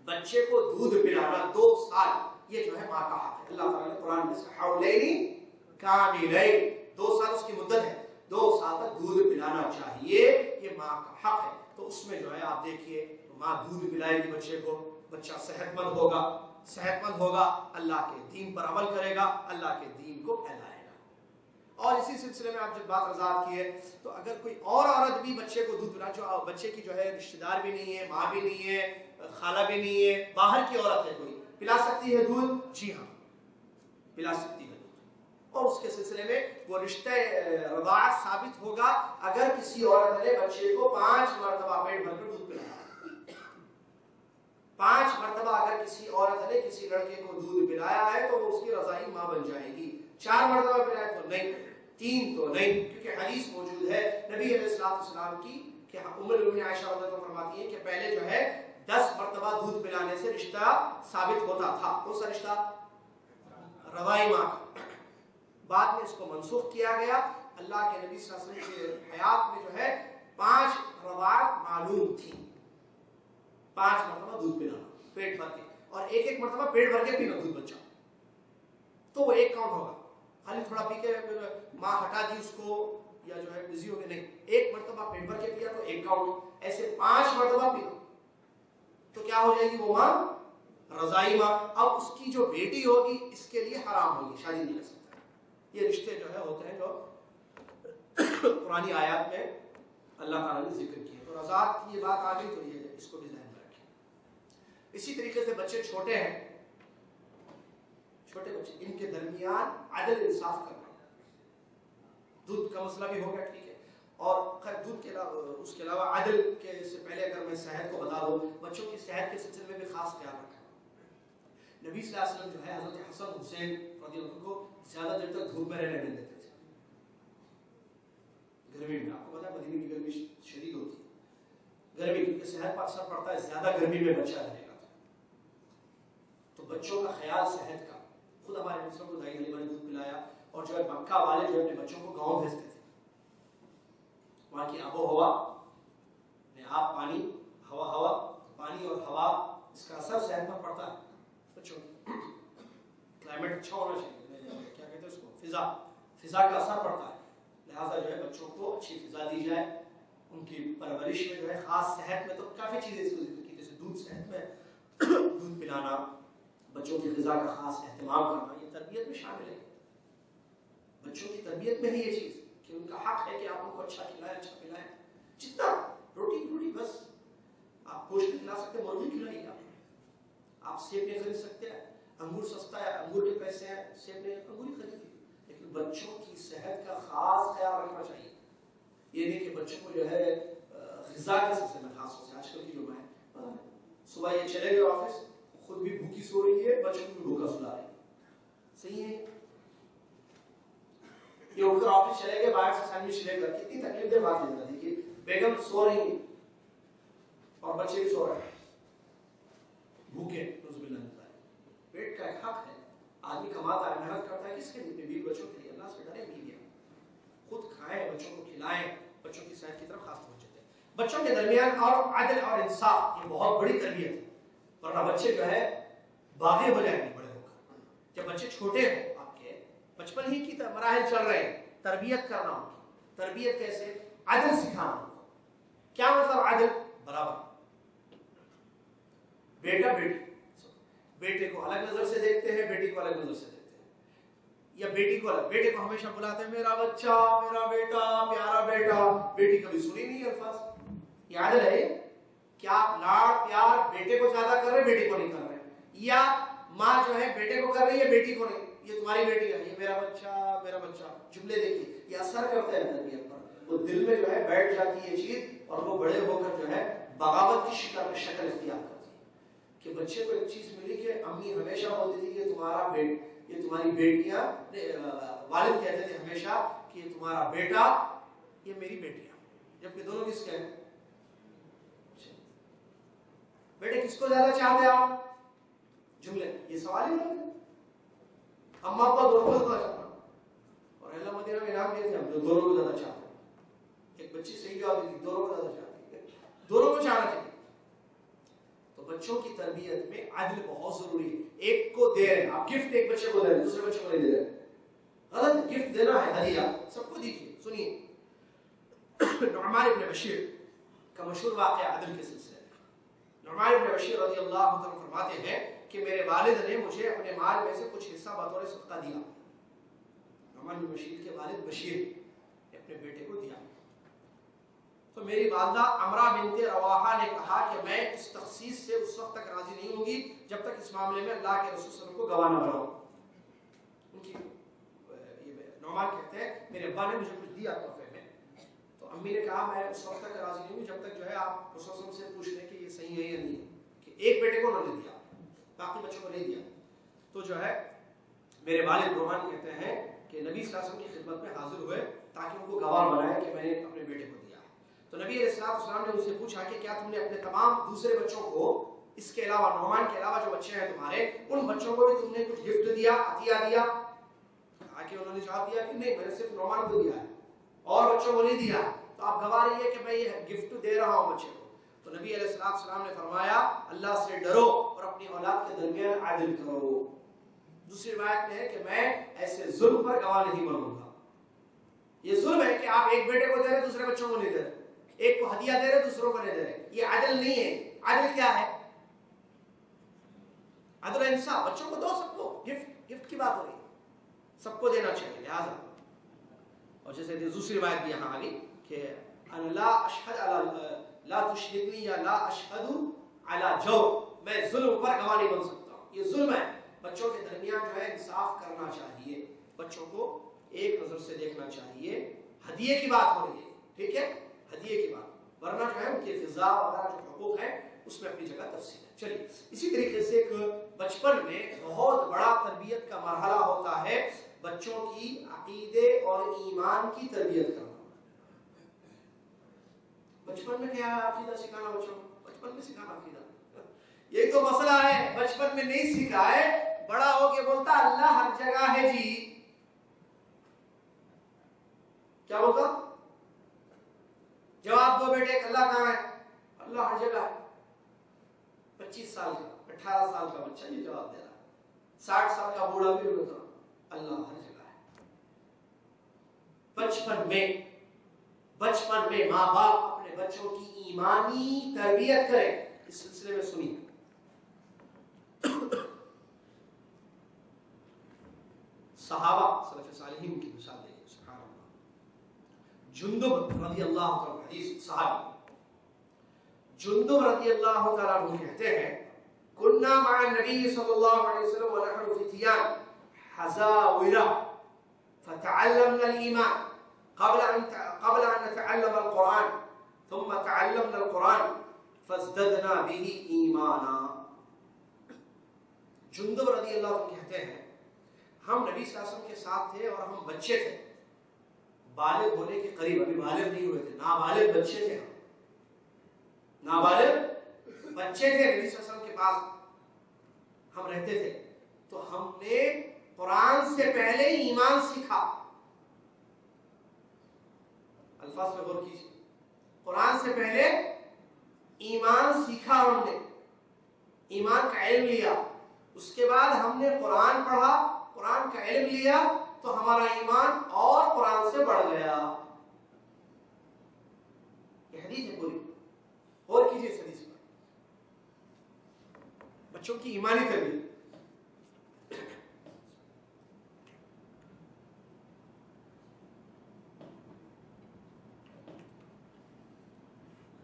بچے کو دودھ پلانا 2 سال یہ جو ہے ماں کا حق ہے. اللہ تعالیٰ نے قرآن میں حولین کاملین، 2 سال اس کی مدت ہے، 2 سال تک دودھ پلانا چاہیے، یہ ماں کا حق ہے. تو اس میں جو ہے آپ دیکھیے ماں دودھ پلائے گی بچے کو، بچہ صحت مند ہوگا، اللہ کے دین پر عمل کرے گا، اللہ کے دین کو پھیلائے گا. اور اسی سلسلے میں آپ جب بات وضاحت کی ہے تو اگر کوئی اور عورت بھی بچے کو دودھ پلا، جو بچے کی جو ہے رشتہ دار بھی نہیں ہے، ماں بھی نہیں ہے، خالہ بھی نہیں ہے، باہر کی عورت ہے کوئی، پلا سکتی ہے دودھ؟ جی ہاں پلا سکتی ہے دودھ. اور اس کے سلسلے میں وہ رشتہ رضاعت ثابت ہوگا اگر کسی عورت نے بچے کو 5 مرتبہ پیٹ بھر کر دودھ پلایا. 5 مرتبہ اگر کسی عورت نے کسی لڑکے کو دودھ پلایا ہے تو وہ اس کی رضاعی ماں بن جائے گی. 4 مرتبہ پلایا تو نہیں، 3 تو نہیں، کیونکہ حدیث موجود ہے نبی علیہ السلام کی کہ ام المؤمنین عائشہ رضی اللہ عنہا فرماتی ہیں کہ پہلے جو ہے 10 مرتبہ دودھ پلانے سے رشتہ ثابت ہوتا تھا. کون سا رشتہ؟ رضاعی ماں کا. بعد میں اس کو منسوخ کیا گیا. اللہ کے نبی صلی اللہ علیہ وسلم کے حیات میں جو ہے 5 رضاعت معلوم تھی. 5 مرتبہ دودھ پلانا پیٹ بھر کے، اور ایک مرتبہ پیٹ بھر کے پینا دودھ بچہ، تو وہ ایک کاؤنٹ ہوگا. خالی تھوڑا پی کے ماں ہٹا دی اس کو یا جو ہے بزی ہو گئے، نہیں، ایک مرتبہ پیٹ بھر کے پیا تو ایک کاؤنٹ. ایسے 5 مرتبہ پینا تو کیا ہو جائے گی وہ ماں؟ رضاعی ماں. اب اس کی جو بیٹی ہوگی اس کے لیے حرام ہوگی، شادی نہیں کر سکتا. یہ رشتے جو ہے ہوتے ہیں جو پرانی آیات میں اللہ تعالیٰ نے ذکر کیے. تو رضاعت کی یہ بات آ گئی تو یہ اس کو بھی ذہن میں رکھیں. اسی طریقے سے بچے چھوٹے ہیں، چھوٹے بچے، ان کے درمیان عدل انصاف کرنا. دودھ کا مسئلہ بھی ہو گیا، ٹھیک ہے. اور خیر دودھ کے علاوہ، اس کے علاوہ عدل کے سے پہلے اگر میں صحت کو بتا دوں، بچوں کی صحت کے سلسلے میں بھی خاص خیال رکھیں. نبی صلی اللہ علیہ وسلم جو ہے حضرت حسن حسین رضی اللہ عنہ کو زیادہ دیر تک دھوپ میں رہنے نہیں دیتے تھے. گرمی میں آپ کو پتا ہے مدینے کی گرمی شدید ہوتی ہے، گرمی کیونکہ صحت پر اثر پڑتا ہے، زیادہ گرمی میں بچہ رہے گا. تو بچوں کا خیال صحت کا، خود ہمارے نبی صلی اللہ علیہ وسلم کو دودھ پلایا. اور جو ہے مکہ والے جو اپنے بچوں کو گاؤں بھیجتے تھے، وہاں کی آب و ہوا، آپ پانی، ہوا، پانی اور ہوا، اس کا اثر صحت پر پڑتا ہے. بچوں کلائمیٹ اچھا ہونا چاہیے، کیا کہتے ہیں اس کو، فضا کا اثر پڑتا ہے. لہٰذا جو ہے بچوں کو اچھی فضا دی جائے. ان کی پرورش میں جو ہے خاص صحت میں تو کافی چیزیں اس کو ذکر کی، جیسے دودھ، صحت میں دودھ پلانا، بچوں کی غذا کا خاص اہتمام کرنا، یہ تربیت میں شامل ہے. بچوں کی تربیت میں ہی یہ چیز کہ ان کا حق ہے کہ آپ ان کو اچھا کھلائیں، اچھا پلائیں. جتنا روٹی بس، آپ گوشت نہیں کھلا سکتے، مرغی کھلائیے. آپ سیب نہیں خرید سکتے، انگور سستا ہے، انگور کے پیسے ہیں، سیب نہیں، انگور ہی خریدیے. لیکن بچوں کی صحت کا خاص خیال رکھنا چاہیے. یہ نہیں کہ بچوں کو جو ہے غذا کے سلسلے میں خاص طور سے آج کل کی جو مائیں، صبح یہ چلے گئے آفس، خود بھی بھوکی سو رہی ہے، بچوں کو بھی بھوکا سلا رہی ہے. صحیح ہے. یہ اٹھ کر آفس چلے گئے، باہر سے سینڈوچ لے کر. کتنی تکلیف دہ بات ہے. دیکھیے بیگم سو رہی ہے اور بچے بھی سو رہے ہیں بھوکے. پیٹ کا ایک حق ہے، آدمی کماتا ہے، محنت کرتا ہے، کس کے لیے؟ بیوی بچوں کے لیے. اللہ سے ڈرے بیویاں، خود کھائیں، بچوں کو کھلائیں، بچوں کی صحت کی طرف خاص توجہ دیں. بچوں کے درمیان اور عدل اور انصاف یہ بہت بڑی تربیت ہے، ورنہ بچے جو ہے باغی ہو جائیں گے بڑے ہو کر. جب بچے چھوٹے ہوں، آپ کے بچپن ہی کی مراحل چل رہے ہیں، تربیت کرنا ان کی. تربیت کیسے؟ عدل سکھانا ان کو. کیا مطلب عدل؟ برابر. بیٹا بیٹی، بیٹے کو الگ نظر سے دیکھتے ہیں، بیٹی کو الگ نظر سے دیکھتے ہیں، یا بیٹی کو الگ. بیٹے کو ہمیشہ بلاتے ہیں میرا بچہ، میرا بیٹا، پیارا بیٹا. بیٹی کبھی سنی نہیں الفاظ. یہ عدل ہے؟ کیا آپ لاڑ پیار بیٹے کو زیادہ کر رہے، بیٹی کو نہیں کر رہے؟ یا ماں جو ہے بیٹے کو کر رہی ہے، بیٹی کو نہیں؟ یہ تمہاری بیٹی ہے، یہ میرا بچہ، میرا بچہ. جملے دیکھیے، یہ اثر کرتا ہے تربیت پر. وہ دل میں جو ہے بیٹھ جاتی ہے یہ چیز، اور وہ بڑے ہو کر جو ہے بغاوت کی شکل اختیار کرتی ہے. کہ بچے کو ایک چیز ملی کہ امی ہمیشہ بولتی تھی کہ تمہارا یہ تمہاری بیٹیاں، والد کہتے تھے ہمیشہ کہ یہ تمہارا بیٹا، یہ میری بیٹیاں. جبکہ دونوں کس کے ہیں؟ بیٹے کس کو زیادہ چاہتے آپ؟ جملے، یہ سوال ہی نہیں. اما ابا دونوں کو زیادہ چاہتا، اور اللہ مدینہ میں انعام دیے تھے ہم جو دونوں کو زیادہ چاہتے ہیں. ایک بچی صحیح جواب دی تھی، دونوں کو زیادہ چاہتی ہے، دونوں کو چاہنا چاہیے. تو بچوں کی تربیت میں عدل بہت ضروری ہے. ایک کو دے رہے ہیں آپ گفٹ، ایک بچے کو دے رہے ہیں، دوسرے بچے کو نہیں دے رہے. غلط. گفٹ دینا ہے، ہدیہ سب کو دیجیے. سنیے نعمان ابن بشیر کا مشہور واقعہ عدل کے سلسلے میں. نعمان ابن بشیر رضی اللہ عنہ فرماتے ہیں کہ میرے والد نے مجھے اپنے مال میں سے کچھ حصہ بطور صدقہ دیا. نعمان بن بشیر کے والد بشیر نے اپنے بیٹے کو دیا. تو میری والدہ عمرہ بنت رواحہ نے کہا کہ میں اس تخصیص سے اس وقت تک راضی نہیں ہوں گی جب تک اس معاملے میں اللہ کے رسول صلی اللہ علیہ وسلم کو گواہ نہ بناؤں. ان کی نعمان کہتے ہیں میرے ابا نے مجھے کچھ دیا تحفے میں، تو امی نے کہا میں اس وقت تک راضی نہیں ہوں جب تک جو ہے آپ رسول صلی اللہ علیہ وسلم سے پوچھ لیں کہ یہ صحیح ہے یا نہیں ہے. کہ ایک بیٹے کو انہوں نے دیا، باقی بچوں کو نہیں دیا. تو جو ہے میرے والد نعمان کہتے ہیں کہ نبی صلی اللہ علیہ وسلم کی خدمت میں حاضر ہوئے تاکہ ان کو گواہ بنائے کہ میں نے اپنے بیٹے کو دیا. تو نبی علیہ السلام نے ان سے پوچھا کہ کیا تم نے اپنے تمام دوسرے بچوں کو، اس کے علاوہ نعمان کے علاوہ جو بچے ہیں تمہارے، ان بچوں کو بھی تم نے کچھ گفٹ دیا، عطیہ دیا؟ کہا کہ انہوں نے جواب دیا کہ نہیں، میں نے صرف نعمان کو دیا ہے اور بچوں کو نہیں دیا. تو آپ گواہ رہی ہے کہ میں یہ گفٹ دے رہا ہوں بچے کو. تو نبی علیہ السلام نے فرمایا اللہ سے ڈرو اور اپنی اولاد کے درمیان عدل کرو. دوسری روایت میں ہے کہ میں ایسے ظلم پر گواہ نہیں بنوں گا. یہ ظلم ہے کہ آپ ایک بیٹے کو دے رہے دوسرے بچوں کو نہیں دے رہے، ایک کو ہدیہ دے رہے دوسروں کو نہیں دے رہے. یہ عدل نہیں ہے. عدل کیا ہے؟ عدل انصاف. بچوں کو دو، سب کو. گفٹ کی بات ہو رہی ہے، سب کو دینا چاہیے. لہٰذا اور جیسے دوسری روایت بھی یہاں آ گئی کہ لا اشہد لا تشہدنی یا لا اشہد علی جور، میں ظلم پر گواہ نہیں بن سکتا ہوں. یہ ظلم ہے. بچوں کے درمیان جو ہے انصاف کرنا چاہیے، بچوں کو ایک نظر سے دیکھنا چاہیے. ہدیے کی بات ہو رہی ہے، ٹھیک ہے، ہدیے کی بات، ورنہ جو ہے ان کی غذا وغیرہ جو حقوق ہیں اس میں اپنی جگہ تفصیل ہے. چلیے اسی طریقے سے ایک بچپن میں بہت بڑا تربیت کا مرحلہ ہوتا ہے بچوں کی عقیدے اور ایمان کی تربیت کرنا. بچپن میں کیا عقیدہ سکھانا بچوں کو؟ بچپن میں سکھانا عقیدہ، یہ تو مسئلہ ہے. بچپن میں نہیں سیکھا ہے، بڑا ہو کے بولتا اللہ ہر جگہ ہے جی. کیا بولتا؟ جواب دو بیٹے اللہ کہاں ہے؟ اللہ ہر جگہ ہے. 25 سال کا 18 سال کا بچہ یہ جواب دے رہا ہے. 60 سال کا بوڑھا بھی ہوتا اللہ ہر جگہ ہے. بچپن میں ماں باپ اپنے بچوں کی ایمانی تربیت کریں. اس سلسلے میں سنیے صحابہ سلف صالحین کی مثال دیکھیں. سبحان اللہ. جندب رضی اللہ عنہ، حدیث صحابی جندب رضی اللہ تعالیٰ عنہ کہتے ہیں كنا مع النبي صلى الله عليه وسلم ونحن فتيان حزاورة فتعلمنا الإيمان قبل أن نتعلم القرآن ثم تعلمنا القرآن فازددنا به إيمانا. جندب رضی اللہ عنہ کہتے ہیں ہم نبی صلی اللہ علیہ وسلم کے ساتھ تھے اور ہم بچے تھے، بالغ ہونے کے قریب، ابھی بالغ نہیں ہوئے تھے، نابالغ بچے تھے، ہم نابالغ بچے تھے، نبی صلی اللہ علیہ وسلم کے پاس ہم رہتے تھے، تو ہم نے قرآن سے پہلے ایمان سیکھا۔ الفاظ میں غور کیجیے، قرآن سے پہلے ایمان سیکھا، ہم نے ایمان کا علم لیا، اس کے بعد ہم نے قرآن پڑھا، قرآن کا علم لیا، تو ہمارا ایمان اور قرآن سے بڑھ گیا۔ یہ حدیث ہے پوری، غور کیجیے اس حدیث پر، بچوں کی ایمانی تربیت۔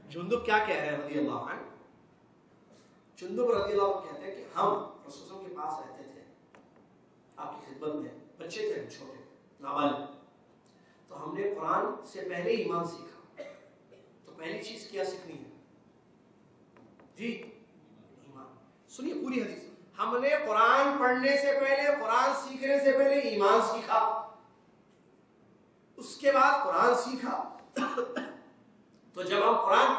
جندب کیا کہہ رہے ہیں رضی اللہ عنہ؟ جندب رضی اللہ عنہ کہتے ہیں کہ ہم رسول اللہ کے پاس رہتے تھے، آپ کی خدمت میں، بچے تھے چھوٹے نابالغ، تو ہم نے قرآن سے پہلے ایمان سیکھا۔ تو پہلی چیز کیا سیکھنی ہے جی؟ ایمان۔ سنیے پوری حدیث، ہم نے قرآن پڑھنے سے پہلے، قرآن سیکھنے سے پہلے ایمان سیکھا، اس کے بعد قرآن سیکھا۔ تو جب ہم قرآن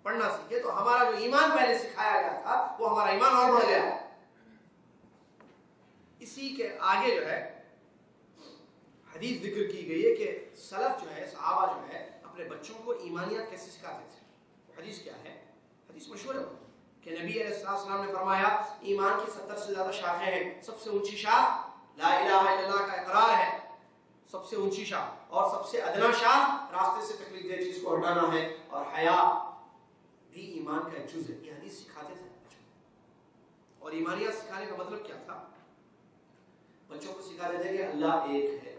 پڑھنا سیکھے تو ہمارا جو ایمان پہلے سکھایا گیا تھا وہ ہمارا ایمان اور بڑھ گیا۔ اسی کے آگے جو ہے حدیث ذکر کی گئی ہے کہ سلف جو ہے، صحابہ جو ہے، اپنے بچوں کو ایمانیات کیسے سکھاتے تھے۔ حدیث کیا ہے؟ حدیث مشہور ہے کہ نبی علیہ السلام نے فرمایا ایمان کی 70 سے زیادہ شاخیں ہیں، سب سے اونچی شاخ لا الہ الا اللہ کا اقرار ہے، سب سے اونچی شاخ، اور سب سے ادنا شاخ راستے سے تکلیف دہ چیز کو ہٹانا ہے، اور حیا بھی ایمان کا ایک جز ہے۔ یہ حدیث سکھاتے تھے بچوں کو۔ اور ایمانیات سکھانے کا مطلب کیا تھا؟ بچوں کو سکھاتے تھے کہ اللہ ایک ہے،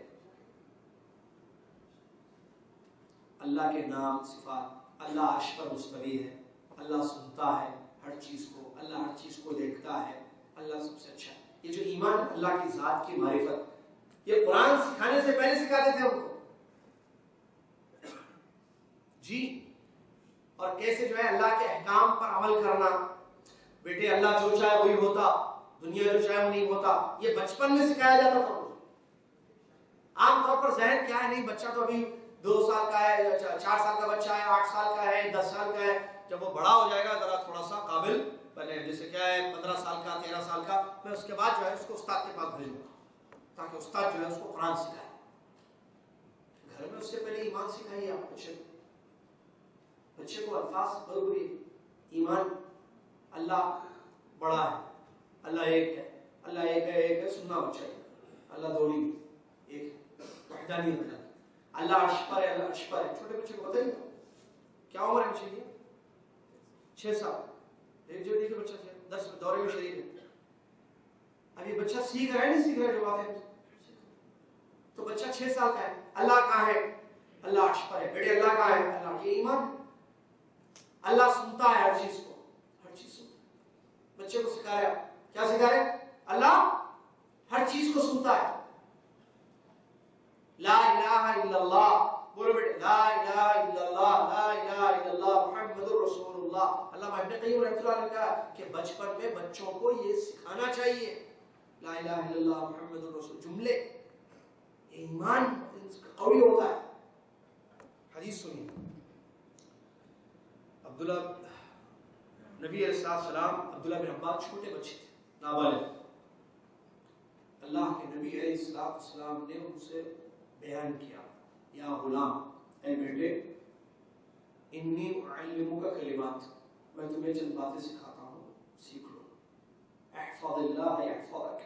اللہ کے نام صفات، اللہ عرش پر مستوی ہے، اللہ سنتا ہے ہر چیز کو، اللہ ہر چیز کو دیکھتا ہے، اللہ سب سے اچھا ہے۔ یہ جو ایمان، اللہ کی ذات کی معرفت، یہ قرآن سکھانے سے پہلے سکھاتے تھے ہم کو جی۔ اور کیسے جو ہے اللہ کے احکام پر عمل کرنا، بیٹے اللہ جو چاہے وہی ہوتا، دنیا جو چاہے وہ نہیں ہوتا، یہ بچپن میں سکھایا جاتا تھا۔ عام طور پر ذہن کیا ہے، نہیں بچہ تو ابھی 2 سال کا ہے، 4 سال کا بچہ ہے، 8 سال کا ہے، 10 سال کا ہے، جب وہ بڑا ہو جائے گا ذرا تھوڑا سا قابل بنے، جیسے کیا ہے 15 سال کا، 13 سال کا، میں اس کے بعد جو ہے اس کو استاد کے پاس بھیجوں گا تاکہ استاد جو ہے اس کو قرآن سکھائے۔ گھر میں اس سے پہلے ایمان سکھائیے آپ بچے کو الفاظ بڑی ایمان، اللہ بڑا ہے، اللہ ایک ہے، اللہ ایک ہے، ایک ہے سننا بچہ ہے، اللہ دوڑی ایک وحدانیت ہے، اللہ عرش پر ہے، اللہ عرش پر ہے۔ چھوٹے بچے کو بتائیے کیا عمر ہے بچے کی؟ 6 سال، ایک جو دیکھے بچہ 10 دورے میں شریک ہے، اب یہ بچہ سیکھ رہا ہے نہیں سیکھ رہا ہے جو بات ہے، تو بچہ 6 سال کا ہے، اللہ کہاں ہے؟ اللہ عرش پر ہے، بیٹے اللہ کہاں ہے؟ اللہ، یہ ایمان ہے۔ اللہ سنتا ہے ہر چیز کو، ہر چیز سنتا ہے۔ بچے کو سکھا رہے، کیا سکھا رہے؟ اللہ ہر چیز کو سنتا ہے۔ لا الہ الا اللہ، بولو بیٹے لا الہ الا اللہ، لا الہ الا اللہ محمد رسول اللہ۔ علامہ ابن قیم رحمۃ اللہ علیہ نے کہا کہ بچپن میں بچوں کو یہ سکھانا چاہیے، لا الہ الا اللہ محمد رسول، جملے ایمان قوی ہوتا ہے۔ حدیث سنیے، عبداللہ نبی علیہ السلام، عبداللہ بن عباس چھوٹے بچے تھے، نابالغ، اللہ کے نبی علیہ السلام نے ان سے بیان کیا، یا غلام، اے بیٹے، انی اعلمک کلمات، میں تمہیں چند باتیں سکھاتا ہوں، سیکھ لو۔ احفظ اللہ یحفظک،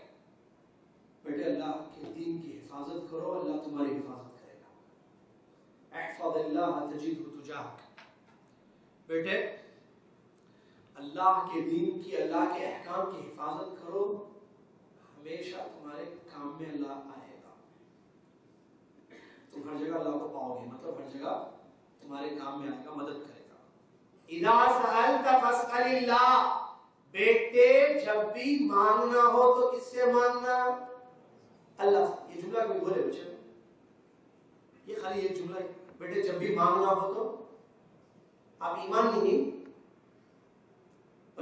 بیٹے اللہ کے دین کی حفاظت کرو، اللہ تمہاری حفاظت کرے گا۔ احفظ اللہ تجدہ تجاہک، بیٹے اللہ کے دین کی، اللہ کے احکام کی حفاظت کرو، ہمیشہ تمہارے کام میں اللہ آئے گا، تم ہر جگہ اللہ کو پاؤ گے، مطلب ہر جگہ تمہارے کام میں آئے گا، مدد کرے گا۔ اذا سألت فاسأل اللہ، بیٹے جب بھی مانگنا ہو تو کس سے مانگنا؟ اللہ سے۔ یہ جملہ کوئی بولے بچے، یہ خالی ایک جملہ ہے، بیٹے جب بھی مانگنا ہو تو، آپ ایمان نہیں،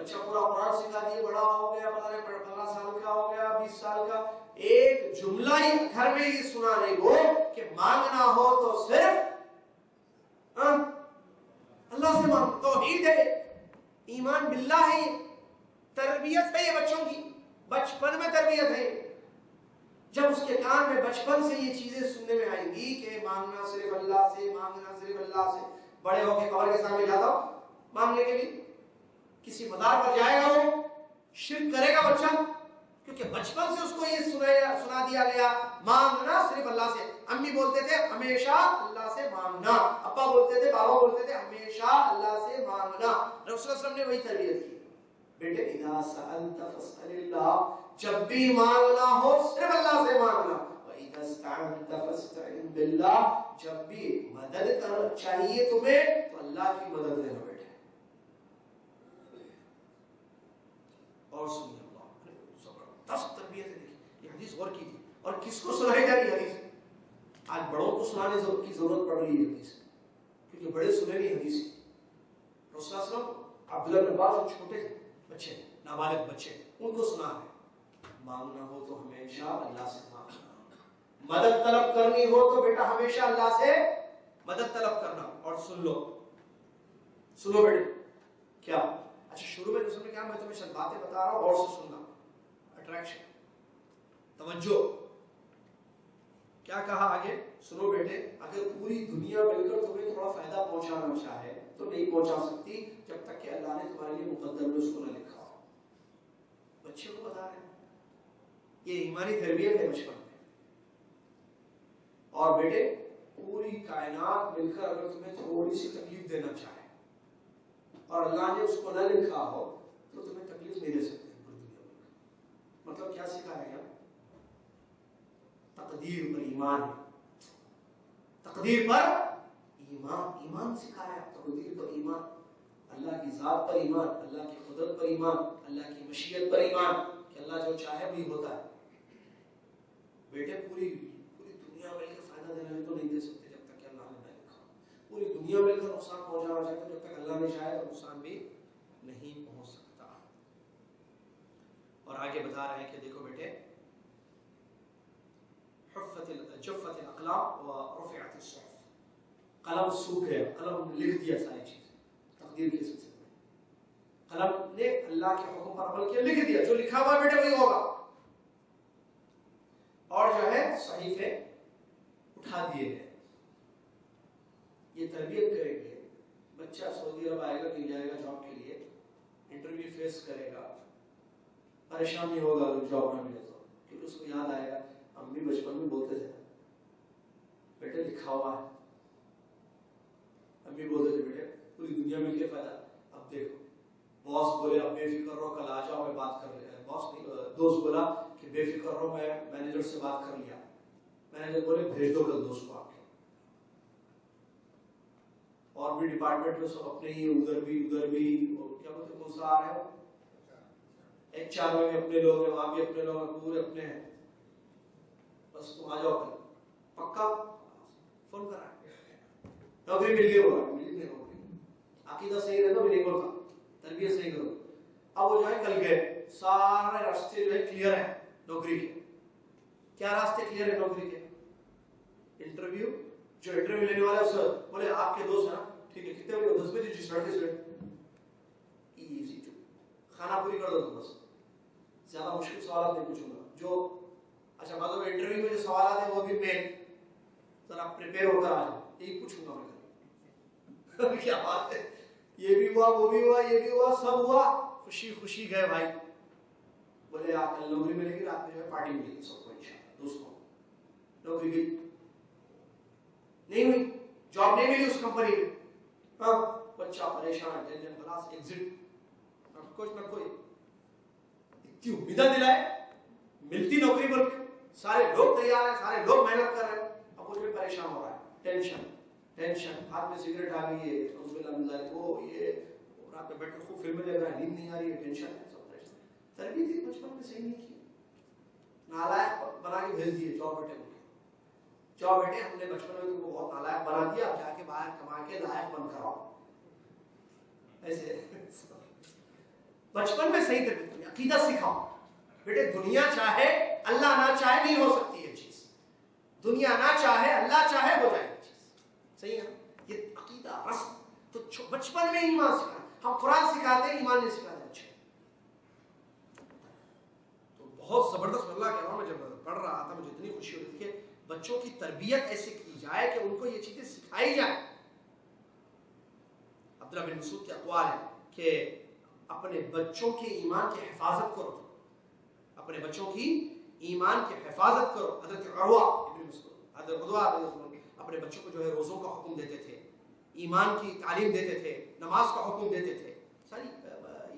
بچہ پورا قرآن سکھا دیے، بڑا ہو گیا، پتہ نہیں 15 سال کا ہو گیا، 20 سال کا، ایک جملہ ہی گھر میں یہ سنا نہیں وہ کہ مانگنا ہو تو صرف اللہ سے مانگو. توحید ہے، ایمان باللہ ہے، تربیت ہے یہ بچوں کی، بچپن میں تربیت ہے. جب اس کے کان میں بچپن سے یہ چیزیں سننے میں آئیں گی کہ مانگنا صرف اللہ سے، مانگنا صرف اللہ سے. بڑے ہو کے قبر کے سامنے جاتا ہوں مانگنے کے لیے، کسی مزار پر جائے گا وہ شرک کرے گا بچہ، کیونکہ بچپن سے اس کو یہ سنا دیا گیا مانگنا صرف اللہ سے. امی بولتے تھے ہمیشہ اللہ سے مانگنا، ابا بولتے تھے، بابا بولتے تھے ہمیشہ اللہ سے مانگنا. رسول اللہ صلی اللہ علیہ وسلم نے وہی تربیت کی. بیٹے اذا سألت فاسأل اللہ، جب بھی مانگنا ہو صرف اللہ سے مانگنا. وَإِذَا اسْتَعَنْتَ فَاسْتَعِنْ بِاللَّهِ، جب بھی مدد چاہیے تمہیں تو اللہ کی مدد لینا بیٹے. اور سنیے اللہ زبردست تربیت ہے. دیکھیے یہ حدیث غور کیجیے، اور کس کو سنائی جا رہی حدیث؟ آج بڑوں کو سنانے کی ضرورت پڑ رہی ہے حدیث، کیونکہ بڑے سنے نہیں حدیث. رسول اللہ صلی اللہ علیہ وسلم عبداللہ بن عباس چھوٹے بچے، نابالغ بچے، ان کو سنا ہے مانگنا ہو تو ہمیشہ اللہ سے مانگنا، مدد طلب کرنی ہو تو بیٹا ہمیشہ اللہ سے مدد طلب کرنا. اور سنو بیٹے کیا اچھا شروع میں رسول نے کہا میں تمہیں چند باتیں بتا رہا ہوں غور سے سننا. اٹریکشن، توجہ. کیا کہا آگے؟ سنو بیٹے، اگر پوری دنیا مل کر تمہیں تھوڑا فائدہ پہنچانا چاہے تو نہیں پہنچا سکتی جب تک کہ اللہ نے تمہارے لیے مقدر میں اس کو نہ لکھا ہو. بچے کو بتا رہے ہیں یہ ایمانی تربیت ہے بچپن میں. اور بیٹے پوری کائنات مل کر اگر تمہیں تھوڑی سی تکلیف دینا چاہے اور اللہ نے اس کو نہ لکھا ہو تو تمہیں تکلیف نہیں دے سکتے پوری دنیا میں. مطلب کیا سکھایا گیا؟ تقدیر پر ایمان، تقدیر پر ایمان، ایمان سکھایا. تقدیر پر ایمان، اللہ کی ذات پر ایمان، اللہ کی قدرت پر ایمان، اللہ کی مشیت پر ایمان کہ اللہ جو چاہے وہی ہوتا ہے. بیٹے پوری دنیا مل کے فائدہ دینا تو نہیں دے سکتے جب تک کہ اللہ نے نہ لکھا. پوری دنیا مل کر نقصان پہنچانا چاہے تو جب تک اللہ نے چاہے تو نقصان بھی نہیں پہنچ سکتا. اور آگے بتا رہے ہیں کہ دیکھو بیٹے جفت الاقلام ورفعت الصحف، قلم سوکھ گیا، قلم نے لکھ دیا ساری چیزیں. تقدیر کے سلسلے میں قلم نے اللہ کے حکم پر عمل کیا، لکھ دیا، جو لکھا ہوا بیٹے وہی ہوگا. اور جو ہے صحیفے اٹھا دیے گئے. یہ تربیت کریں گے بچہ سعودی عرب آئے گا، کہیں جائے گا جاب کے لیے، انٹرویو فیس کرے گا، پریشان نہیں ہوگا اگر جاب نہ ملے تو، کیونکہ اس کو یاد آئے گا ہم بھی بچپن میں بولتے تھے بیٹے لکھا ہوا ہے. ہم بھی بولتے تھے بیٹے پوری دنیا مل کے فائدہ. اب دیکھو باس بولے اب بے فکر رہو کل آ جاؤ میں بات کر لیا. باس نہیں دوست بولا کہ بے فکر رہو میں مینیجر سے بات کر لیا. مینیجر بولے بھیج دو کل دوست کو آپ کے. اور بھی ڈپارٹمنٹ میں سب اپنے ہی، ادھر بھی کیا بولتے ہیں کون سا آ رہا ہے HR میں بھی اپنے لوگ ہیں، وہاں بھی اپنے لوگ ہیں، پورے اپنے ہیں. بس تم آ جاؤ کل پکا. فون کرا نوکری مل گئی ہوگا، ملی نہیں نوکری. عقیدہ صحیح رہے تو بھی نہیں بولتا، تربیت صحیح کرو. اب وہ جو ہے کل گئے، سارے راستے جو ہے کلیئر ہیں نوکری کے. کیا راستے کلیئر ہیں نوکری کے؟ انٹرویو، جو انٹرویو لینے والا ہے بولے آپ کے دوست ہیں ٹھیک ہے کتنے بجے؟ 10 بجے. جی 10:30. ایزی ٹو کھانا پوری کر دو تم بس، زیادہ مشکل سوالات نہیں پوچھوں گا. جو اچھا بعد میں انٹرویو میں جو سوالات ہیں وہ بھی مین ذرا پریپیئر ہو کر آ جاؤ، یہی پوچھوں گا میں. کیا بات ہے، یہ بھی ہوا وہ بھی ہوا یہ بھی ہوا سب ہوا، خوشی خوشی گئے بھائی. بولے آپ کل نوکری ملے گی، رات میں جو ہے پارٹی ملے گی سب کو انشاءاللہ. دوستوں نوکری گئی نہیں ہوئی، جاب نہیں ملی اس کمپنی میں. ہاں بچہ پریشان، ٹینشن، خلاص ایگزٹ، کچھ نہ کوئی اتنی امیدیں دلائے، ملتی نوکری بول کے سارے لوگ تیار ہیں، سارے لوگ محنت کر رہے ہیں. اب اس میں پریشان ہو رہا ہے، ٹینشن، ہاتھ میں سگریٹ آ گئی ہے، وہ یہ رات میں بیٹھ کر خوب فلمیں دیکھ رہا ہے، نیند نہیں آ رہی ہے، ٹینشن ہے، سب پریشان. تربیت ہی بچپن میں صحیح نہیں کی، نالائق بنا کے بھیج دیے. جاؤ بیٹے جاؤ بیٹے، ہم نے بچپن میں تم کو بہت نالائق بنا دیا، اب جا کے باہر کما کے لائق بن کراؤ. ایسے بچپن میں صحیح تربیت کرو، عقیدت سکھاؤ. بیٹے دنیا چاہے اللہ نہ چاہے نہیں ہو سکتی یہ چیز، دنیا نہ چاہے اللہ چاہے ہو جائے یہ چیز. صحیح ہے نا؟ یہ عقیدہ رسم تو بچپن میں ایمان سکھانا. ہم قرآن سکھاتے ہیں، ایمان نہیں سکھاتے بچے. تو بہت زبردست اللہ کے میں جب پڑھ رہا تھا مجھے اتنی خوشی ہو رہی تھی کہ بچوں کی تربیت ایسے کی جائے کہ ان کو یہ چیزیں سکھائی جائیں. عبداللہ بن مسعود کے اقوال ہے کہ اپنے بچوں کے ایمان کی حفاظت کرو، اپنے بچوں کی ایمان کی حفاظت کرو. حضرت عروہ ابن مسعود، حضرت عروہ اپنے بچوں کو جو ہے روزوں کا حکم دیتے تھے، ایمان کی تعلیم دیتے تھے، نماز کا حکم دیتے تھے. ساری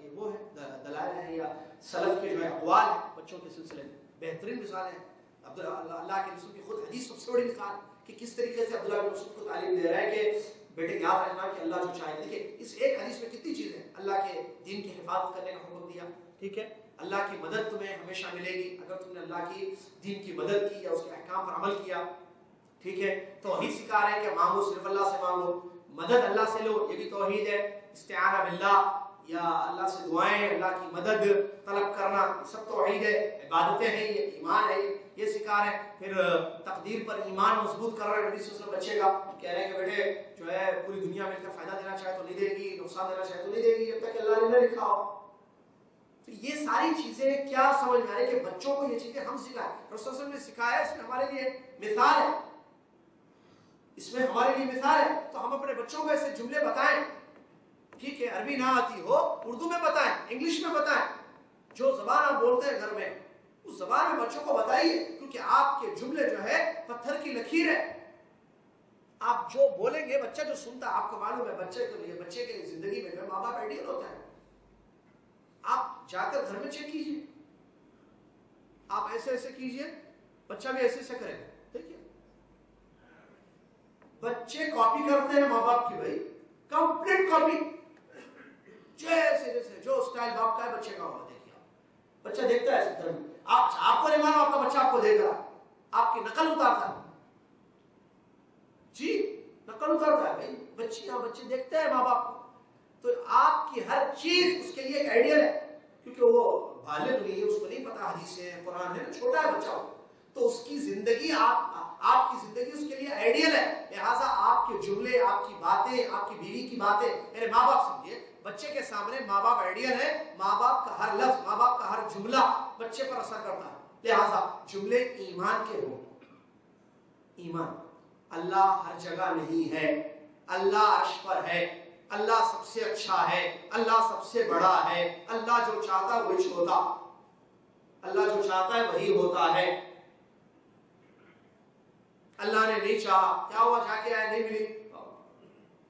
یہ وہ ہے دلائل ہیں یا سلف کے جو ہے اقوال ہیں بچوں کے سلسلے میں. بہترین مثال ہے اللہ کے رسول کی خود حدیث سب سے بڑی مثال کہ کس طریقے سے عبداللہ بن مسعود کو تعلیم دے رہا ہے کہ بیٹے یاد رکھنا کہ اللہ جو چاہے. دیکھیے اس ایک حدیث میں کتنی چیزیں، اللہ کے دین کی حفاظت کرنے کا حکم دیا، ٹھیک ہے، اللہ کی مدد تمہیں ہمیشہ ملے گی اگر تم نے اللہ کی دین کی مدد کی یا اس کے احکام پر عمل کیا، ٹھیک ہے. توحید سکھا رہے ہیں کہ مانگو صرف اللہ سے مانگو، مدد اللہ سے لو، یہ بھی توحید ہے. استعانہ باللہ یا اللہ سے دعائیں، اللہ کی مدد طلب کرنا، یہ سب توحید ہے، عبادتیں ہیں، یہ ایمان ہے، یہ سکھا رہے ہیں. پھر تقدیر پر ایمان مضبوط کر رہے ہیں نبی صلی اللہ علیہ وسلم بچے کا، کہہ رہے ہیں کہ بیٹے جو ہے پوری دنیا مل کر فائدہ دینا چاہے تو نہیں دے گی، نقصان دینا چاہے تو نہیں دے گی جب تک کہ اللہ نے نہ لکھا ہو. تو یہ ساری چیزیں کیا سمجھ میں آ رہی ہے کہ بچوں کو یہ چیزیں ہم سکھائیں. رسول صلی اللہ علیہ وسلم نے سکھایا، اس میں ہمارے لیے مثال ہے، اس میں ہمارے لیے مثال ہے. تو ہم اپنے بچوں کو ایسے جملے بتائیں، ٹھیک ہے، عربی نہ آتی ہو اردو میں بتائیں، انگلش میں بتائیں، جو زبان آپ بولتے ہیں گھر میں اس زبان میں بچوں کو بتائیے. کیونکہ آپ کے جملے جو ہے پتھر کی لکیر ہے. آپ جو بولیں گے بچہ جو سنتا ہے، آپ کو معلوم ہے بچے کے لیے، بچے کے زندگی میں جو ہے ماں باپ آئیڈیل ہوتا ہے. آپ جا کر گھر میں چیک کیجیے، آپ ایسے ایسے کیجیے، بچہ بھی ایسے ایسے کرے گا. دیکھیے بچے کاپی کرتے ہیں ماں باپ کی، بھائی کمپلیٹ کاپی، جیسے جیسے جو اسٹائل باپ کا ہے بچے کا ہوگا. دیکھیے بچہ دیکھتا ہے ایسے، آپ کو نہیں مانو، آپ کا بچہ آپ کو دیکھ رہا، آپ کی نقل اتارتا ہے. جی نقل اتارتا ہے بھائی، بچے دیکھتے ہیں ماں باپ کو. تو آپ کی ہر چیز اس کے لیے ایک آئیڈیل ہے، کیونکہ وہ بالغ نہیں ہے، اس کو نہیں پتا حدیث ہے قرآن ہے، چھوٹا ہے بچہ، تو اس کی زندگی آپ کی زندگی اس کے لیے آئیڈیل ہے. لہٰذا آپ کے جملے، آپ کی باتیں، آپ کی بیوی کی باتیں، میرے ماں باپ سمجھیے بچے کے سامنے ماں باپ آئیڈیل ہے. ماں باپ کا ہر لفظ، ماں باپ کا ہر جملہ بچے پر اثر کرتا ہے. لہٰذا جملے ایمان کے ہو. ایمان، اللہ ہر جگہ نہیں ہے، اللہ عرش پر ہے، اللہ سب سے اچھا ہے، اللہ سب سے بڑا ہے، اللہ جو چاہتا ہے وہی ہوتا، اللہ جو چاہتا ہے وہی ہوتا ہے. اللہ نے نہیں چاہا، کیا ہوا، جا کے آئے نہیں ملی،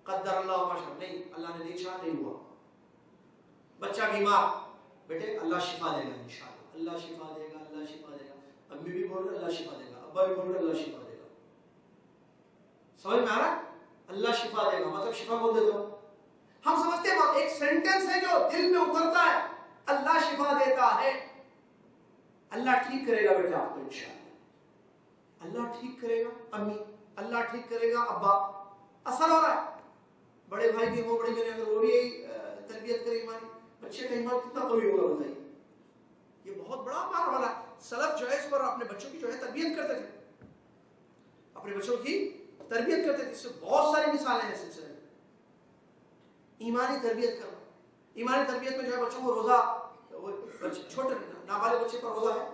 قدر اللہ ما شاء، نہیں اللہ نے نہیں چاہا نہیں ہوا. بچہ بیمار، بیٹے اللہ شفا دے گا انشاءاللہ، اللہ شفا دے گا، اللہ شفا دے گا. امی بھی بول رہے اللہ شفا دے گا، ابا بھی بول رہے اللہ شفا دے گا. سمجھ میں آ رہا ہے؟ اللہ شفا دے گا مطلب شفا بول دیتے ہو. ہم سمجھتے ہیں ایک سینٹنس ہے جو دل میں اترتا ہے، اللہ شفا دیتا ہے، اللہ ٹھیک کرے گا بیٹا آپ کو انشاءاللہ، اللہ ٹھیک کرے گا امی، اللہ ٹھیک کرے گا ابا. اثر ہو رہا ہے. بڑے بھائی بھی ہو، بڑی بہنیں اگر وہ بھی یہی تربیت کرے ایمانی، بچے کا ایمان کتنا قوی ہوگا بتائیے. یہ بہت بڑا معنی والا ہے. سلف جو ہے اس پر اپنے بچوں کی جو ہے تربیت کرتے تھے، اپنے بچوں کی تربیت کرتے تھے. اس سے بہت ساری مثالیں ہیں سلسلے میں. ایمانی تربیت کرنا، ایمانی تربیت میں جو ہے بچوں کو روزہ، چھوٹے نابالغ بچے پر روزہ ہے.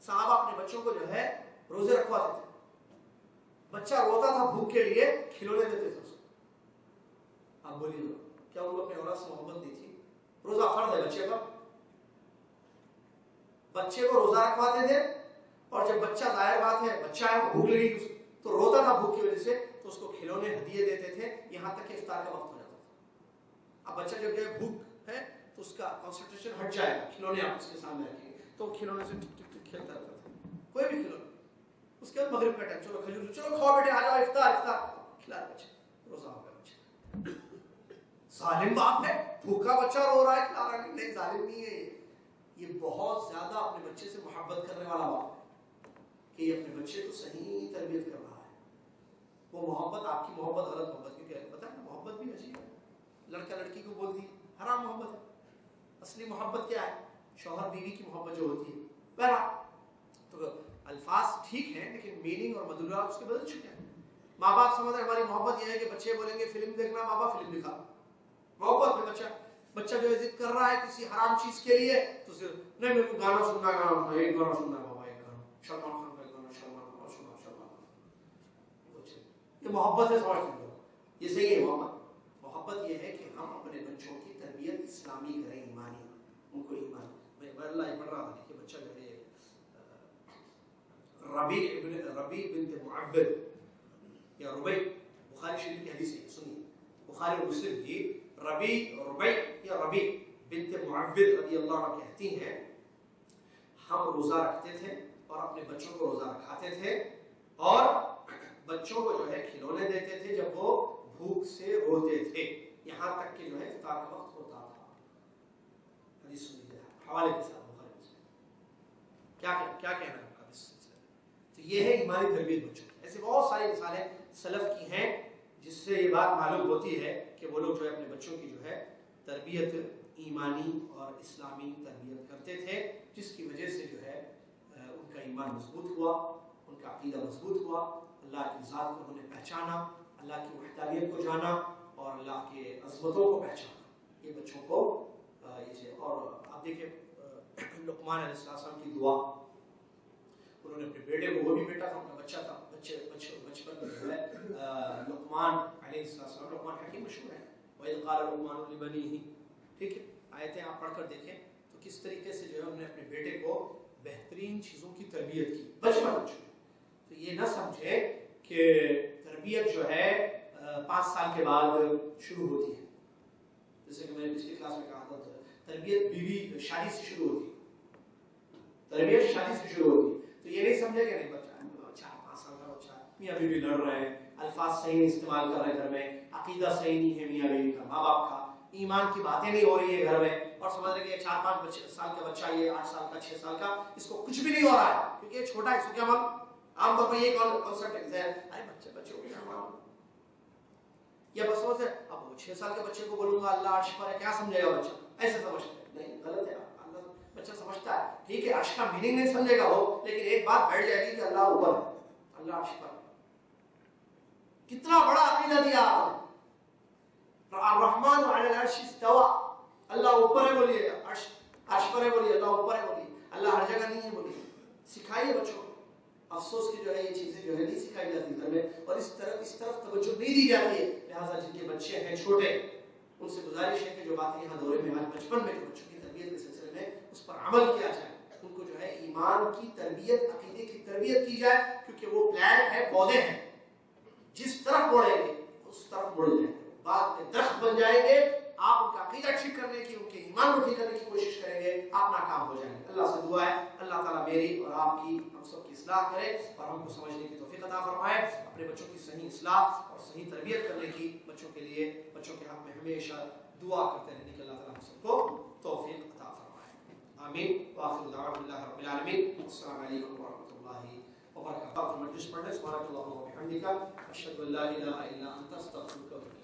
صحابہ اپنے بچوں کو جو ہے روزے رکھواتے تھے. بچہ روتا تھا بھوک کے لیے، کھلونے دیتے تھے اس کو. آپ بولیے کیا ان کو اپنے اولاد سے محبت نہیں تھی؟ روزہ فرض ہے بچے پر، بچے کو روزہ رکھواتے تھے. اور جب بچہ، ظاہر بات ہے بچہ ہے وہ بھوک لگی تو روتا تھا بھوک کی وجہ سے، تو اس کو کھلونے ہدیے دیتے تھے یہاں تک کہ افطار کا وقت ہو جاتا تھا. اب بچہ جب جو ہے بھوک ہے تو اس کا کنسنٹریشن ہٹ جائے گا، کھلونے آپ اس کے سامنے رکھیں گے تو کھلونے سے ٹک ٹک ٹک کھیلتا رہتا تھا، کوئی بھی کھلونا. اس کے بعد مغرب کا ٹائم، چلو کھجور، چلو کھاؤ بیٹے، آ جاؤ افطار، افطار کھلا بچے، روزہ ہو گیا بچے. ظالم باپ ہے، بھوکا بچہ رو رہا ہے کھلا رہا ہے. نہیں، ظالم نہیں ہے یہ بہت زیادہ اپنے بچے سے محبت کرنے والا باپ ہے کہ یہ اپنے بچے کو صحیح تربیت کر رہا ہے. وہ محبت، آپ کی محبت غلط محبت، کیونکہ پتہ ہے محبت بھی عجیب ہے. لڑکا لڑکی کو بول دی حرام محبت ہے. اصلی محبت کیا ہے؟ شوہر بیوی کی محبت جو ہوتی ہے. بہرحال تو الفاظ ٹھیک ہیں لیکن میننگ اور مدلولات اس کے بدل چکے ہیں. ماں باپ سمجھ رہے ہماری محبت یہ ہے کہ بچے بولیں گے فلم دیکھنا، ماں باپ فلم دکھا. محبت میں بچہ جو ضد کر رہا ہے کسی حرام چیز کے لیے تو صرف نہیں میرے کو گانا سننا ہے، ایک گانا سننا ہے بابا، ایک گانا سلمان خان کا گانا، سلمان یہ محبت ہے. سمجھتے ہو یہ صحیح ہے؟ محبت یہ ہے کہ ہم اپنے بچوں کی تربیت اسلامی کریں، ایمانی، ان کو ایمان. میں پڑھ رہا تھا کہ بچہ جو ہے ربیع بنت معبد یا ربیع، بخاری شریف کی حدیث ہے، سنیے بخاری اور مسلم کی. ربیع یا ربیع بنت معبد رضی اللہ عنہ کہتی ہیں ہم روزہ رکھتے تھے اور اپنے بچوں کو روزہ رکھاتے تھے اور بچوں کو جو ہے کھلونے دیتے تھے جب وہ بھوک سے روتے تھے، یہاں تک کہ جو ہے افطار کا وقت ہوتا تھا. حدیث سنیے حوالے کے ساتھ بخاری مسلم. کیا کہنا ہے ان کا اس سلسلے میں؟ تو یہ ہے ایمانی تربیت بچوں کی. ایسے بہت ساری مثالیں سلف کی ہیں جس سے یہ بات معلوم ہوتی ہے کہ وہ لوگ جو ہے اپنے بچوں کی جو ہے تربیت ایمانی اور اسلامی تربیت کرتے تھے، جس کی وجہ سے جو ہے ان کا ایمان مضبوط ہوا، ان کا عقیدہ مضبوط ہوا، اللہ کی ذات کو انہوں نے پہچانا، اللہ کی وحدانیت کو جانا اور اللہ کے عظمتوں کو پہچانا. یہ بچوں کو اور آپ دیکھیں لقمان علیہ السلام کی دعا، انہوں نے اپنے بیٹے کو، وہ بھی بیٹا تھا، ان کا بچہ تھا، بچپن میں جو ہے لقمان علیہ السلام، لقمان حکیم مشہور ہے، وَإِذْ قَالَ لُقْمَانُ لِبَنِيهِ. ٹھیک ہے، آیتیں آپ پڑھ کر دیکھیں تو کس طریقے سے جو ہے انہوں نے اپنے بیٹے کو بہترین چیزوں کی تربیت کی بچپن میں. تو یہ نہ سمجھے کہ تربیت جو ہے 5 سال کے بعد شروع ہوتی ہے. جیسے کہ میں نے پچھلی کلاس میں کہا تھا تربیت بیوی شادی سے شروع ہوتی ہے، تربیت شادی سے شروع ہوتی ہے. تو یہ نہیں سمجھے کہ نہیں بچہ 4-5 سال کا بچہ میاں بیوی لڑ رہے ہیں، الفاظ صحیح نہیں استعمال کر رہے گھر میں، عقیدہ صحیح نہیں ہے میاں بیوی کا، ماں باپ کا، ایمان کی باتیں نہیں ہو رہی ہے گھر میں، اور سمجھ رہے کہ 4-5 سال کا بچہ، یہ 8 سال کا 6 سال کا، اس کو کچھ بھی نہیں ہو رہا ہے کیونکہ یہ چھوٹا ہے. اس کو کیا عام طور پر یہ کانسیپٹ ہے ارے بچے کو کیا معلوم، یا بس سوچ اب 6 سال کے بچے کو بولوں گا اللہ عرش پر ہے، کیا سمجھے گا بچہ؟ ایسے سمجھتے نہیں، غلط ہے. اللہ بچہ سمجھتا ہے، ٹھیک ہے عرش کا میننگ نہیں سمجھے گا وہ، لیکن ایک بات بیٹھ جائے گی کہ اللہ اوپر ہے، اللہ عرش پر ہے. کتنا بڑا عقیدہ دیا آپ نے. الرحمن علی العرش استوى، اللہ اوپر ہے بولیے، عرش پر ہے بولیے، اللہ اوپر ہے بولیے، اللہ ہر جگہ نہیں ہے بولیے. سکھائیے بچوں کو. افسوس کی جو ہے یہ چیزیں جو ہے نہیں سکھائی جاتی گھر میں، اور اس طرف توجہ نہیں دی جاتی ہے. لہٰذا جن کے بچے ہیں چھوٹے ان سے گزارش ہے کہ جو باتیں یہاں دورے میں بچپن میں جو بچوں کی تربیت کے سلسلے میں اس پر عمل کیا جائے. ان کو جو ہے ایمان کی تربیت، عقیدے کی تربیت کی جائے، کیونکہ وہ پلانٹ ہے، پودے ہیں، جس طرف بڑھیں گے اس طرف بڑھ جائیں گے، بعد میں درخت بن جائیں گے. آپ ان کا عقیدہ ٹھیک کرنے کی، ان کے ایمان کو ٹھیک کرنے کی کوشش کریں گے، آپ ناکام ہو جائیں گے. اللہ سے دعا ہے اللہ تعالیٰ میری اور آپ کی، ہم سب کی اصلاح کرے اور ہم کو سمجھنے کی توفیق عطا فرمائے. اپنے بچوں کی صحیح اصلاح اور صحیح تربیت کرنے کی، بچوں کے لیے، بچوں کے حق میں ہمیشہ دعا کرتے رہنے کی اللہ تعالیٰ ہم سب کو توفیق عطا فرمائے. آمین. وآخر دعوانا الحمدللہ رب العالمین. السلام علیکم ورحمۃ اللہ وبرکاتہ. مجلس پڑھنے سبحانک اللہم وبحمدک، اشہد ان لا الہ الا انت، استغفرک.